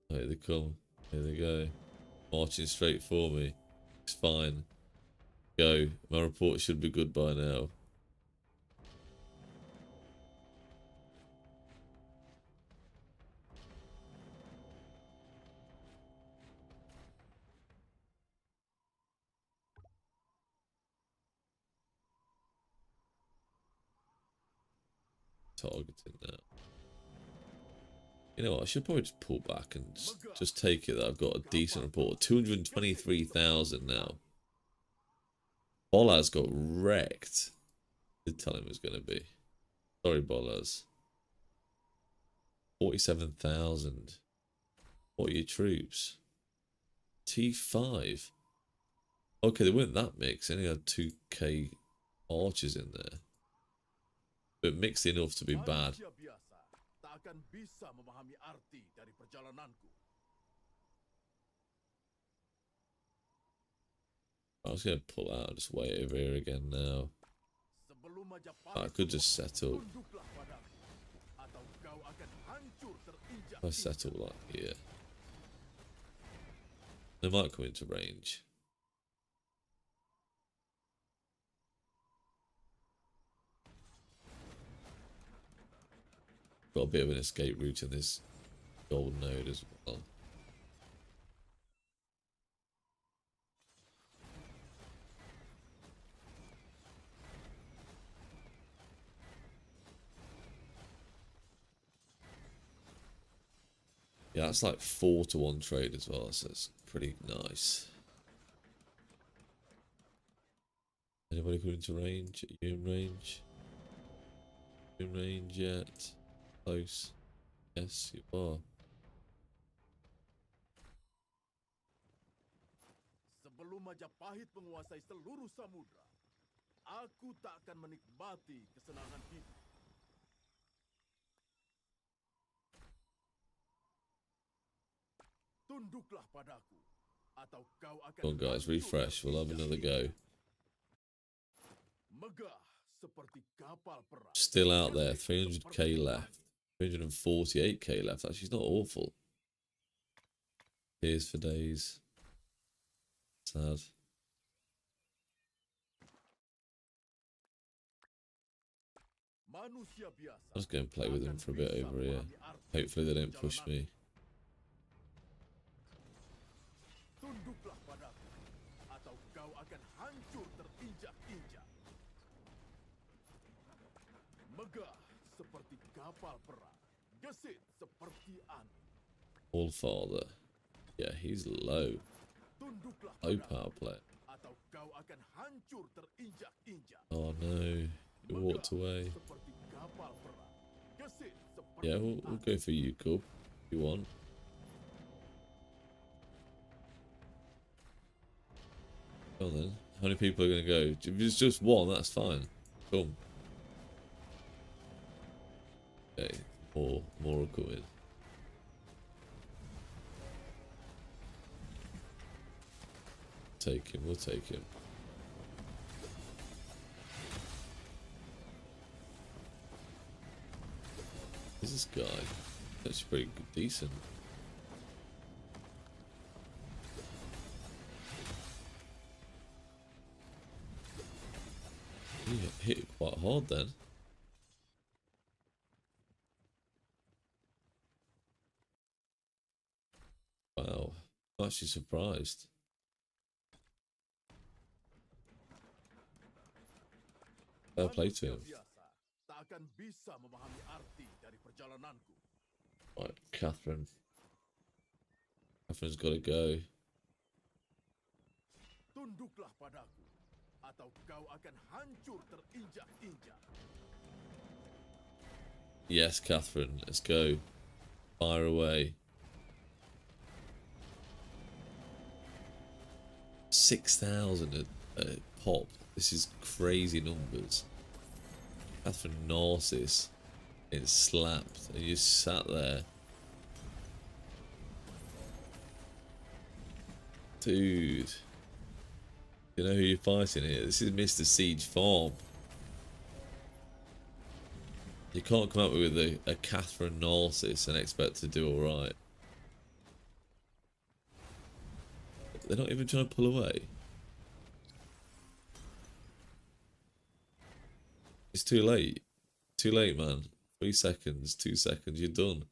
Here they come. Here they go. Marching straight for me. It's fine. Go. My report should be good by now. targeting now. You know what? I should probably just pull back and just take it that I've got a decent report. 223,000 now. Bolas got wrecked. Did tell him it was going to be. Sorry, Bolas. 47,000. What are your troops? T5. Okay, they weren't that mixed. They only had 2k archers in there. But mixed enough to be bad. Manusia biasa tak akan bisa memahami arti dari perjalananku. I was going to pull out and just wait over here again now. Sebelum I Majapahit could just settle. tunduklah padaku, atau kau akan hancur terinjak. I settle like here. They might come into range. Got a bit of an escape route in this gold node as well. Yeah, that's like 4-to-1 trade as well, so it's pretty nice. Anybody coming to range? Are you in range? You in range yet? Close. Yes, you are. Sebelum Majapahit menguasai seluruh samudra, aku tak akan menikmati kesenangan hidup. Tunduklah padaku, atau kau akan Come on, guys, hancur refresh. We'll have another terinjak-injak. go. Megah seperti kapal perang. Still out there. 300k left. 348k left. Actually, it's not awful. Tears for days. Sad. Manusia biasa I was going to play with them for a bit over here. Hopefully they don't push me. Tunduklah padaku, atau kau akan hancur terinjak-injak. Megah seperti kapal perang, gesit seperti angin. All father. Yeah, he's low. Tunduklah Low padaku, power play. atau kau akan hancur terinjak-injak. Oh no. He walked away. Seperti kapal perang, gesit seperti Yeah, we'll go for you, Cub, if you want. Well then, how many people are going to go? If it's just one, that's fine. Come. Okay, more will come in. Take him, we'll take him. Who's this guy? That's pretty good, decent. He hit it quite hard then. Wow, I'm actually surprised. Fair play to him. Manusia biasa tak akan bisa memahami arti dari perjalananku. Right, Catherine. Catherine's got to go. Tunduklah padaku, atau kau akan hancur terinjak-injak. Yes, Catherine, let's go. Fire away. 6,000 a pop. This is crazy numbers. Catherine Narcissus getting slapped and you just sat there. Dude. You know who you're fighting here? This is Mr. Siege Farm. You can't come up with a Catherine Narcissus and expect to do alright. They're not even trying to pull away. It's too late. Too late, man. 3 seconds, 2 seconds, you're done.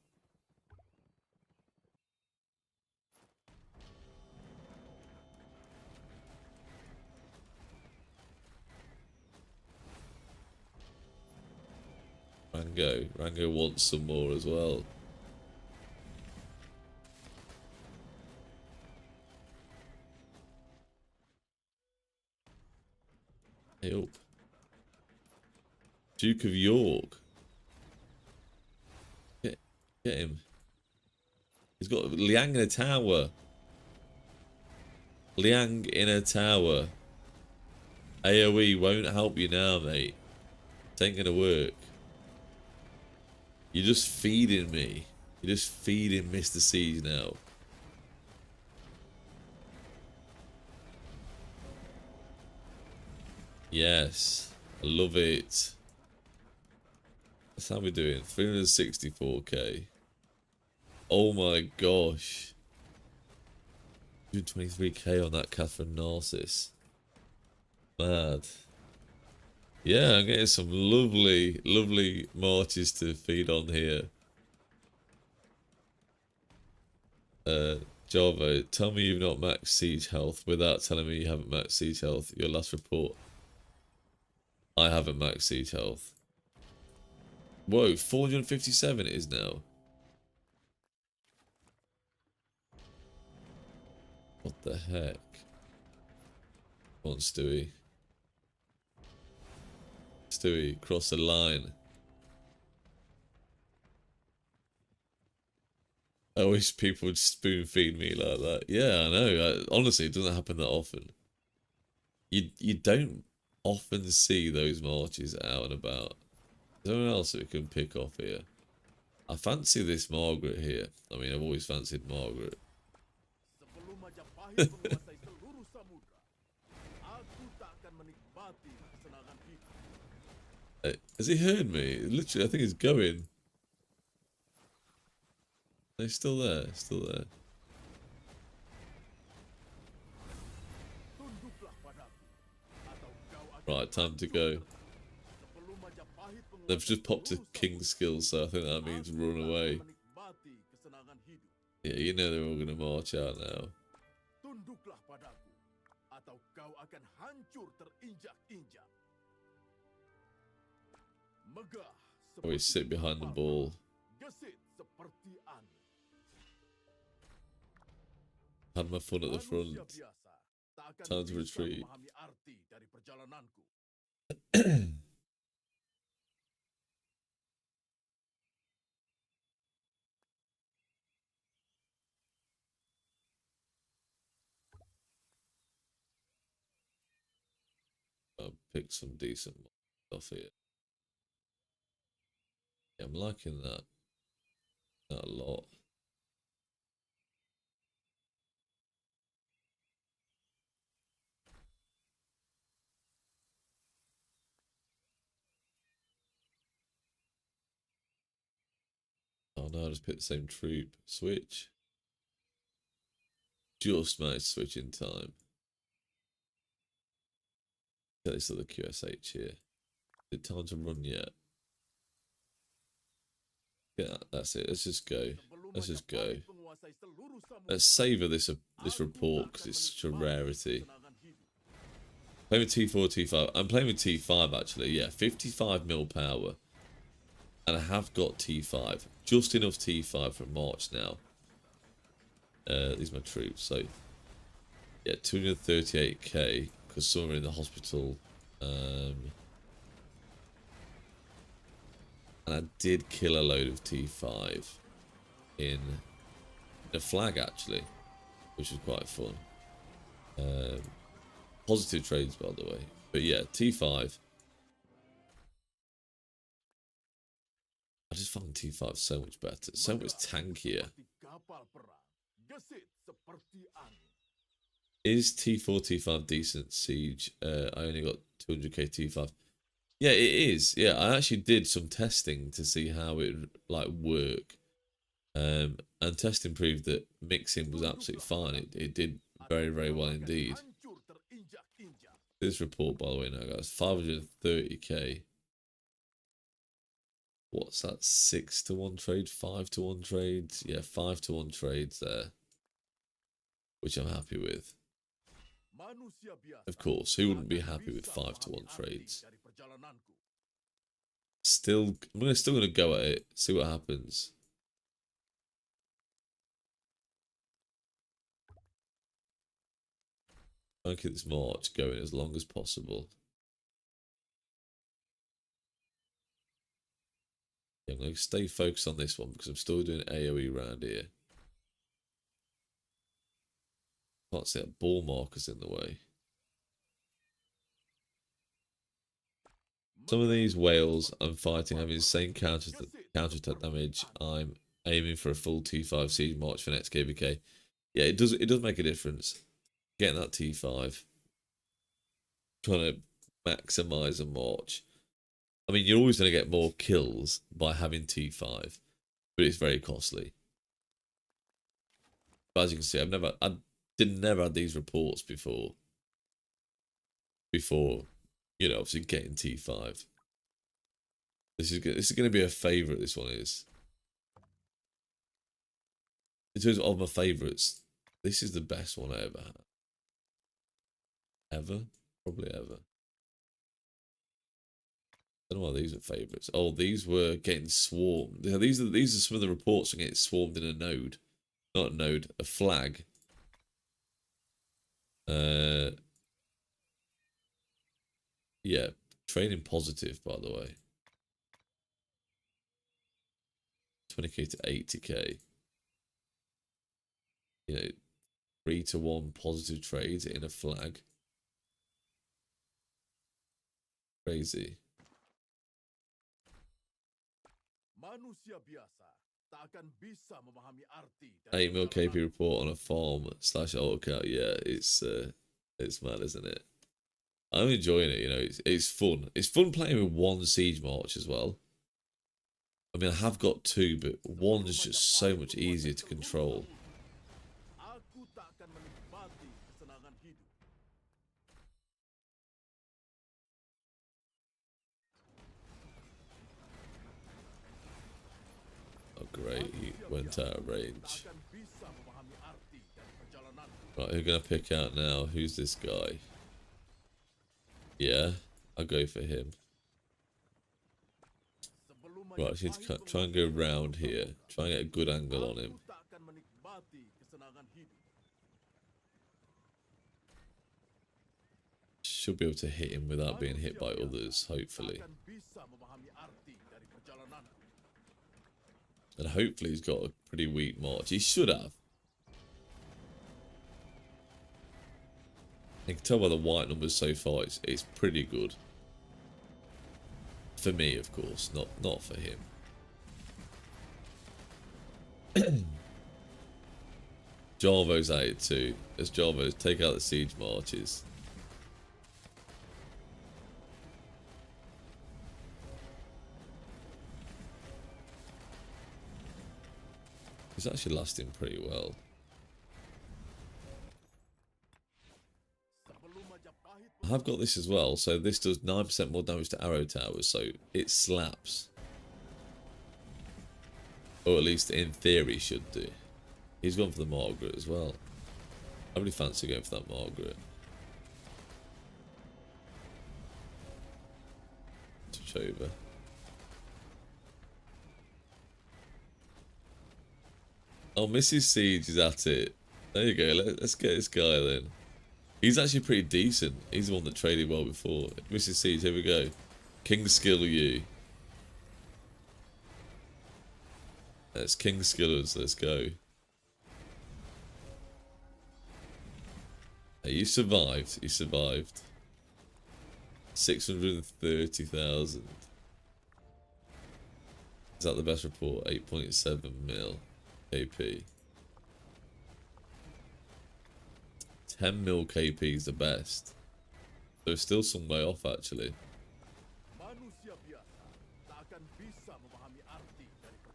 Rango. Rango wants some more as well. Hey up. Duke of York. Get him. He's got Liang in a tower. Liang in a tower. AoE won't help you now, mate. It ain't gonna work. You're just feeding me. You're just feeding Mr. Siege now. Yes. I love it. That's how we're doing. 364k. Oh my gosh. 223k on that Catherine Narcissus. Mad. Yeah, I'm getting some lovely, lovely marches to feed on here. Javo, tell me you've not maxed siege health without telling me you haven't maxed siege health. Your last report. I haven't maxed siege health. Whoa, 457 it is now. What the heck? Come on, Stewie. Stewie, cross the line. I wish people would spoon feed me like that. Yeah, I know. Honestly, it doesn't happen that often. You don't often see those marches out and about. Is there anyone else that we can pick off here? I fancy this Margaret here. I mean, I've always fancied Margaret. Sebelum Majapahit menguasai seluruh samudra, aku tak akan menikmati kesenangan hidup. Has he heard me? Literally, I think he's going. He's still there. Still there. Tunduklah padaku, atau kau akan Right, time to go. sebelum Majapahit They've just popped a seluruh king skill, so I think that means run away. menikmati kesenangan hidup. Yeah, you know they're all going to march out now. Tunduklah padaku, atau kau akan hancur terinjak-injak. Megah Always sit behind the ball. gesit seperti angin. Had my fun at the front. Manusia biasa tak akan Time to bisa retreat. memahami arti dari perjalananku. I'll pick some decent stuff here. Yeah, I'm liking that. That a lot. Oh no, I just picked the same troop. Switch. Just managed to switch in time. Get this other QSH here. Is it time to run yet? Yeah, that's it. Let's just go. Let's just go. Let's savour this report because it's such a rarity. Playing with T4, T5. I'm playing with T5 actually. Yeah, 55 mil power. And I have got T5. Just enough T5 for March now. These are my troops. So, yeah, 238k because some are in the hospital. And I did kill a load of T5 in a flag actually, which was quite fun. Positive trades, by the way. But yeah, T5. I just find T5 so much better, so much tankier. Is T4, T5 decent siege? I only got 200k T5. Yeah, it is. Yeah, I actually did some testing to see how it like work. And testing proved that mixing was absolutely fine. It did very, very well indeed. This report, by the way, now guys, 530k. What's that? 6 to 1 trade, 5 to 1 trades? Yeah, 5 to 1 trades there, which I'm happy with. Of course, who wouldn't be happy with 5 to 1 trades? still gonna go at it, see what happens. Try and keep this march going as long as possible. Yeah, I'm gonna stay focused on this one because I'm still doing AoE around here. Can't see that ball markers in the way. Some of these whales I'm fighting have insane counter attack damage. I'm aiming for a full T5 siege march for next KVK. Yeah, it does make a difference. Getting that T5. Trying to maximize a march. I mean, you're always going to get more kills by having T5, but it's very costly. But as you can see, I never had these reports before. You know, obviously getting T5. This is going to be a favourite. This one is. In terms of my favourites, this is the best one I ever had. Ever? Probably ever. I don't know why these are favourites. Oh, these were getting swarmed. These are some of the reports on getting swarmed in a node. Not a node, a flag. Yeah, training positive, by the way. 20k to 80k. You know, 3-to-1 positive trades in a flag. Crazy. 8 mil KP report on a farm / autocat. Yeah, it's mad, isn't it? I'm enjoying it. You know, it's fun. It's fun playing with one siege march as well. I mean, I have got two, but one's just so much easier to control. Oh, great. He went out of range. Right, who are going to pick out now? Who's this guy? Yeah, I'll go for him. Right, I need to try and go round here. Try and get a good angle on him. Should be able to hit him without being hit by others, hopefully. And hopefully he's got a pretty weak march. He should have. You can tell by the white numbers so far, it's pretty good. For me, of course, not for him. Jarvo's at it too. As Jarvo's take out the siege marches. He's actually lasting pretty well. I have got this as well, so this does 9% more damage to arrow towers, so it slaps. Or at least in theory should do. He's gone for the Margaret as well. I really fancy going for that Margaret. Switch over. Oh, Mrs. Siege is at it. There you go, let's get this guy then. He's actually pretty decent. He's the one that traded well before. Mrs. Siege, here we go. King Skill you. That's King Skillers, let's go. Hey, you survived. You survived. 630,000. Is that the best report? 8.7 mil KP. 10 mil KP is the best. So it's still some way off actually.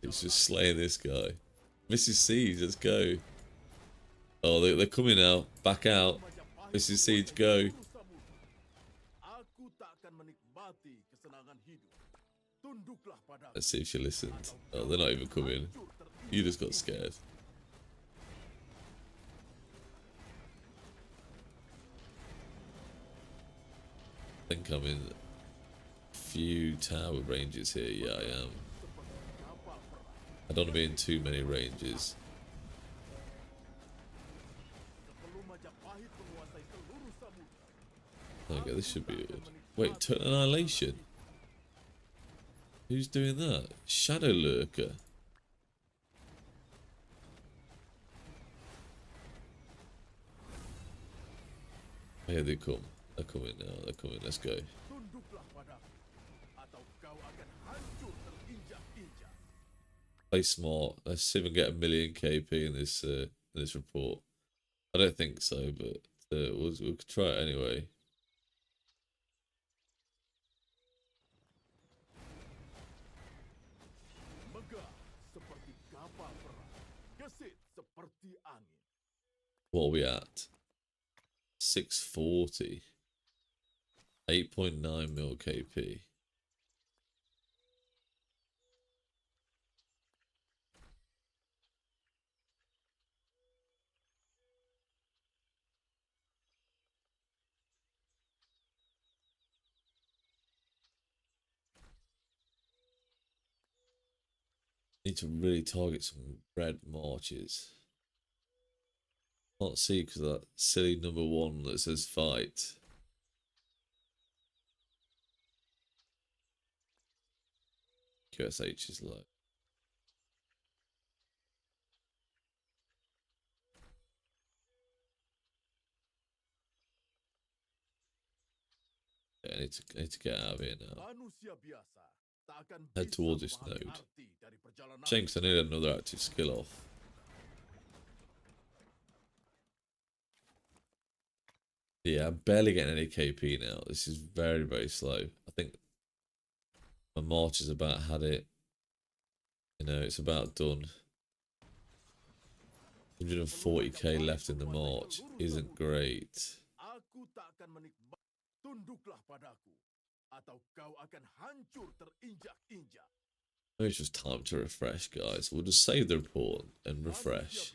It's just slaying this guy. Mrs. Siege, let's go. Oh, they're coming out. Back out. Mrs. Siege, go. Let's see if she listened. Oh, they're not even coming. You just got scared. I think I'm in few tower ranges here. Yeah, I am. I don't want to be in too many ranges. Okay, this should be good. Wait, Total Annihilation? Who's doing that? Shadow Lurker. Here they come. They're coming now. They're coming. Let's go. Play smart. Let's see if we can get a million KP in this report. I don't think so, but we'll try it anyway. What are we at? 640. 8.9 mil KP. Need to really target some red marches. Can't see because of that silly number 1 that says fight. QSH is low. Yeah, I need to get out of here now. Head towards this node. Shanks, I need another active skill off. Yeah, I'm barely getting any KP now. This is very, very slow. I think my march is about had it. You know, it's about done. 140k left in the march isn't great. Maybe it's just time to refresh, guys. We'll just save the report and refresh.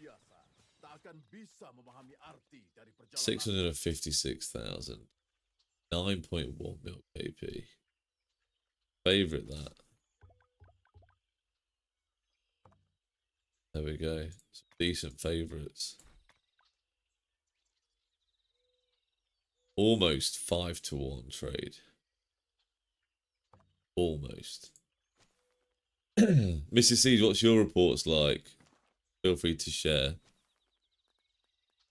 656,000. 9.1 mil KP. Favorite that. There we go. Some decent favorites. Almost 5-1 trade. Almost. Mrs. Siege, what's your reports like? Feel free to share.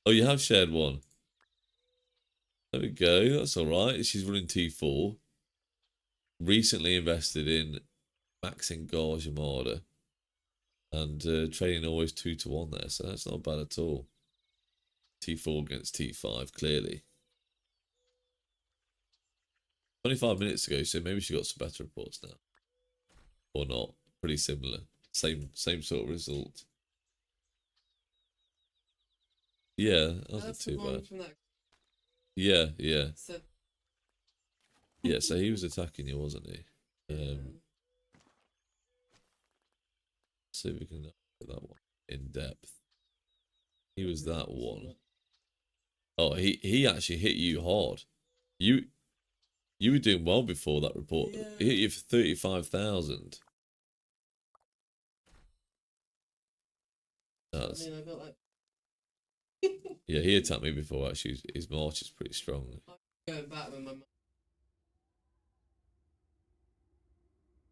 Oh, you have shared one. There we go. That's alright. She's running T4. Recently invested in maxing Gauge Armada. And trading always 2-1 there. So that's not bad at all. T4 against T5, clearly. 25 minutes ago, so maybe she got some better reports now. Or not. Pretty similar. Same sort of result. Yeah, that wasn't too bad. Yeah. Yeah, so he was attacking you, wasn't he? See if we can look at that one in depth. He was that one. Oh, he actually hit you hard. You were doing well before that report. Yeah. He hit you for 35,000. That's... I mean, I got like... Yeah, he attacked me before, actually. His march is pretty strong. Going back with my...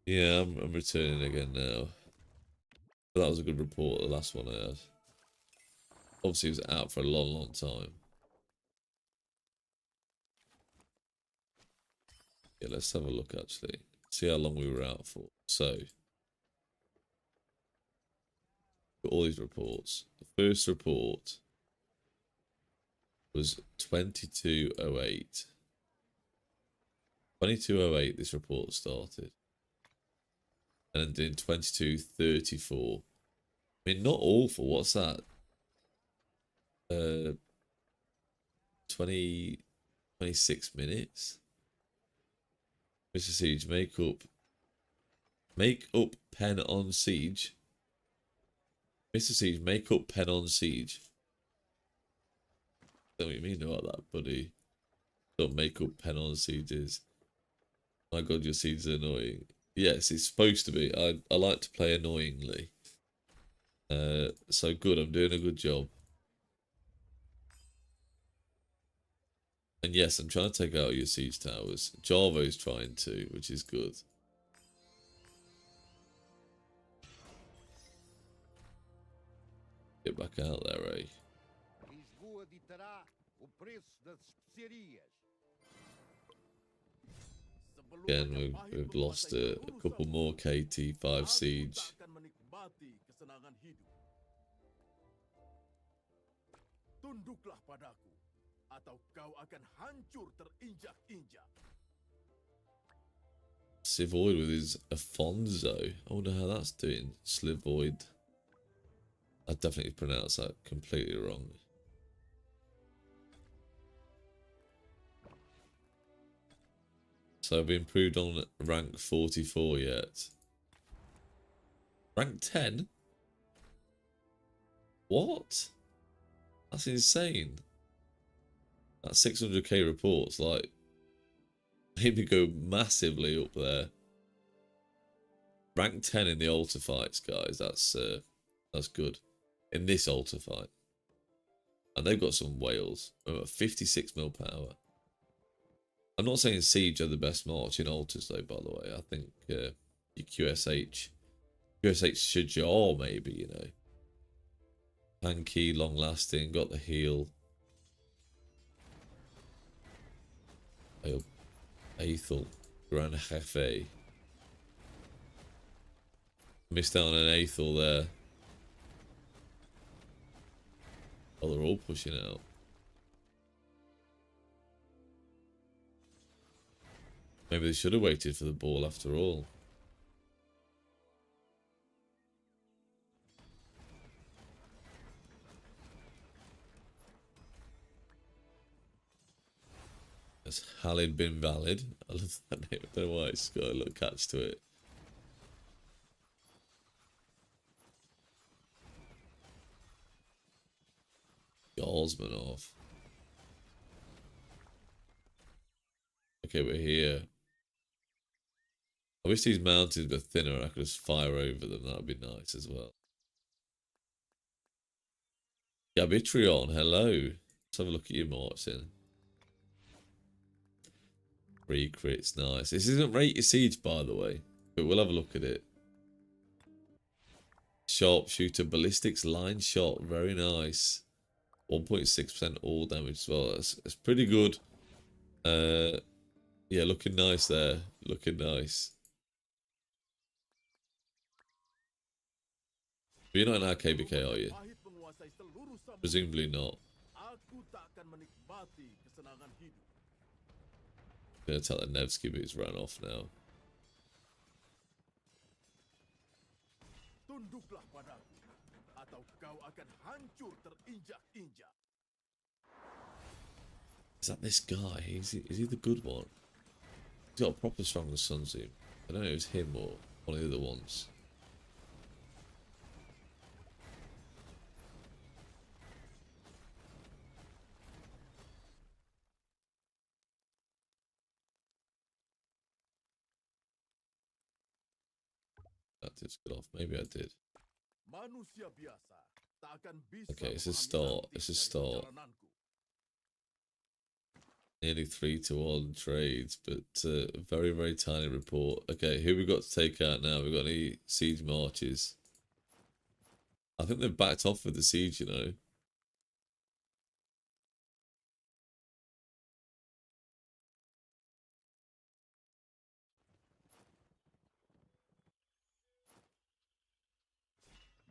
Yeah, I'm returning again now. But that was a good report, the last one I had. Obviously, it was out for a long time. Yeah, let's have a look, actually. See how long we were out for. So, got all these reports. The first report was 2208. 2208, this report started. And then 2234. I mean, not awful. What's that? 26 minutes. Mr. Siege, make up pen on siege. Mr. Siege, make up pen on siege. Don't know what you mean about that, buddy. Don't make up pen on sieges. My god, your seeds are annoying. Yes, it's supposed to be. I like to play annoyingly. So good, I'm doing a good job. And yes, I'm trying to take out your siege towers. Jarvo's trying to, which is good. Get back out there, eh? Lisboa ditará o preço das especiarias. Sebelum Again, Majapahit we've lost menguasai a seluruh couple Samudra, more KT5 aku siege. tak akan menikmati kesenangan hidup. Tunduklah padaku, atau kau akan hancur terinjak-injak. Slivoid with his Afonso. I wonder how that's doing. Slivoid. I definitely pronounced that completely wrong. So have we improved on rank 44 yet? Rank 10? What? That's insane. That's 600k reports. Like, made me go massively up there. Rank 10 in the altar fights, guys. That's good. In this altar fight. And they've got some whales. 56 mil power. I'm not saying Siege are the best march in altars, though, by the way. I think your QSH Shajar, maybe, you know. Panky, long lasting, got the heal. Aethel, Grand Jefe. Missed out on an Aethel there. Oh, they're all pushing out. Maybe they should have waited for the ball after all. Has Halid been valid? I love that name. I don't know why it's got a little catch to it. Osman off. Okay, we're here. I wish these mountains were thinner and I could just fire over them. That would be nice as well. Gabitrion, hello. Let's have a look at your march then. 3 crits, nice. This isn't rate your siege, by the way, but we'll have a look at it. Sharpshooter, ballistics, line shot, very nice. 1.6% all damage as well. That's pretty good. Yeah, looking nice there. Looking nice. But you're not an RKBK, are you? Majapahit menguasai seluruh Samudra, Presumably not. aku tak akan menikmati kesenangan hidup. Gonna tell that Nevsky, but he's run off now. Tunduklah padaku, atau kau akan hancur terinjak-injak. Is that this guy? Is he the good one? He's got a proper strong Sun Zoom. I don't know if it's him or one of the other ones. That did get off. Maybe I did. Manusia biasa tak akan bisa Okay, it's a memahami start. arti It's a dari start. perjalananku. Nearly 3-1 trades, but very, very tiny report. Okay, who we got to take out now? We got any siege marches? I think they've backed off with the siege, you know.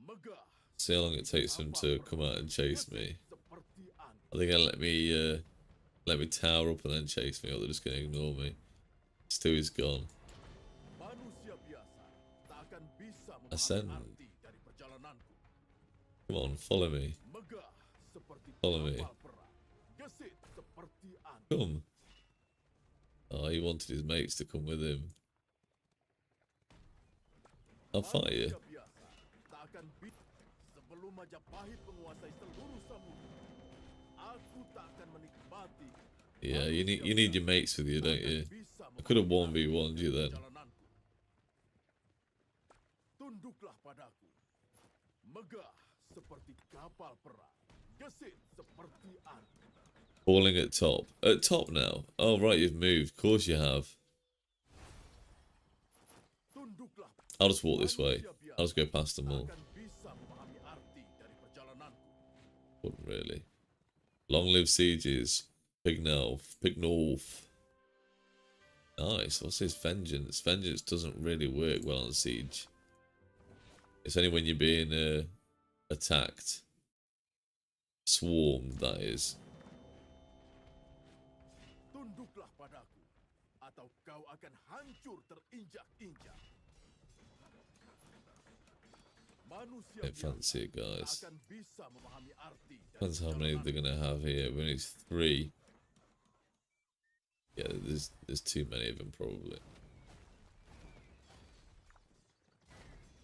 Megah See how long it takes them to come out and chase me. seperti angin. Are they gonna let me tower up and then chase me, or they're just gonna ignore me? Stu is gone. Manusia biasa tak akan bisa Ascend. memahami arti dari perjalananku. Come on, follow me. Megah seperti Follow me. kapal perang. Gesit seperti angin. Come. Oh, he wanted his mates to come with him. I'll fight you. Manusia biasa tak akan bisa. Sebelum Majapahit menguasai seluruh Samudra, aku tak akan menikmati Yeah, you need your mates with you, don't you? Bisa I could have memahami 1v1'd you then. perjalananku. Tunduklah padaku. Megah seperti kapal perang. Gesit seperti angin. Falling at top. At top now? Oh, right, you've moved. Of course you have. Tunduklah. I'll just walk this way. I'll just go past them all. Akan bisa memahami arti dari perjalananku. Wouldn't really. Long live sieges. Big North. Big North. Nice. What's this? Vengeance. Vengeance doesn't really work well on siege. It's only when you're being attacked. Swarmed, that is. Tunduklah padaku, atau kau akan hancur terinjak-injak. Manusia Don't fancy it, biasa guys. tak akan bisa memahami arti dari Depends how many they're perjalanan. gonna have here. We need 3. Yeah, there's too many of them probably.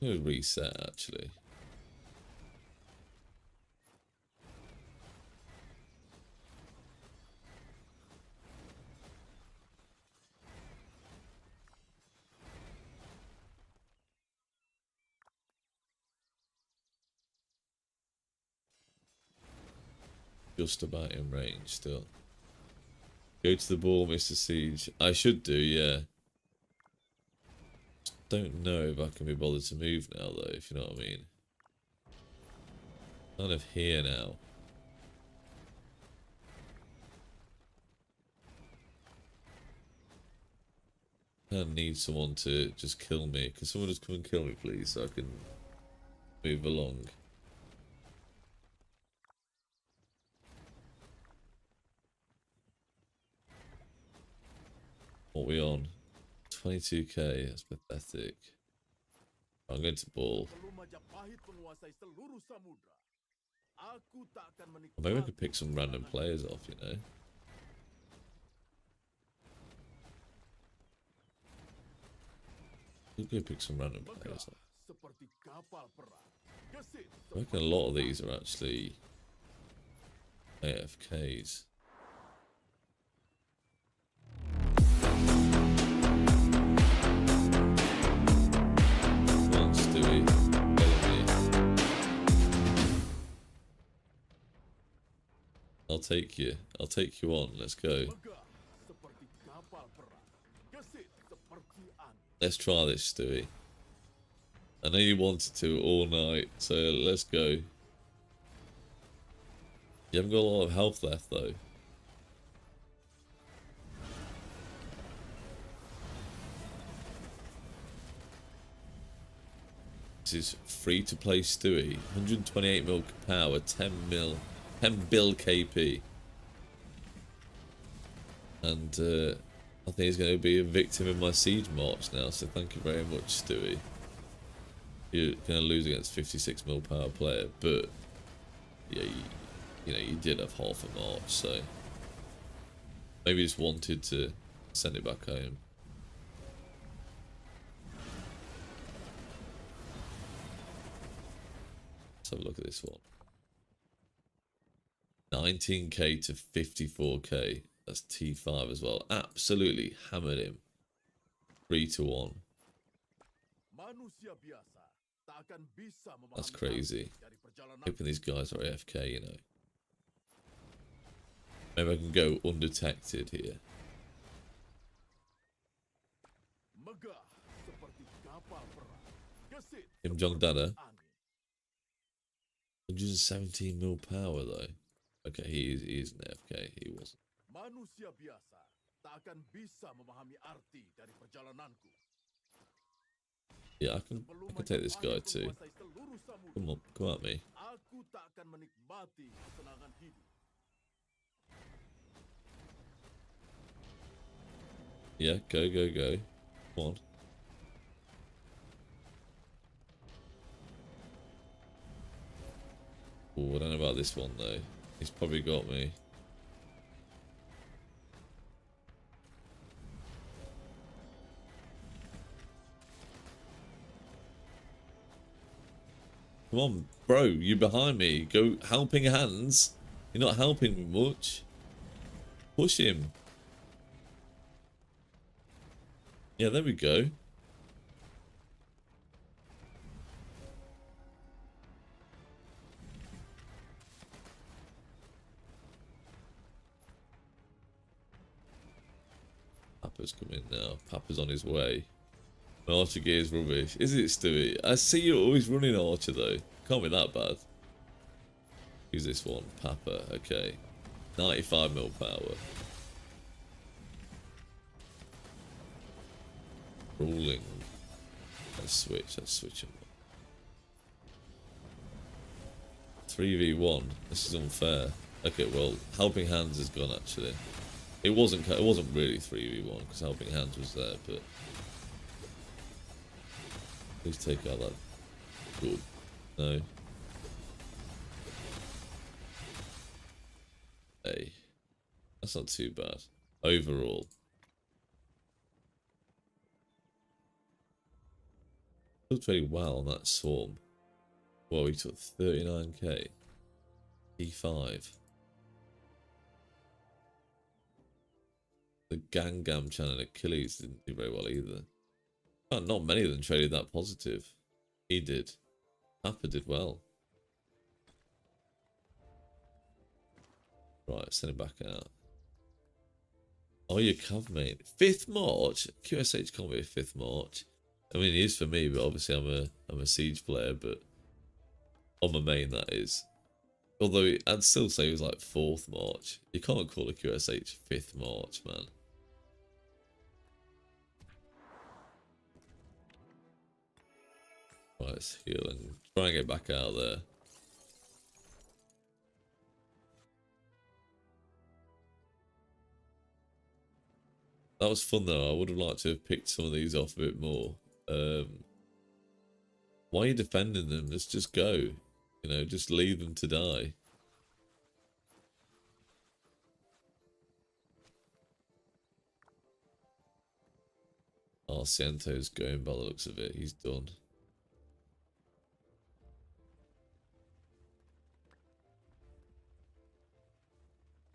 I'm gonna reset actually. Just about in range still. Go to the ball, Mr. Siege. I should do, yeah. Just don't know if I can be bothered to move now, though, if you know what I mean. Kind of here now. I need someone to just kill me. Can someone just come and kill me, please, so I can move along? What are we on? 22k, that's pathetic. I'm going to ball. Sebelum Majapahit menguasai seluruh samudra, aku tak akan Or maybe I menikmati could pick some random players off, you know? You could pick some random megah players off. seperti kapal perang. Gesit I reckon a lot of these are actually AFKs. Come on, Stewie. Follow me. I'll take you. I'll take you on. Let's go. megah seperti kapal perang. Gesit seperti angin. Let's try this, Stewie. I know you wanted to all night, so let's go. You haven't got a lot of health left, though. This is free to play Stewie. 128 mil power, 10 bill KP. And I think he's going to be a victim of my siege march now, so thank you very much, Stewie. You're going to lose against 56 mil power player, but yeah, you know, you did have half a march, so maybe you just wanted to send it back home. Let's have a look at this one. 19k to 54k. That's T5 as well. Absolutely hammered him. 3-1. Manusia biasa tak akan bisa memahami That's crazy. arti dari perjalanan. Hoping these guys are AFK, you know. Maybe I can go undetected here. Megah seperti kapal perang. Gesit Kim Jong Dada. angin. 117 mil power though. Okay, he is an AFK. He wasn't. Manusia biasa tak akan bisa memahami arti dari perjalananku. Yeah, I can take this guy Majapahit too. menguasai seluruh samudra, Come on, come at me. aku tak akan menikmati kesenangan hidup. Yeah, go. Come on. Oh, I don't know about this one though. He's probably got me. Come on, bro, you're behind me. Go helping hands. You're not helping me much. Push him. Yeah, there we go. Papa's coming now. Papa's on his way. Archer gear's rubbish. Is it, Stewie? I see you're always running Archer though. Can't be that bad. Who's this one? Papa. Okay. 95 mil power. Rolling. Let's switch. Let's switch them. 3v1. This is unfair. Okay, well, Helping Hands has gone actually. It wasn't really 3v1 because Helping Hands was there, but please take out that. Good. No. Hey, that's not too bad overall. Still trading well on that swarm. Well, he took 39k. E5. The Gangam channel Achilles didn't do very well either. Oh, not many of them traded that positive. He did. Papa did well. Right, send him back out. Oh, your Cav mate. 5th March? QSH can't be a 5th March. I mean, it is for me, but obviously I'm a Siege player, but on my main that is. Although I'd still say it was like 4th March. You can't call a QSH 5th March, man. Right, let's heal and try and get back out there. That was fun though. I would have liked to have picked some of these off a bit more. Why are you defending them? Let's just go. You know, just leave them to die. Arciento's going by the looks of it. He's done.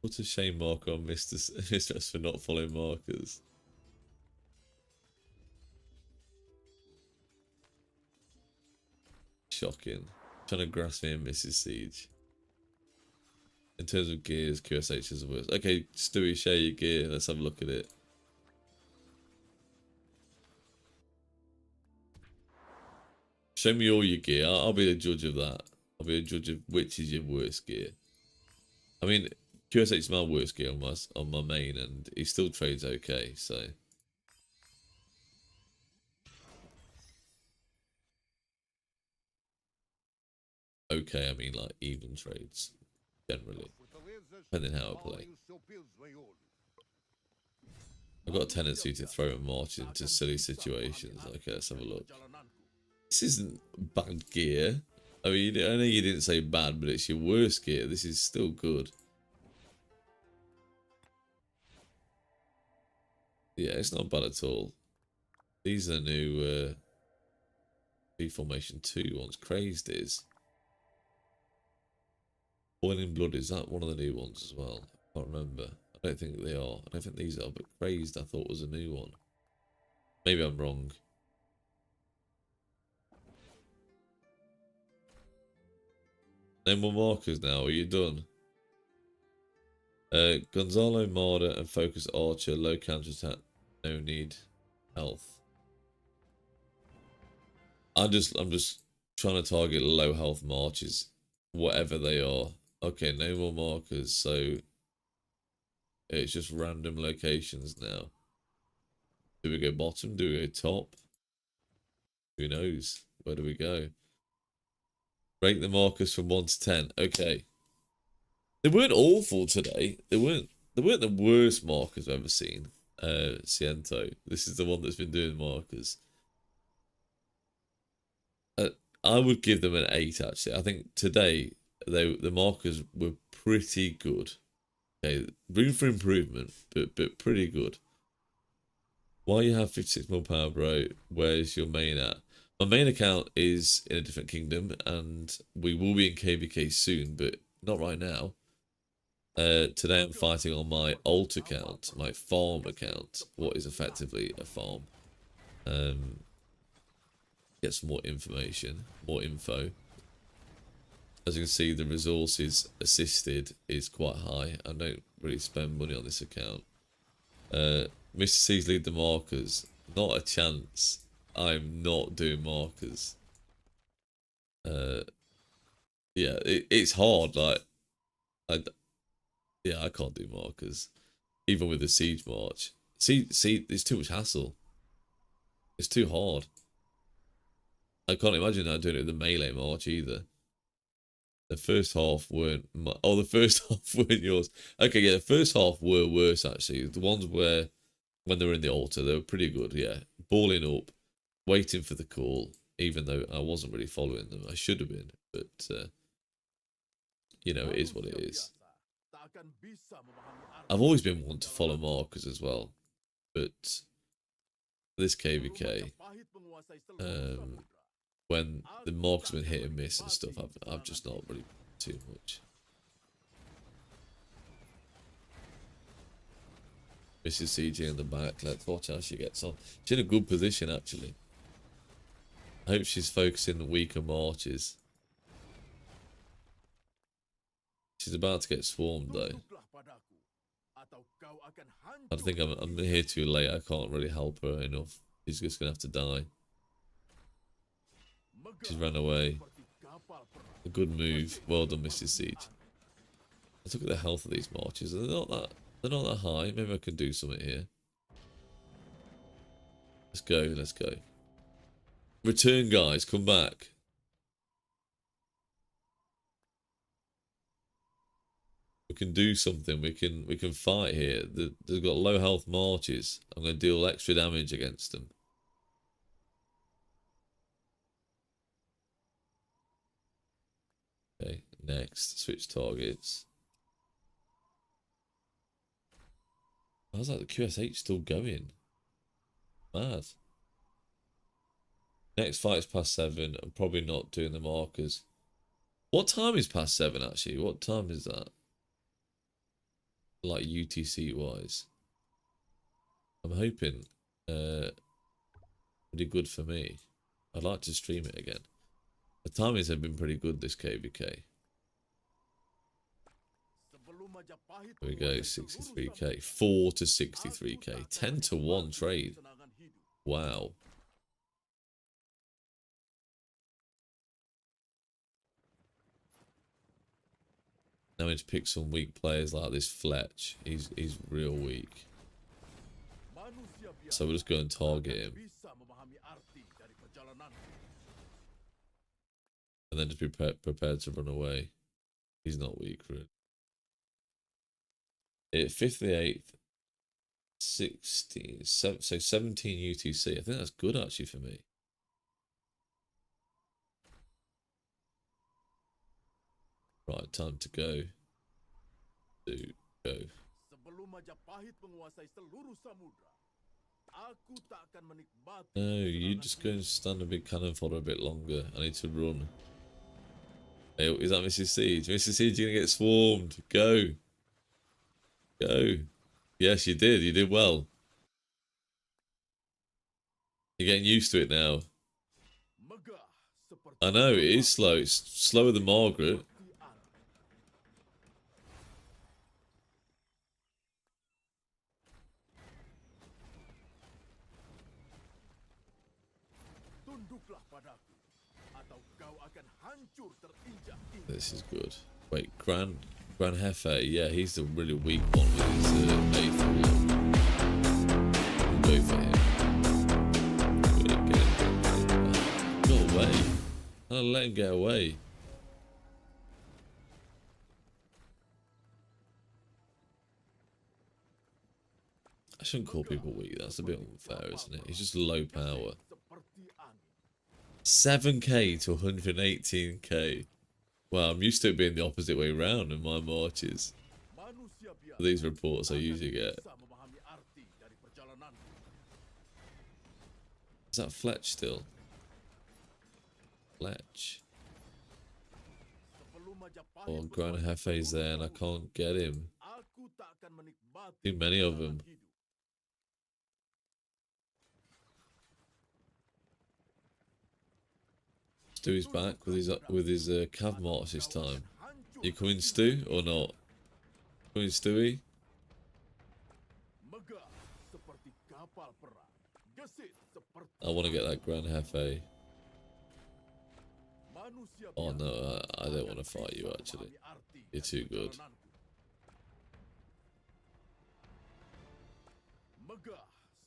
What a shame marker on Mr. for not following markers. Shocking. Trying to grasp me and Mrs. Siege. In terms of gears, QSH is the worst. Okay, Stewie, share your gear. Let's have a look at it. Show me all your gear. I'll be the judge of that. I'll be a judge of which is your worst gear. I mean, QSH is my worst gear on my main, and he still trades okay, so. Okay, I mean like even trades, generally. Depending how I play. I've got a tendency to throw a march into silly situations. Okay, let's have a look. This isn't bad gear. I mean, I know you didn't say bad, but it's your worst gear. This is still good. Yeah, it's not bad at all. These are the new B Formation 2 ones. Crazed is. Boiling Blood, is that one of the new ones as well? I can't remember. I don't think they are. I don't think these are, but Crazed I thought was a new one. Maybe I'm wrong. No more markers now. Are you done? Gonzalo, Marder, and Focus Archer. Low counter attack. No need health. I'm just trying to target low health marches, whatever they are. Okay, no more markers, so it's just random locations now. Do we go bottom? Do we go top? Who knows? Where do we go? Rank the markers from 1 to 10. Okay. They weren't awful today. They weren't the worst markers I've ever seen. Ciento. This is the one that's been doing markers. I would give them an 8 actually. I think today the markers were pretty good. Okay, room for improvement, but pretty good. While you have 56 more power, bro, where's your main at? My main account is in a different kingdom, and we will be in KVK soon, but not right now. Today I'm fighting on my alt account, my farm account, what is effectively a farm. Get some more information, more info. As you can see, the resources assisted is quite high. I don't really spend money on this account. Mr. C's lead the markers. Not a chance. I'm not doing markers. Yeah, it's hard. Like, I can't do markers, even with the siege march. See, it's too much hassle. It's too hard. I can't imagine that doing it with the melee march either. The first half weren't. Oh, the first half weren't yours. Okay, yeah, the first half were worse actually. The ones where when they were in the altar, they were pretty good. Yeah, balling up, waiting for the call. Even though I wasn't really following them, I should have been. But you know, it is what it is. I've always been one to follow markers as well, but this KVK, when the markers been hit and miss and stuff, I've just not really too much. Mrs. CG in the back. Let's watch how she gets on. She's in a good position actually. I hope she's focusing on weaker marches. She's about to get swarmed though. I think I'm here too late. I can't really help her enough. She's just gonna have to die. She's run away. A good move. Well done, Mrs. Siege. Let's look at the health of these marches. They're not that high. Maybe I can do something here. Let's go. Let's go. Return, guys. Come back. We can do something. We can fight here. They've got low health marches. I'm going to deal extra damage against them. Okay, next. Switch targets. How's that the QSH still going? Mad. Next fight is past 7. I'm probably not doing the markers. What time is past 7 actually? What time is that? Like UTC wise. I'm hoping pretty good for me. I'd like to stream it again. The timings have been pretty good this KVK. There we go, 63k. 4 to 63k. 10 to 1 trade. Wow. Now we need to pick some weak players like this Fletch. He's real weak. So we'll just go and target him. And then just be prepared to run away. He's not weak, really. 5th to the 8th. 16. So 17 UTC. I think that's good actually for me. Right, time to go. Go. No, you just go and stand a big cannon fodder a bit longer. I need to run. Hey, is that Mrs. Siege? Mrs. Siege, you're gonna get swarmed. Go. Go. Yes, you did. You did well. You're getting used to it now. I know, it is slow. It's slower than Margaret. This is good. Wait, Gran Hefe. Yeah, he's the really weak one with his A4. We'll go for him. Go away. I'll let him get away. I shouldn't call people weak. That's a bit unfair, isn't it? He's just low power. 7k to 118k. Wow, I'm used to it being the opposite way round in my marches. For these reports I usually get. Is that Fletch still? Fletch. Oh, Grand Hefe's there and I can't get him. Aku tak akan menikmati Too many of perjalanan them. hidup. Stewie's back with his cav march this time. You coming, Stu, or not? Coming, Stewie? Megah seperti kapal perang. Gesit seperti I want to get that Grand Hefe. manusia Oh biasa no, I don't tak want to akan fight you bisa actually. memahami arti You're dari too good. perjalananku. Megah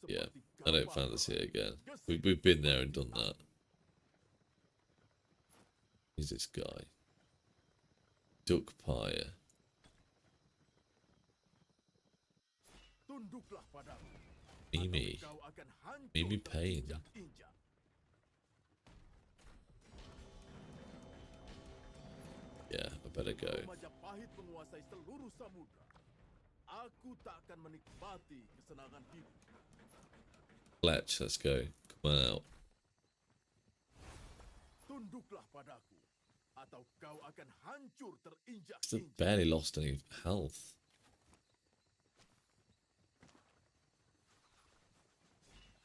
Yeah, seperti I don't kapal fancy perang. it again. Gesit We've been there and seperti done that. Who's this guy? Duck Pyre. Tunduklah padaku. Mimi. Atau kau akan hancur Mimi Payne. terinjak-injak. Yeah, I better go. Sebelum Majapahit menguasai seluruh samudra, aku tak akan menikmati kesenangan hidup. Fletch, let's go. Come on out. Tunduklah padaku, atau kau akan hancur Still terinjak-injak. barely lost any health.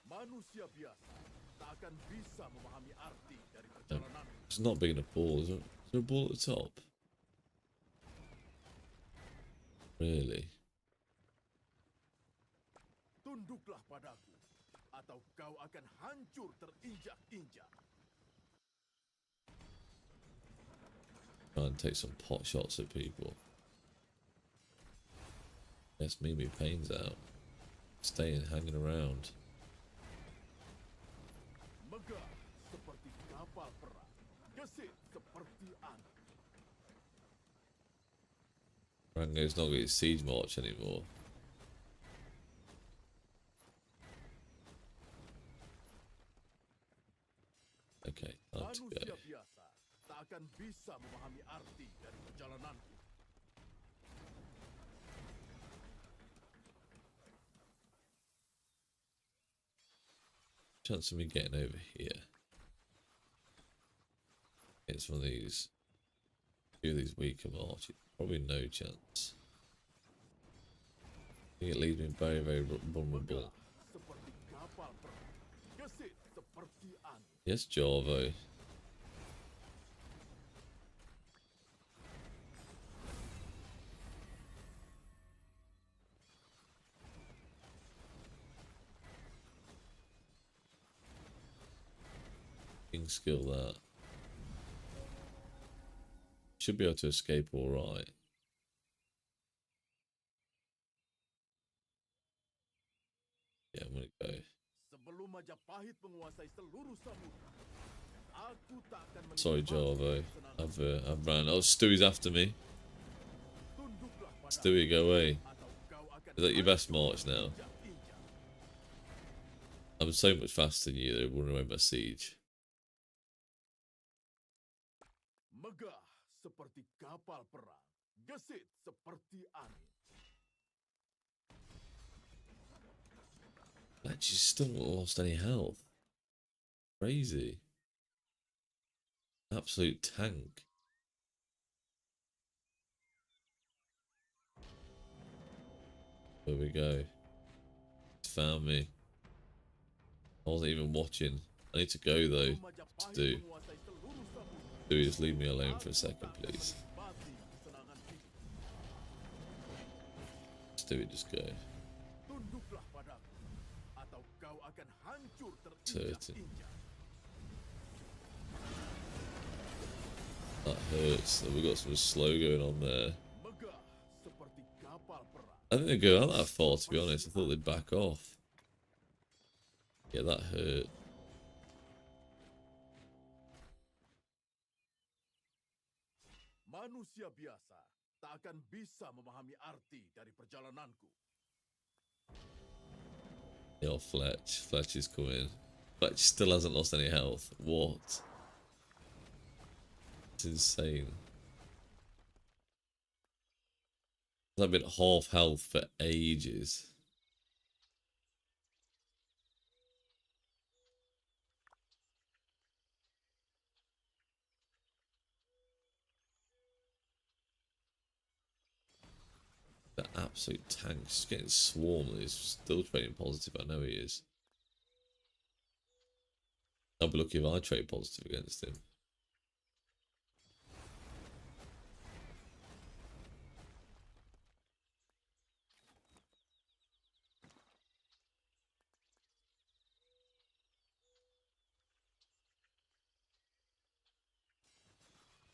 Manusia biasa tak akan bisa memahami arti dari perjalanan. It's not big enough ball, is it? Is there a ball at the top? Really? Tunduklah padaku, atau kau akan hancur terinjak-injak. Try and take some pot shots at people. Yes, Mimi Payne's out. Staying, hanging around. Megah seperti kapal perang, gesit seperti angin. Rango's not getting siege march anymore. Okay, time to Manusia go. biasa tak akan bisa memahami arti dari perjalananku. Chance of me getting over here. It's one of these. Few of these weaker marches. Probably no chance. I think it leaves me very, very vulnerable. Seperti kapal perang, gesit seperti angin. Yes, Jarvo. King skill that. Should be able to escape alright. Yeah, I'm gonna go. Sebelum Majapahit menguasai seluruh samudra, aku tak akan Sorry, Jarvo. kesenangan. I've ran. Oh, Stewie's after me. Tunduklah padaku, Stewie, go away. atau kau akan Is that your best hancur march now? terinjak-injak. I'm so much faster than you, they're running away my siege. Megah seperti kapal perang, gesit seperti angin. Like, she's still not lost any health. Crazy. Absolute tank. There we go. It's found me. I wasn't even watching. I need to go though. Sebelum Majapahit do. menguasai seluruh samudra, Do just leave me alone for a second, please. menikmati kesenangan hidup. Stewie, just go. Tunduklah padaku, atau kau akan hancur Certain. terinjak-injak. That hurts. We got some slow going on there. Megah seperti kapal perang. I think they go out that far, to be honest. I thought they'd back off. Yeah, that hurt. Manusia biasa tak akan bisa memahami arti dari perjalananku. Yeah, Fletch. Fletch is coming. Fletch still hasn't lost any health. What? It's insane. I've been half health for ages. The absolute tank. He's getting swarmed. He's still trading positive. I know he is. I'll be lucky if I trade positive against him.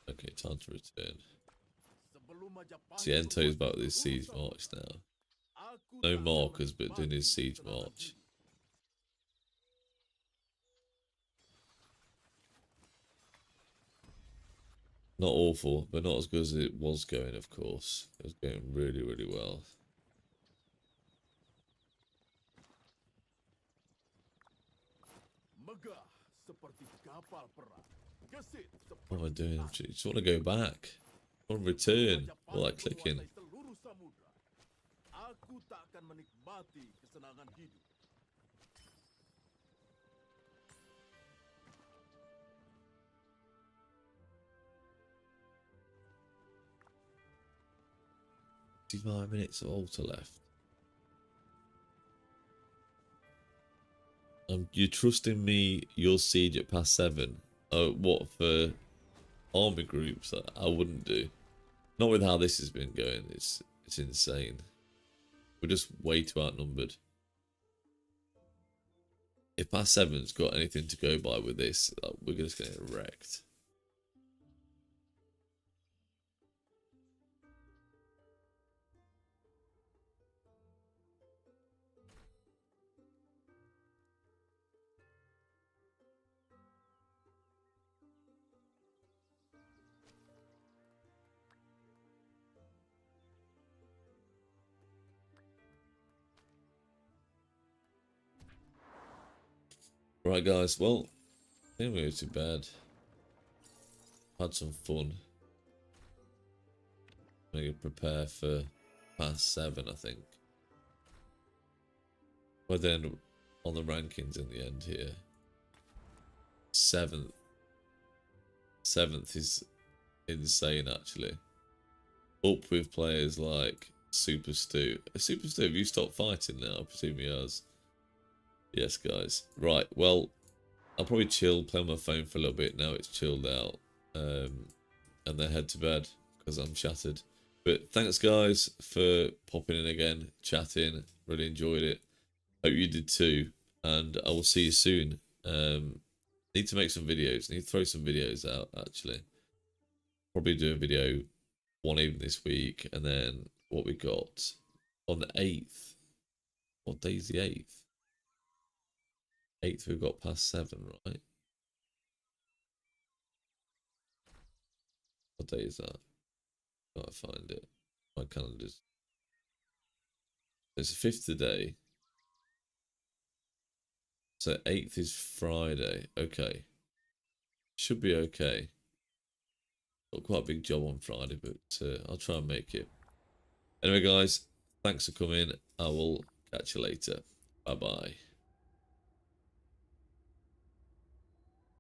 Okay, time to return. Sebelum Majapahit See, Ento's membuat about this siege seluruh march now. Aku No tak akan markers, but doing his menikmati siege kesenangan march. hidup. Not awful, but not as good as it was going, of course. It was going really, really well. Megah seperti kapal perang. Gesit What am I seperti doing? angin. Just want to go back. I want to return. All that clicking. Majapahit menguasai seluruh samudra. Aku tak akan menikmati kesenangan hidup. $55 of altar left. You're trusting me, your siege at past 7. Oh, what, for army groups? I wouldn't do. Not with how this has been going. It's insane. We're just way too outnumbered. If past 7's got anything to go by with this, we're just going to get wrecked. Right, guys. Well, I think we were too bad. Had some fun. Maybe prepare for past 7, I think. We're then on the rankings in the end here. 7th. 7th is insane, actually. Up with players like Super Stu. Super Stu, have you stopped fighting now? I presume he has. Yes, guys. Right, well, I'll probably chill, play on my phone for a little bit now it's chilled out. And then head to bed because I'm shattered. But thanks, guys, for popping in again, chatting. Really enjoyed it. Hope you did too. And I will see you soon. Need to make some videos. Need to throw some videos out, actually. Probably do a video one evening this week. And then what we got on the 8th. What day is the 8th? 8th we've got past 7, right? What day is that? Gotta find it. My calendar's. It's the 5th today. So 8th is Friday. Okay. Should be okay. Got quite a big job on Friday, but I'll try and make it. Anyway, guys, thanks for coming. I will catch you later. Bye-bye.